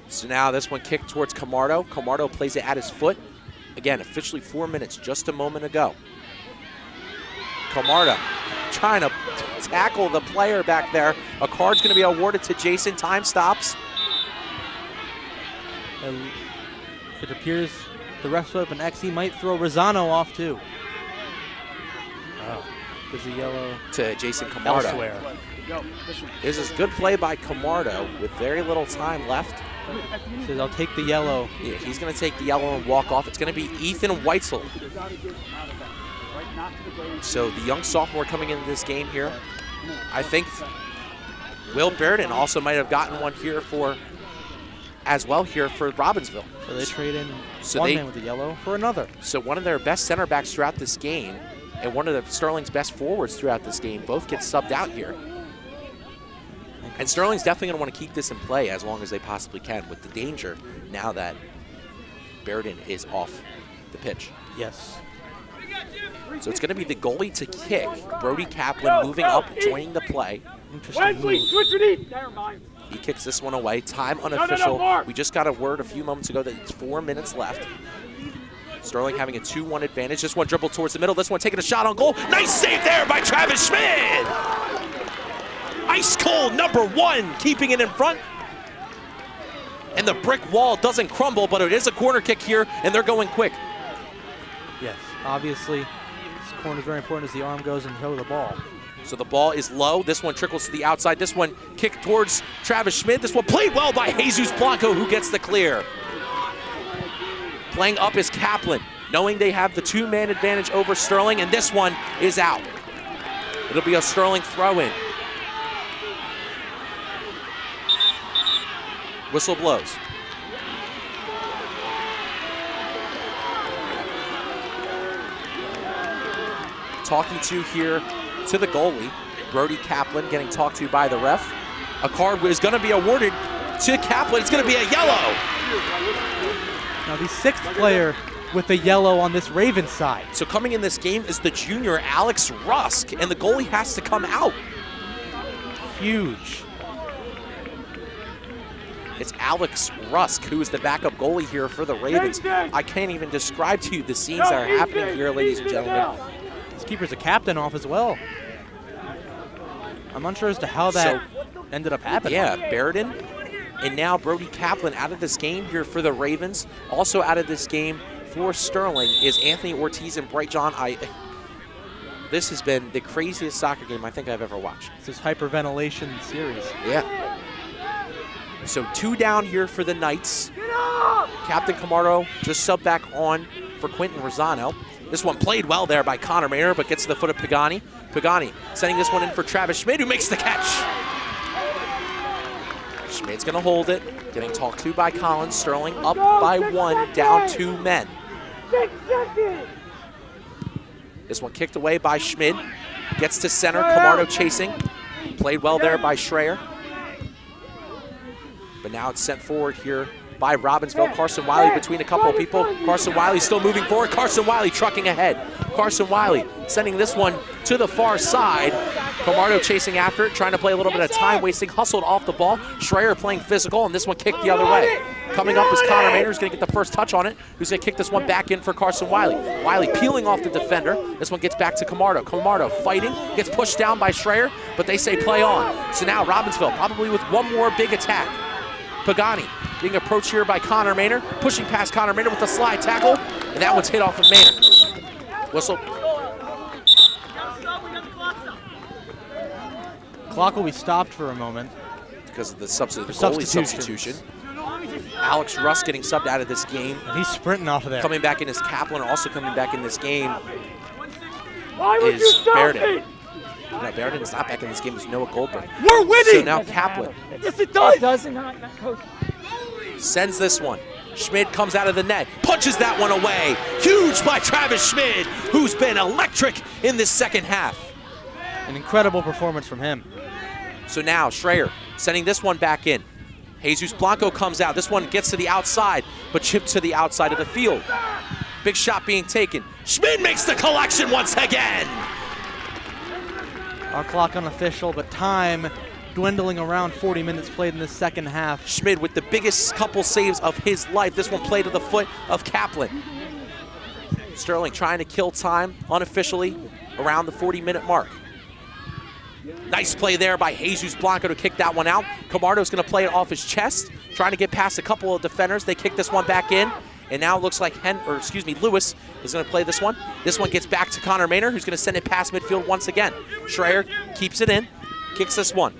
So now this one kicked towards Camardo. Camardo plays it at his foot. Again, officially 4 minutes just a moment ago. Camardo trying to tackle the player back there. A card's going to be awarded to Jason. Time stops. And it appears the ref up an X. He might throw Rosano off too. Oh, there's a yellow to Jason Camardo. Elsewhere. This is good play by Camardo with very little time left. So they'll take the yellow. Yeah, he's going to take the yellow and walk off. It's going to be Ethan Weitzel. So the young sophomore coming into this game here. I think Will Bearden also might have gotten one here as well here for Robbinsville. So they trade in one man with the yellow for another. So one of their best center backs throughout this game and one of the Sterling's best forwards throughout this game both get subbed out here. And Sterling's definitely going to want to keep this in play as long as they possibly can, with the danger now that Bearden is off the pitch. Yes. So it's going to be the goalie to kick. Brody Kaplan moving up, joining the play. Interesting move. He kicks this one away. Time unofficial. We just got a word a few moments ago that it's 4 minutes left. Sterling having a 2-1 advantage. This one dribbled towards the middle. This one taking a shot on goal. Nice save there by Travis Schmidt. Ice cold #1, keeping it in front. And the brick wall doesn't crumble, but it is a corner kick here, and they're going quick. Yes, obviously, this corner is very important as the arm goes and throw the ball. So the ball is low. This one trickles to the outside. This one kicked towards Travis Schmidt. This one played well by Jesus Blanco, who gets the clear. Playing up is Kaplan, knowing they have the 2-man advantage over Sterling, and this one is out. It'll be a Sterling throw-in. Whistle blows. Talking to here to the goalie, Brody Kaplan, getting talked to by the ref. A card is going to be awarded to Kaplan. It's going to be a yellow. Now the 6th player with the yellow on this Ravens side. So coming in this game is the junior Alex Rusk, and the goalie has to come out. Huge. It's Alex Rusk, who is the backup goalie here for the Ravens. I can't even describe to you the scenes that are happening here, ladies and gentlemen. This keeper's a captain off as well. I'm unsure as to how that ended up happening. Yeah, Bearden and now Brody Kaplan out of this game here for the Ravens. Also out of this game for Sterling is Anthony Ortiz and Bright John. This has been the craziest soccer game I think I've ever watched. This is hyperventilation series. Yeah. So 2 down here for the Knights. Captain Camardo just subbed back on for Quentin Rosano. This one played well there by Connor Mayer, but gets to the foot of Pagani. Pagani sending this one in for Travis Schmidt, who makes the catch. Schmidt's going to hold it. Getting talked to by Collins. Sterling up by 1, down 2 men. 6 seconds. This one kicked away by Schmidt. Gets to center. Camardo chasing. Played well there by Schreier. But now it's sent forward here by Robbinsville. Carson Wiley between a couple of people. Carson Wiley still moving forward. Carson Wiley trucking ahead. Carson Wiley sending this one to the far side. Camardo chasing after it, trying to play a little bit of time wasting. Hustled off the ball. Schreier playing physical, and this one kicked the other way. Coming up is Connor Maynard, who's going to get the first touch on it. Who's going to kick this one back in for Carson Wiley. Wiley peeling off the defender. This one gets back to Camardo. Camardo fighting, gets pushed down by Schreier, but they say play on. So now Robbinsville probably with one more big attack. Pagani being approached here by Connor Maynard, pushing past Connor Maynard with a slide tackle, and that one's hit off of Maynard. Whistle. Clock will be stopped for a moment. Because of the goalie substitution. Alex Rusk getting subbed out of this game. And he's sprinting off of there. Coming back in is Kaplan, also coming back in this game Why would you is stop Bearden. me? No, Barrington is not back in this game. It's Noah Goldberg. We're winning! So now Kaplan Yes, it does! It does not, coach. sends this one. Schmid comes out of the net, punches that one away. Huge by Travis Schmid, who's been electric in this second half. An incredible performance from him. So now Schreier sending this one back in. Jesus Blanco comes out. This one gets to the outside, but chipped to the outside of the field. Big shot being taken. Schmid makes the collection once again. Our clock unofficial, but time dwindling around 40 minutes played in the second half. Schmid with the biggest couple saves of his life. This one played to the foot of Kaplan. Sterling trying to kill time unofficially around the 40-minute mark. Nice play there by Jesus Blanco to kick that one out. Camardo's going to play it off his chest, trying to get past a couple of defenders. They kick this one back in, and now it looks like Lewis is going to play this one. This one gets back to Connor Maynard, who's going to send it past midfield once again. Schreier keeps it in, kicks this one.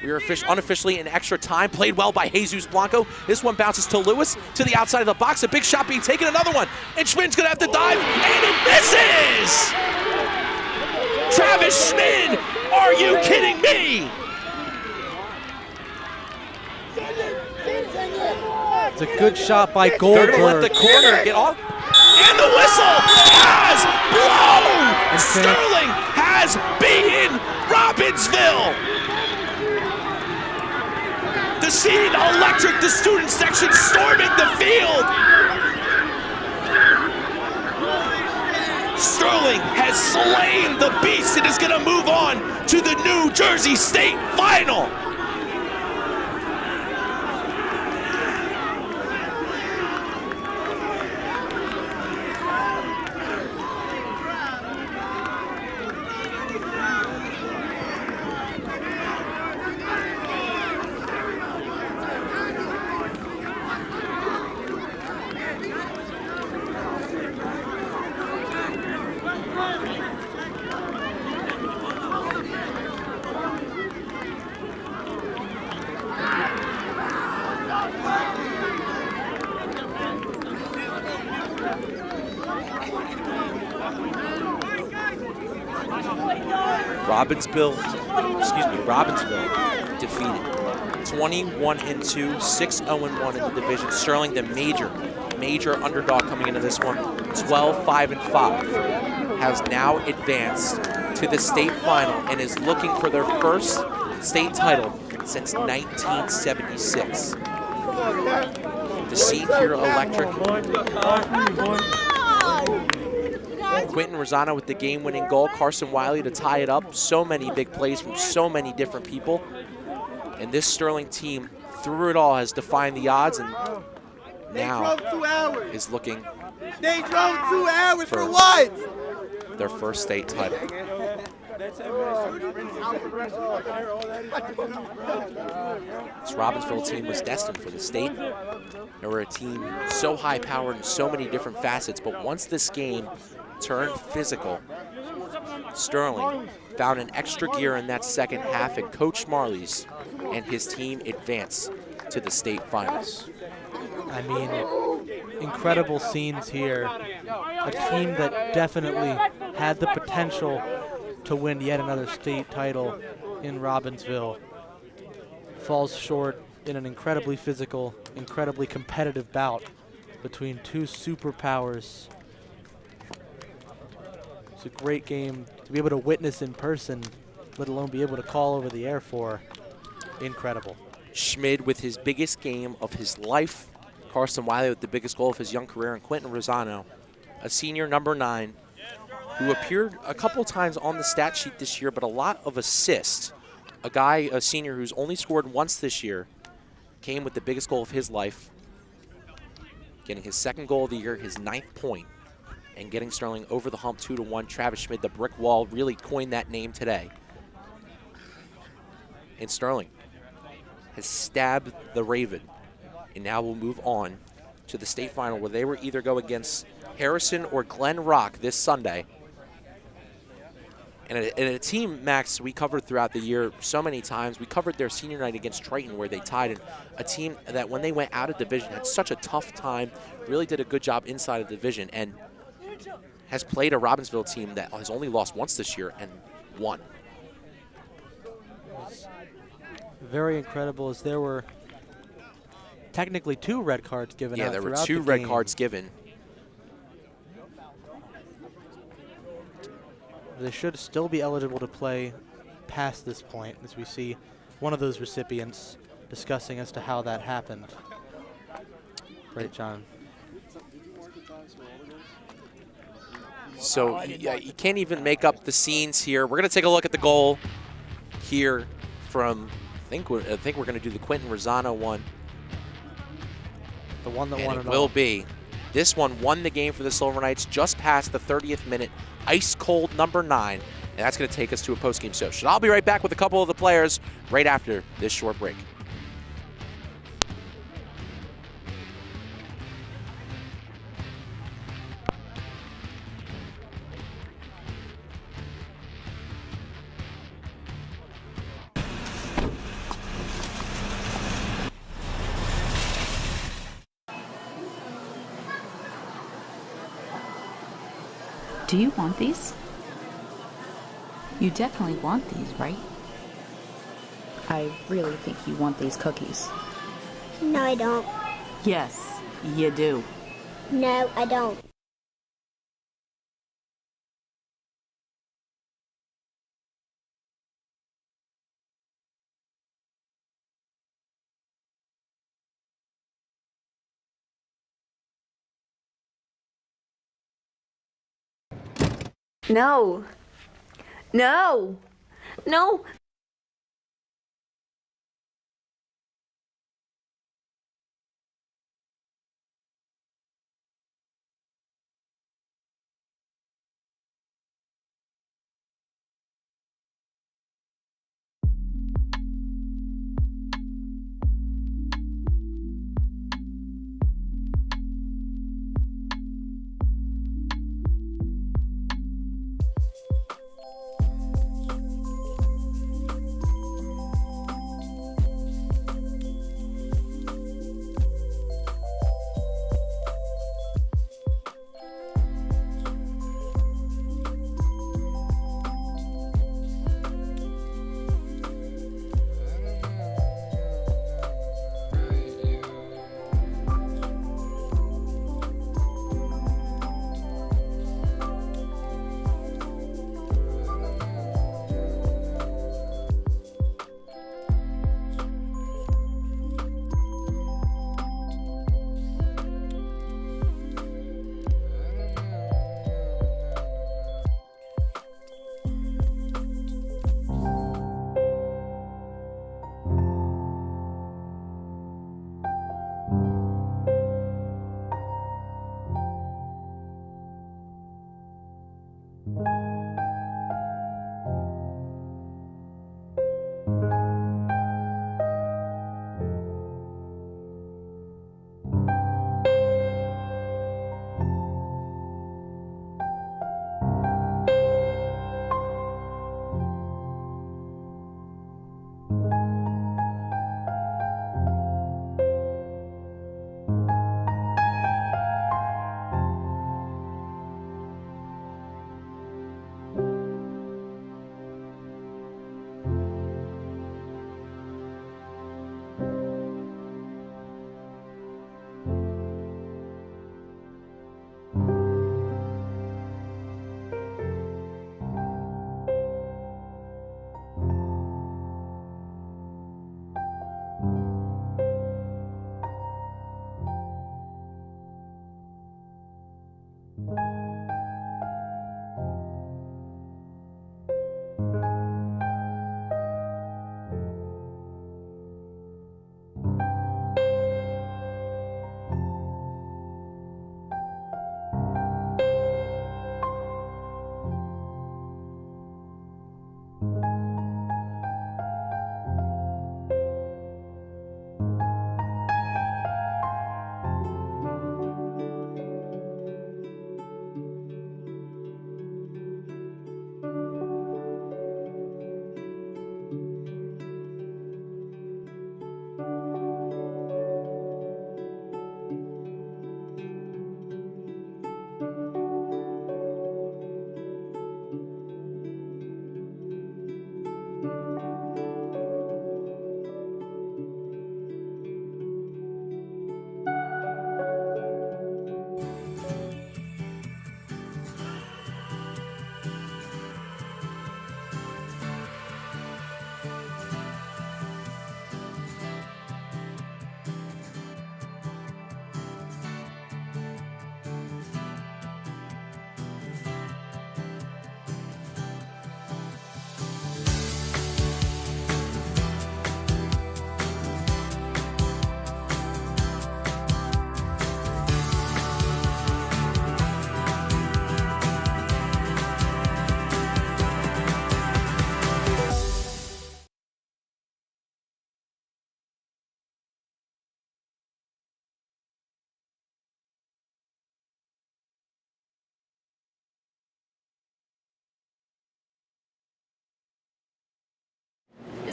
We are unofficially in extra time. Played well by Jesus Blanco. This one bounces to Lewis, to the outside of the box. A big shot being taken, another one. And Schmid's going to have to dive, and it misses! Travis Schmid, are you kidding me? It's a good shot by Goldberg. They're going to let the corner get off. And the whistle has blown! Sterling has beaten Robbinsville! The scene electric, the student section storming the field. Sterling has slain the beast and is going to move on to the New Jersey State Final. Robbinsville defeated 21-2, 6-0-1 in the division. Sterling, the major underdog coming into this one, 12-5-5, has now advanced to the state final and is looking for their first state title since 1976. The scene here electric. Quentin Rosano with the game-winning goal. Carson Wiley to tie it up. So many big plays from so many different people. And this Sterling team, through it all, has defined the odds and now is looking They drove 2 hours for what? Their first state title. This Robbinsville team was destined for the state. They were a team so high-powered in so many different facets, but once this game turned physical, Sterling found an extra gear in that second half, and Coach Marley's and his team advanced to the state finals. I mean, incredible scenes here. A team that definitely had the potential to win yet another state title in Robbinsville falls short in an incredibly physical, incredibly competitive bout between two superpowers. It's a great game to be able to witness in person, let alone be able to call over the air for. Incredible. Schmid with his biggest game of his life. Carson Wiley with the biggest goal of his young career, and Quentin Rosano, a senior number 9, who appeared a couple times on the stat sheet this year, but a lot of assists. A senior who's only scored once this year, came with the biggest goal of his life, getting his second goal of the year, his 9th point, and getting Sterling over the hump 2-1. Travis Schmid, the brick wall, really coined that name today. And Sterling has stabbed the Raven, and now we'll move on to the state final, where they will either go against Harrison or Glen Rock this Sunday. And a team, Max, we covered throughout the year so many times. We covered their senior night against Triton, where they tied, and a team that when they went out of division had such a tough time, really did a good job inside of division, and has played a Robbinsville team that has only lost once this year and won. Very incredible, as there were technically 2 red cards given out. Yeah, there were throughout 2 the red game. cards given. They should still be eligible to play past this point, as we see one of those recipients discussing as to how that happened. Right, John. So you can't even make up the scenes here. We're going to take a look at the goal here from, I think we're going to do the Quentin Rosano one. The one that won it will be. This one won the game for the Silver Knights just past the 30th minute. Ice cold number 9. And that's going to take us to a post-game social. I'll be right back with a couple of the players right after this short break. Do you want these? You definitely want these, right? I really think you want these cookies. No, I don't. Yes, you do. No, I don't. No. No. No.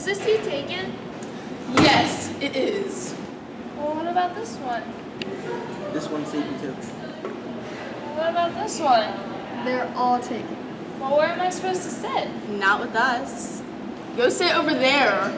Is this seat taken? Yes, it is. Well, what about this one? This one's taken too. What about this one? They're all taken. Well, where am I supposed to sit? Not with us. Go sit over there.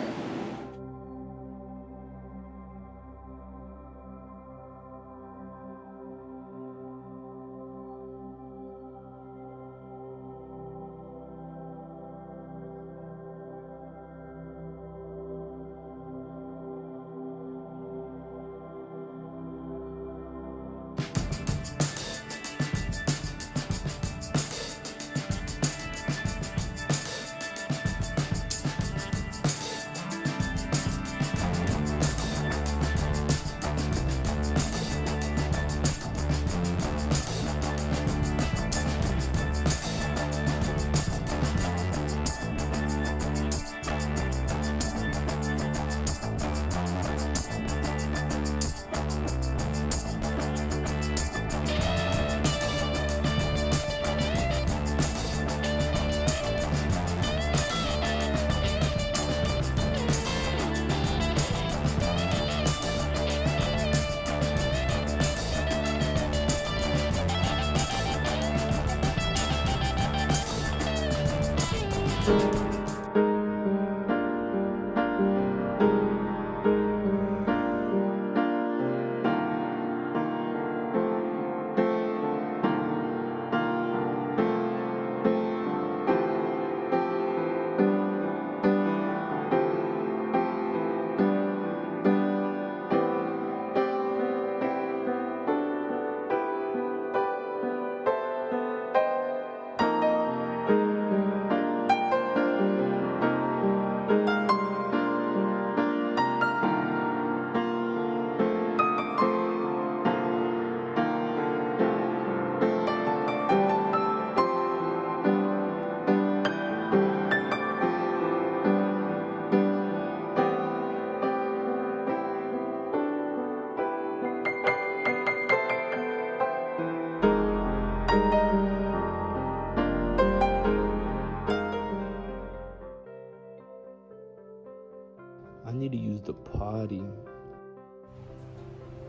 I need to use the potty.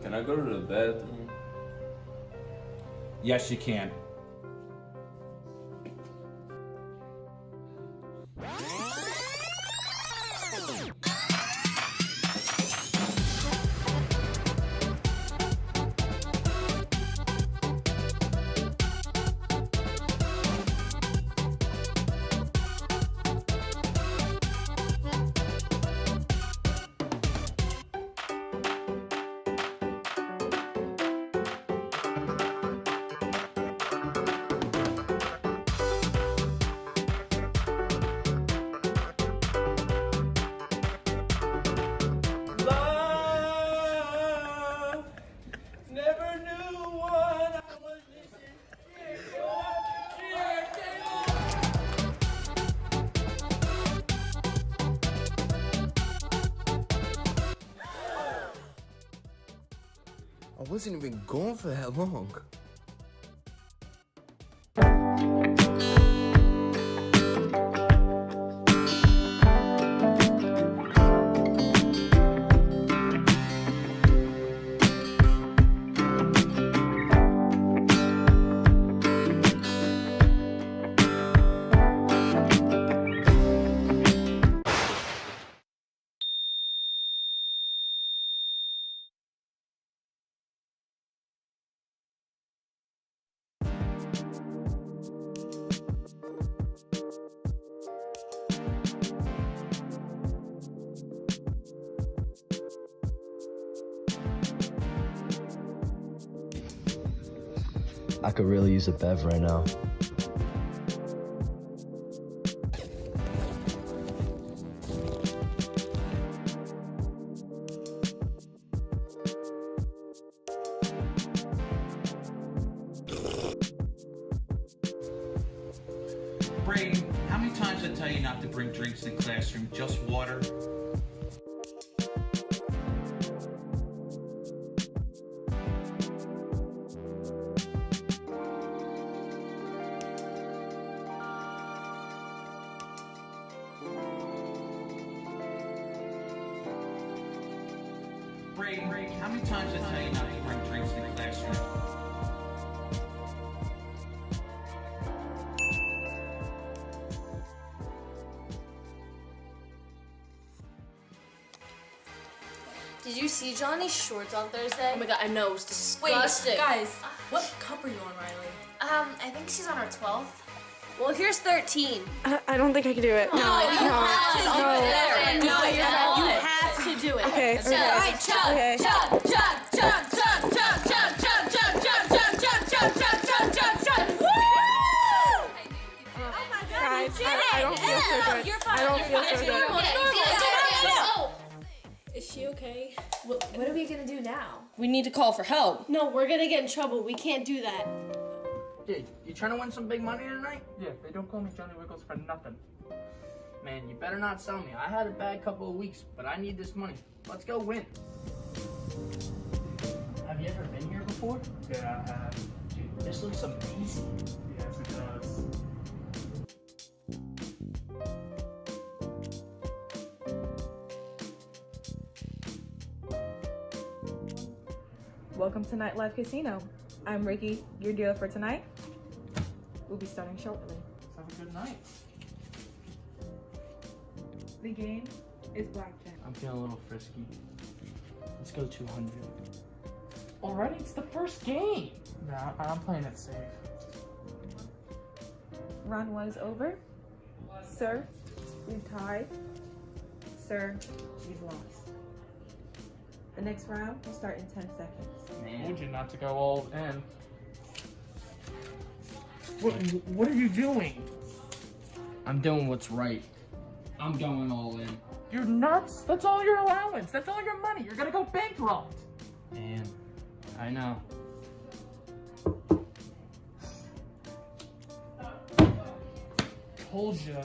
Can I go to the bathroom? Yes, you can. I wasn't even gone for that long. I could really use a bev right now. Braden, how many times I tell you not to bring drinks in the classroom, just water? break. How many times did I tell you not to bring drinks in the classroom? Did you see Johnny's shorts on Thursday? Oh my god, I know, it was disgusting. Wait, guys, what cup are you on, Riley? I think she's on her 12th. Well, here's 13. I don't think I can do it. No, you have to do it. No, you have to do it. Okay, okay. All right, chug, Okay. chug, chug, chug, chug, chug, chug, chug, chug, chug, chug, chug, chug, chug, chug, chug, chug. Woo! Guys, I don't feel so good. You're fine. I don't feel so good. Normal. Is she okay? What are we gonna do now? We need to call for help. No, we're gonna get in trouble. We can't do that. Dude, you trying to win some big money tonight? Yeah, they don't call me Johnny Wiggles for nothing. Man, you better not sell me. I had a bad couple of weeks, but I need this money. Let's go win. Have you ever been here before? Yeah, I have. Dude, this looks amazing. Yes, it does. Welcome to Nightlife Casino. I'm Ricky, your dealer for tonight. We'll be starting shortly. Let's have a good night. The game is blackjack. I'm feeling a little frisky. Let's go 200. Already? It's the first game. Nah, I'm playing it safe. Round 1 is over. Sir, we've tied. Sir, you've lost. The next round will start in 10 seconds. Man. Told you not to go all in. What are you doing? I'm doing what's right. I'm going all in. You're nuts. That's all your allowance. That's all your money. You're gonna go bankrupt. Man, I know. Told you.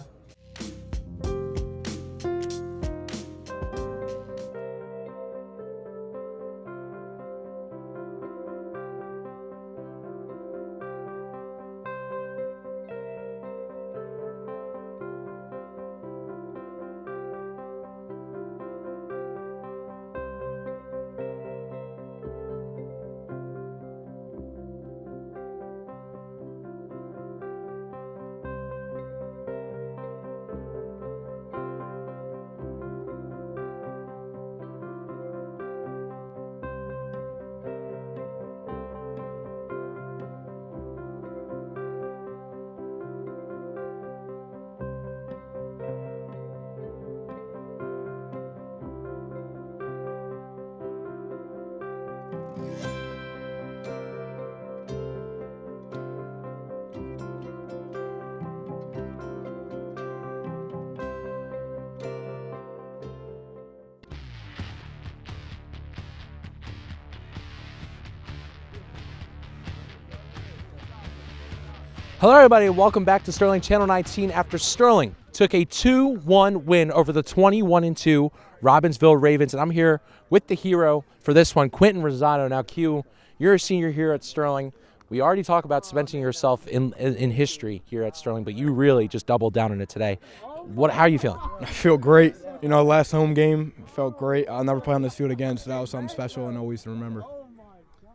Hello everybody, welcome back to Sterling Channel 19 after Sterling took a 2-1 win over the 21-2 Robbinsville Ravens. And I'm here with the hero for this one, Quentin Rosado. Now Q, you're a senior here at Sterling. We already talked about cementing yourself in history here at Sterling, but you really just doubled down on it today. How are you feeling? I feel great. You know, last home game felt great. I'll never play on this field again, so that was something special and always to remember.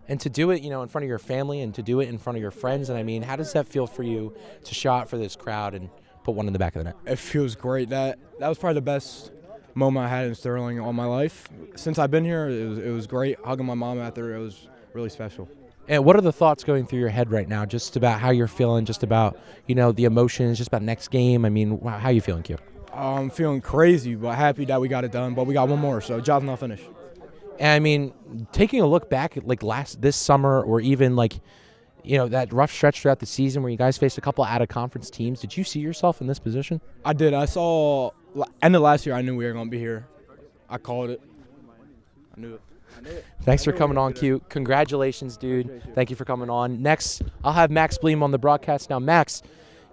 And to do it, you know, in front of your family and to do it in front of your friends, and I mean, how does that feel for you to show out for this crowd and put one in the back of the net? It feels great. That was probably the best moment I had in Sterling all my life. Since I've been here, it was great. Hugging my mom after, it was really special. And what are the thoughts going through your head right now, just about how you're feeling, just about, you know, the emotions, just about next game? I mean, how are you feeling, Q? I'm feeling crazy, but happy that we got it done. But we got one more, so job's not finished. And I mean, taking a look back at like this summer, or even like, you know, that rough stretch throughout the season where you guys faced a couple out of conference teams, did you see yourself in this position? I did. I saw end of last year. I knew we were going to be here. I called it. I knew it. Thanks for coming on, Q. Congratulations, dude. Thank you for coming on. Next, I'll have Max Bleem on the broadcast. Now, Max,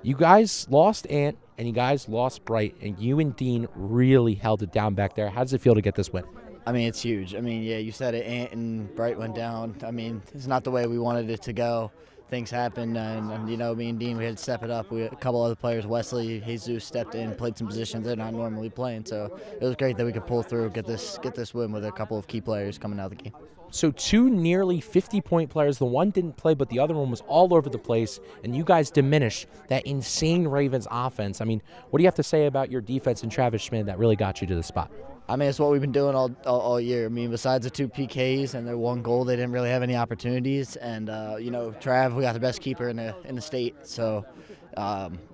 you guys lost Ant and you guys lost Bright, and you and Dean really held it down back there. How does it feel to get this win? I mean, it's huge. I mean, yeah, you said it, Ant and Bright went down. I mean, it's not the way we wanted it to go. things happened, and you know, me and Dean, we had to step it up. A couple other players, Wesley, Jesus, stepped in, played some positions they're not normally playing. So it was great that we could pull through, get this win with a couple of key players coming out of the game. So 2 nearly 50-point players. The one didn't play, but the other one was all over the place, and you guys diminished that insane Ravens offense. I mean, what do you have to say about your defense and Travis Schmidt that really got you to the spot? I mean, it's what we've been doing all year. I mean, besides the 2 PKs and their 1 goal, they didn't really have any opportunities. And, you know, Trav, we got the best keeper in the state. So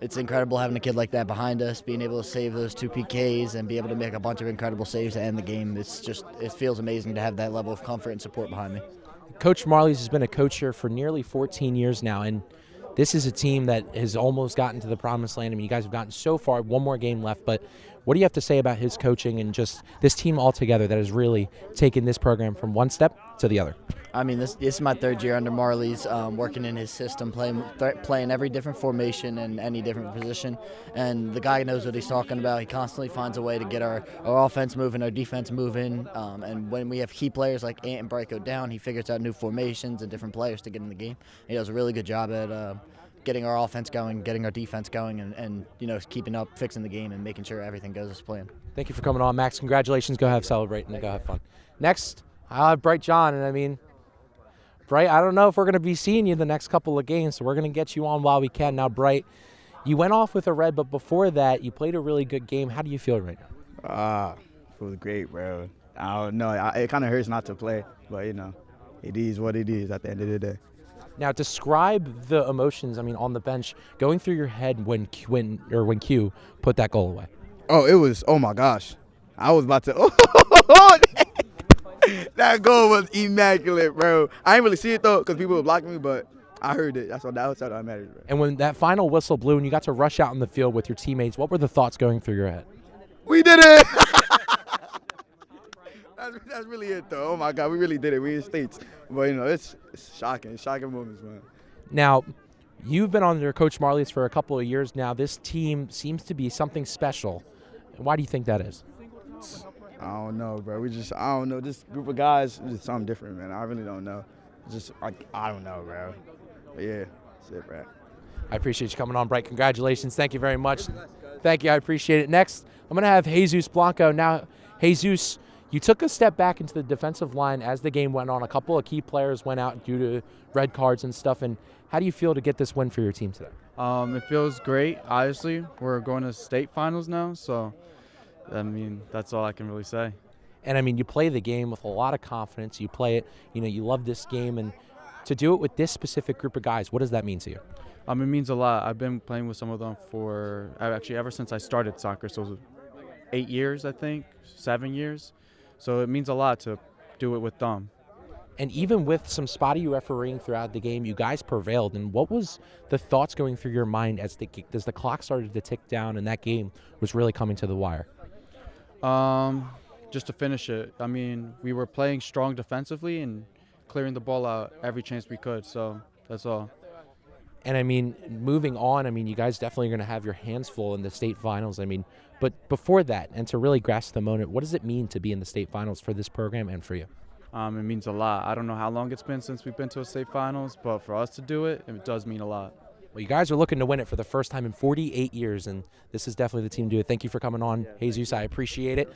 it's incredible having a kid like that behind us, being able to save those 2 PKs and be able to make a bunch of incredible saves to end the game. It feels amazing to have that level of comfort and support behind me. Coach Marley's has been a coach here for nearly 14 years now, and this is a team that has almost gotten to the promised land. I mean, you guys have gotten so far, 1 more game left, but what do you have to say about his coaching and just this team altogether that has really taken this program from one step to the other? I mean, this is my 3rd year under Marley's, working in his system, playing every different formation and any different position. And the guy knows what he's talking about. He constantly finds a way to get our offense moving, our defense moving. And when we have key players like Ant and Bright go down, he figures out new formations and different players to get in the game. He does a really good job at getting our offense going, getting our defense going, and you know, keeping up, fixing the game, and making sure everything goes as planned. Thank you for coming on, Max. Congratulations. Go have celebrate and go have fun. Next, I'll have Bright John, and I mean, Bright, I don't know if we're going to be seeing you the next couple of games, so we're going to get you on while we can. Now, Bright, you went off with a red, but before that, you played a really good game. How do you feel right now? Feels great, bro. I don't know. It kind of hurts not to play, but, you know, it is what it is at the end of the day. Now, describe the emotions, I mean, on the bench, going through your head when Q put that goal away. Oh my gosh. I was about to, that goal was immaculate, bro. I didn't really see it, though, because people were blocking me, but I heard it. That was how I mattered, bro. And when that final whistle blew and you got to rush out in the field with your teammates, what were the thoughts going through your head? We did it! That's really it, though. Oh, my God, we really did it. We in States. But, you know, it's shocking. It's shocking moments, man. Now, you've been under Coach Marley's for a couple of years now. This team seems to be something special. Why do you think that is? I don't know, bro. I don't know. This group of guys is just something different, man. I really don't know. I don't know, bro. But, yeah, that's it, bro. I appreciate you coming on, Bright. Congratulations. Thank you very much. Thank you. I appreciate it. Next, I'm going to have Jesus Blanco. Now, Jesus, you took a step back into the defensive line as the game went on. A couple of key players went out due to red cards and stuff. And how do you feel to get this win for your team today? It feels great, obviously. We're going to state finals now, so, I mean, that's all I can really say. And, I mean, you play the game with a lot of confidence. You play it, you know, you love this game. And to do it with this specific group of guys, what does that mean to you? It means a lot. I've been playing with some of them for, actually, ever since I started soccer. So it was 8 years, I think, 7 years. So it means a lot to do it with them. And even with some spotty refereeing throughout the game, you guys prevailed. And what was the thoughts going through your mind as the clock started to tick down and that game was really coming to the wire? Just to finish it. I mean, we were playing strong defensively and clearing the ball out every chance we could. So that's all. And, I mean, moving on, I mean, you guys definitely are going to have your hands full in the state finals. I mean, but before that, and to really grasp the moment, what does it mean to be in the state finals for this program and for you? It means a lot. I don't know how long it's been since we've been to a state finals, but for us to do it, it does mean a lot. Well, you guys are looking to win it for the first time in 48 years, and this is definitely the team to do it. Thank you for coming on, Jesus. I appreciate it.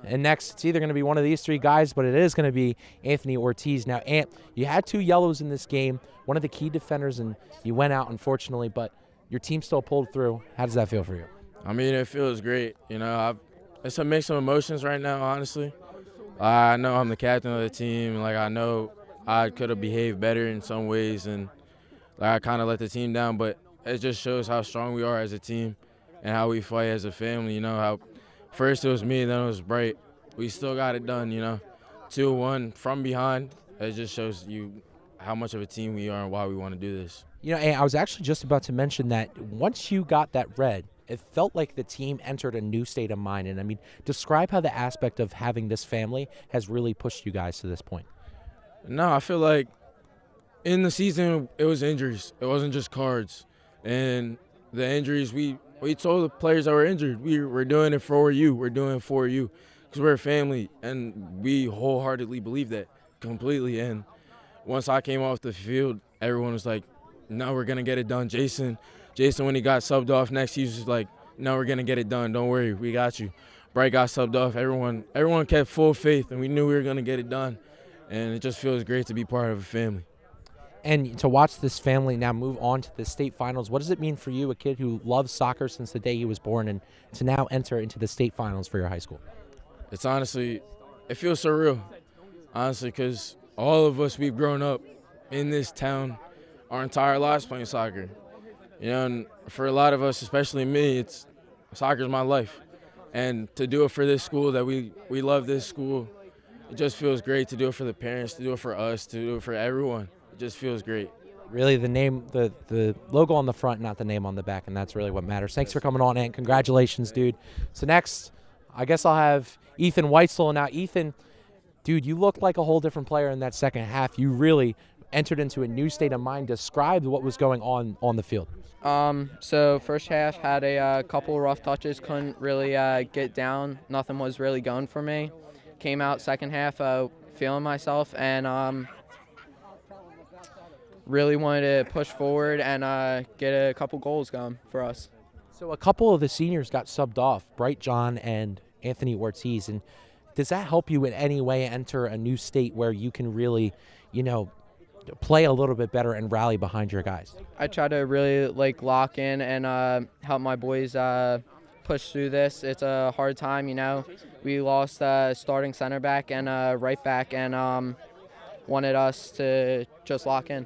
And next, it's either going to be one of these 3 guys, but it is going to be Anthony Ortiz. Now, Ant, you had 2 yellows in this game, one of the key defenders, and you went out, unfortunately, but your team still pulled through. How does that feel for you? I mean, it feels great. You know, it's a mix of emotions right now, honestly. I know I'm the captain of the team. Like, I know I could have behaved better in some ways, and like I kind of let the team down, but it just shows how strong we are as a team and how we fight as a family. You know, how first it was me, then it was Bright. We still got it done, you know. 2-1 from behind. It just shows you how much of a team we are and why we want to do this. You know, and I was actually just about to mention that once you got that red, it felt like the team entered a new state of mind. And, I mean, describe how the aspect of having this family has really pushed you guys to this point. No, I feel like in the season it was injuries. It wasn't just cards. And the injuries, we told the players that were injured, we're doing it for you. We're doing it for you because we're a family. And we wholeheartedly believe that completely. And once I came off the field, everyone was like, no, we're going to get it done. Jason, when he got subbed off next, he was just like, no, we're going to get it done. Don't worry, we got you. Bright got subbed off. Everyone kept full faith, and we knew we were going to get it done. And it just feels great to be part of a family. And to watch this family now move on to the state finals, what does it mean for you, a kid who loves soccer since the day he was born, and to now enter into the state finals for your high school? It's honestly, it feels surreal, honestly, because all of us, we've grown up in this town our entire lives playing soccer. You know, and for a lot of us, especially me, soccer's my life. And to do it for this school, that we love this school, it just feels great to do it for the parents, to do it for us, to do it for everyone. It just feels great. Really, the name, the logo on the front, not the name on the back, and that's really what matters. Thanks for coming on, and congratulations, dude. So next, I guess I'll have Ethan Weitzel. Now, Ethan, dude, you looked like a whole different player in that second half. You really entered into a new state of mind. Describe what was going on the field. So first half had a couple rough touches, couldn't really get down. Nothing was really going for me. Came out second half feeling myself, and really wanted to push forward and get a couple goals going for us. So a couple of the seniors got subbed off, Bright John and Anthony Ortiz. And does that help you in any way enter a new state where you can really, play a little bit better and rally behind your guys? I try to really lock in and help my boys push through this. It's a hard time, We lost starting center back and right back, and wanted us to just lock in.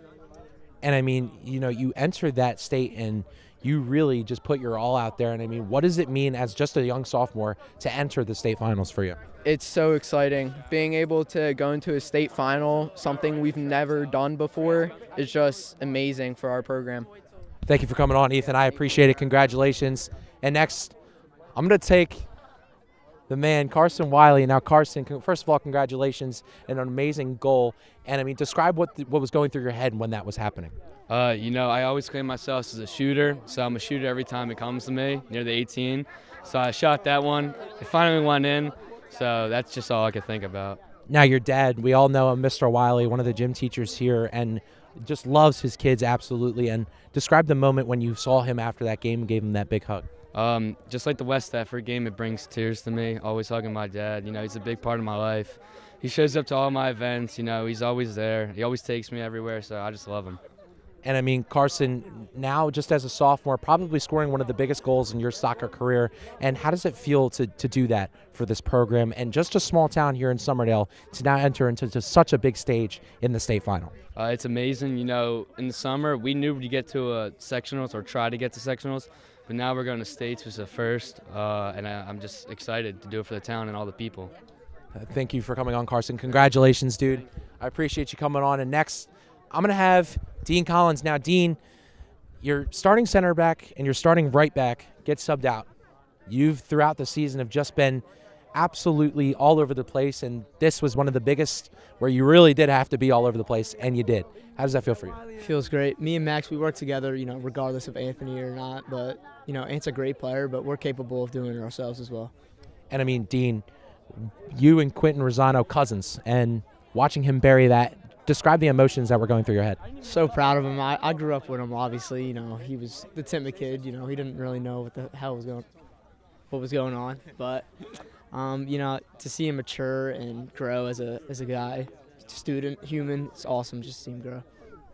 And I mean, you entered that state and you really just put your all out there. And I mean, what does it mean as just a young sophomore to enter the state finals for you? It's so exciting. Being able to go into a state final, something we've never done before, is just amazing for our program. Thank you for coming on, Ethan. I appreciate it. Congratulations. And next, I'm going to take the man, Carson Wiley. Now, Carson, first of all, congratulations, and an amazing goal. And I mean, describe what was going through your head when that was happening. I always claim myself as a shooter, so I'm a shooter every time it comes to me, near the 18. So I shot that one. It finally went in, so that's just all I could think about. Now, your dad, we all know him, Mr. Wiley, one of the gym teachers here, and just loves his kids absolutely. And describe the moment when you saw him after that game and gave him that big hug. Just like the West Stafford game, it brings tears to me, always hugging my dad. He's a big part of my life. He shows up to all my events, he's always there. He always takes me everywhere, so I just love him. And I mean, Carson, now just as a sophomore, probably scoring one of the biggest goals in your soccer career. And how does it feel to do that for this program and just a small town here in Summerdale to now enter into such a big stage in the state final? It's amazing. In the summer, we knew we'd get to sectionals or try to get to sectionals. But now we're going to states, which is a first, and I'm just excited to do it for the town and all the people. Thank you for coming on, Carson. Congratulations, dude. I appreciate you coming on. And next, I'm going to have Dean Collins. Now, Dean, your starting center back and your starting right back get subbed out. You've, throughout the season, have just been absolutely all over the place, and this was one of the biggest where you really did have to be all over the place, and you did. How does that feel for you? Feels great. Me and Max, we work together, regardless of Anthony or not. But, Ant's a great player, but we're capable of doing it ourselves as well. And, I mean, Dean, you and Quentin Rosano cousins, and watching him bury that, describe the emotions that were going through your head. So proud of him. I grew up with him, obviously. He was the timid kid. He didn't really know what the hell what was going on. But, to see him mature and grow as a guy, student, human, it's awesome just to see him grow.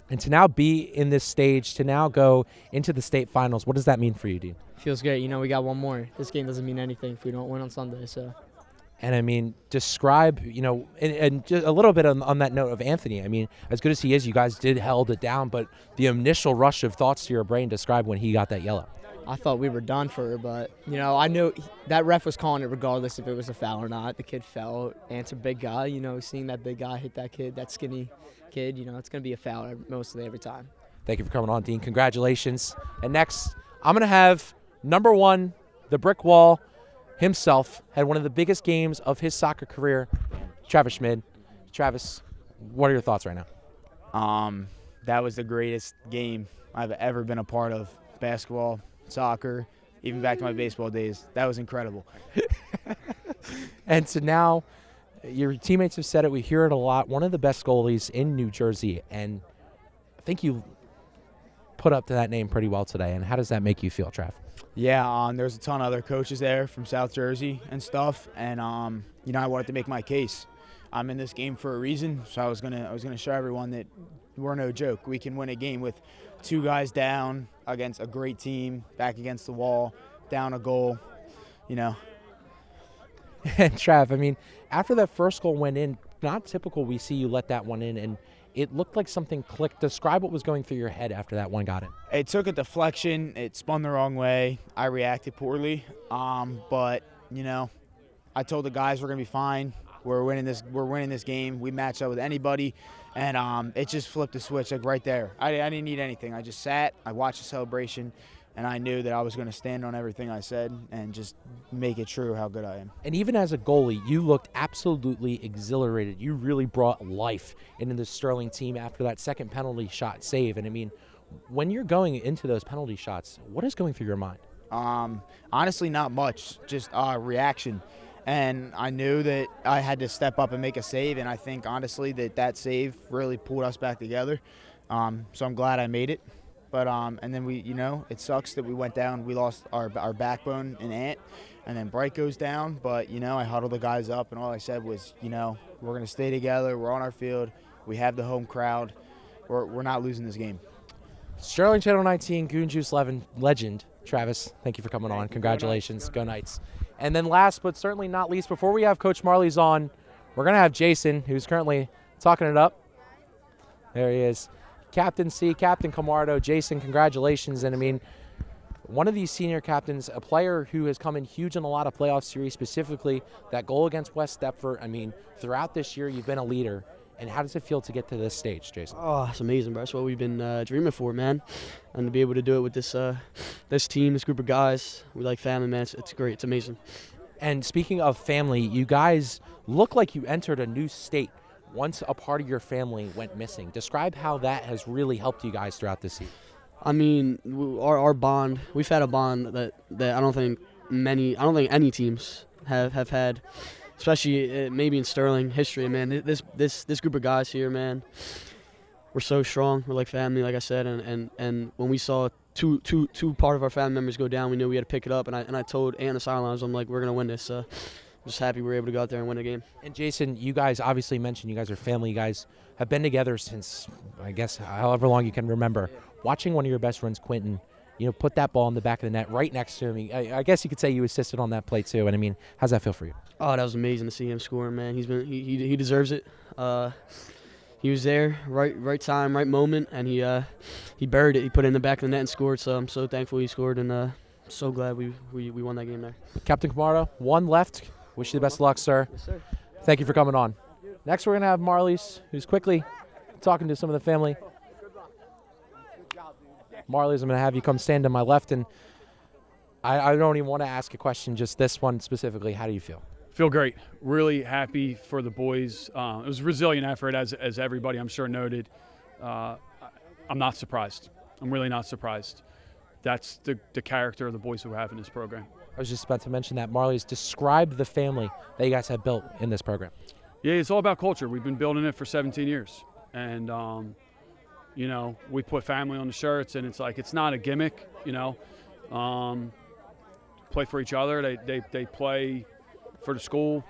And to now be in this stage, to now go into the state finals, what does that mean for you, Dean? Feels great. We got one more. This game doesn't mean anything if we don't win on Sunday. So. And I mean, describe, and just a little bit on that note of Anthony. I mean, as good as he is, you guys did held it down, but the initial rush of thoughts to your brain, describe when he got that yellow. I thought we were done for her, but, I knew that ref was calling it regardless if it was a foul or not. The kid fell. Ant's a big guy, seeing that big guy hit that kid, that skinny kid, it's going to be a foul mostly every time. Thank you for coming on, Dean. Congratulations. And next, I'm going to have number one, the brick wall himself, had one of the biggest games of his soccer career, Travis Schmid. Travis, what are your thoughts right now? That was the greatest game I've ever been a part of. Basketball, soccer, even back to my baseball days. That was incredible. And so now, your teammates have said it, we hear it a lot, one of the best goalies in New Jersey, and I think you put up to that name pretty well today, and how does that make you feel, Trav? Yeah, there's a ton of other coaches there from South Jersey and stuff, and I wanted to make my case. I'm in this game for a reason, so I was gonna show everyone that we're no joke. We can win a game with 2 guys down against a great team, back against the wall, down a goal, And Trav, I mean, after that first goal went in, not typical we see you let that one in, and it looked like something clicked. Describe what was going through your head after that one got in. It took a deflection. It spun the wrong way. I reacted poorly, but I told the guys we're gonna be fine. We're winning this game. We match up with anybody, and it just flipped the switch like right there. I didn't need anything. I just sat. I watched the celebration, and I knew that I was going to stand on everything I said and just make it true how good I am. And even as a goalie, you looked absolutely exhilarated. You really brought life into the Sterling team after that second penalty shot save. And I mean, when you're going into those penalty shots, what is going through your mind? Honestly, not much. Just reaction. And I knew that I had to step up and make a save, and I think, honestly, that save really pulled us back together. So I'm glad I made it. But and then it sucks that we went down. We lost our backbone in Ant, and then Bright goes down. But, I huddled the guys up, and all I said was, we're going to stay together. We're on our field. We have the home crowd. We're not losing this game. Sterling Channel 19, Goon Juice legend, Travis, thank you for coming on. Congratulations. Go Knights. And then last but certainly not least, before we have Coach Marley's on, we're going to have Jason, who's currently talking it up. There he is. Captain C, Captain Camardo. Jason, congratulations. And I mean, one of these senior captains, a player who has come in huge in a lot of playoff series, specifically that goal against West Deptford. I mean, throughout this year, you've been a leader. And how does it feel to get to this stage, Jason? Oh, it's amazing, bro. That's what we've been dreaming for, man. And to be able to do it with this this team, this group of guys, we like family, man. It's great. It's amazing. And speaking of family, you guys look like you entered a new state once a part of your family went missing. Describe how that has really helped you guys throughout this season. I mean, our bond, we've had a bond that I don't think any teams have had. Especially maybe in Sterling history, man. This group of guys here, man, we're so strong. We're like family, like I said. And when we saw two part of our family members go down, we knew we had to pick it up. And I told Ant the sidelines, I'm like, we're gonna win this. I'm just happy we were able to go out there and win the game. And Jason, you guys obviously mentioned you guys are family. You guys have been together since, I guess, however long you can remember. Watching one of your best friends, Quentin, put that ball in the back of the net right next to him. I guess you could say you assisted on that play too. And I mean, how's that feel for you? Oh, that was amazing to see him scoring, man. He deserves it. He was there, right time, right moment, and he buried it. He put it in the back of the net and scored. So I'm so thankful he scored, and so glad we won that game there. Captain Camardo, one left. Wish you the best of luck, sir. Yes, sir. Thank you for coming on. Next, we're gonna have Marley's, who's quickly talking to some of the family. Marley's, I'm going to have you come stand to my left, and I don't even want to ask a question, just this one specifically. How do you feel? Feel great. Really happy for the boys. It was a resilient effort, as everybody I'm sure noted. I'm not surprised. I'm really not surprised. That's the character of the boys who we have in this program. I was just about to mention that. Marley's, describe the family that you guys have built in this program. Yeah, it's all about culture. We've been building it for 17 years. And, we put family on the shirts, and it's like, it's not a gimmick, play for each other. They play for the school,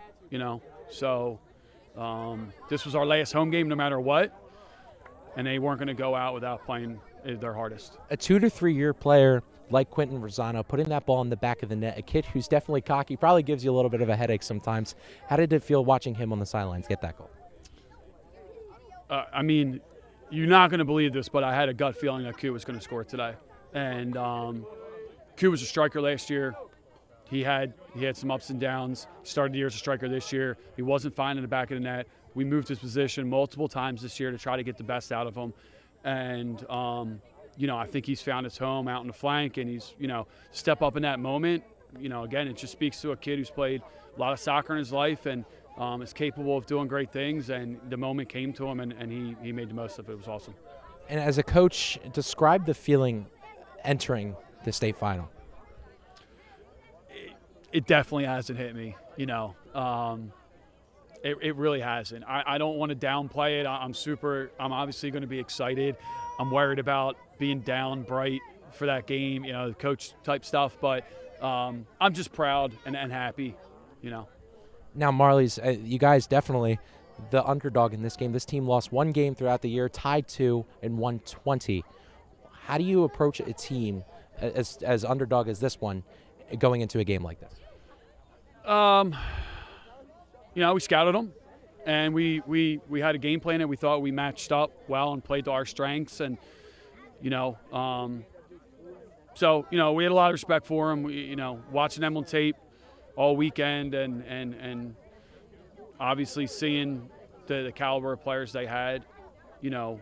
So this was our last home game no matter what, and they weren't going to go out without playing their hardest. A 2 to 3 year player like Quentin Rosano, putting that ball in the back of the net, a kid who's definitely cocky, probably gives you a little bit of a headache sometimes. How did it feel watching him on the sidelines get that goal? You're not going to believe this, but I had a gut feeling that Q was going to score today. And Q was a striker last year. He had some ups and downs. He started the year as a striker this year. He wasn't fine in the back of the net. We moved his position multiple times this year to try to get the best out of him. And, I think he's found his home out in the flank, and he's, step up in that moment. Again, it just speaks to a kid who's played a lot of soccer in his life and is capable of doing great things. And the moment came to him, and he made the most of it. It was awesome. And as a coach, describe the feeling entering the state final. It definitely hasn't hit me, It really hasn't. I don't want to downplay it. I'm obviously going to be excited. I'm worried about being down bright for that game, you know, the coach type stuff. But I'm just proud and happy, you know. Now, Marlies, you guys definitely the underdog in this game. This team lost 1 game throughout the year, tied 2, and won 20. How do you approach a team as underdog as this one going into a game like this? You know, we scouted them, and we had a game plan that we thought we matched up well and played to our strengths. And, you know, so, you know, we had a lot of respect for them. You know, watching them on tape all weekend and obviously seeing the caliber of players they had, you know,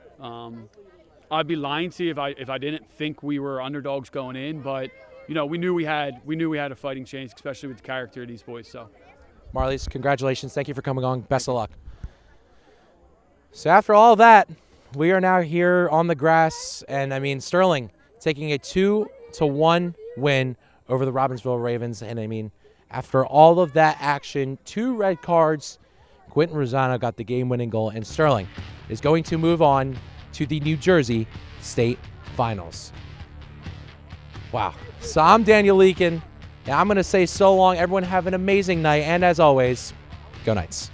I'd be lying to you if I didn't think we were underdogs going in, but you know, we knew we had a fighting chance, especially with the character of these boys. So, Marlies, congratulations! Thank you for coming on. Best of luck. So after all that, we are now here on the grass, and I mean Sterling taking a 2-1 win over the Robbinsville Ravens, and I mean after all of that action, 2 red cards, Quentin Rosano got the game-winning goal, and Sterling is going to move on to the New Jersey State Finals. Wow. So I'm Daniel Leakin, and I'm going to say so long. Everyone have an amazing night, and as always, go Knights.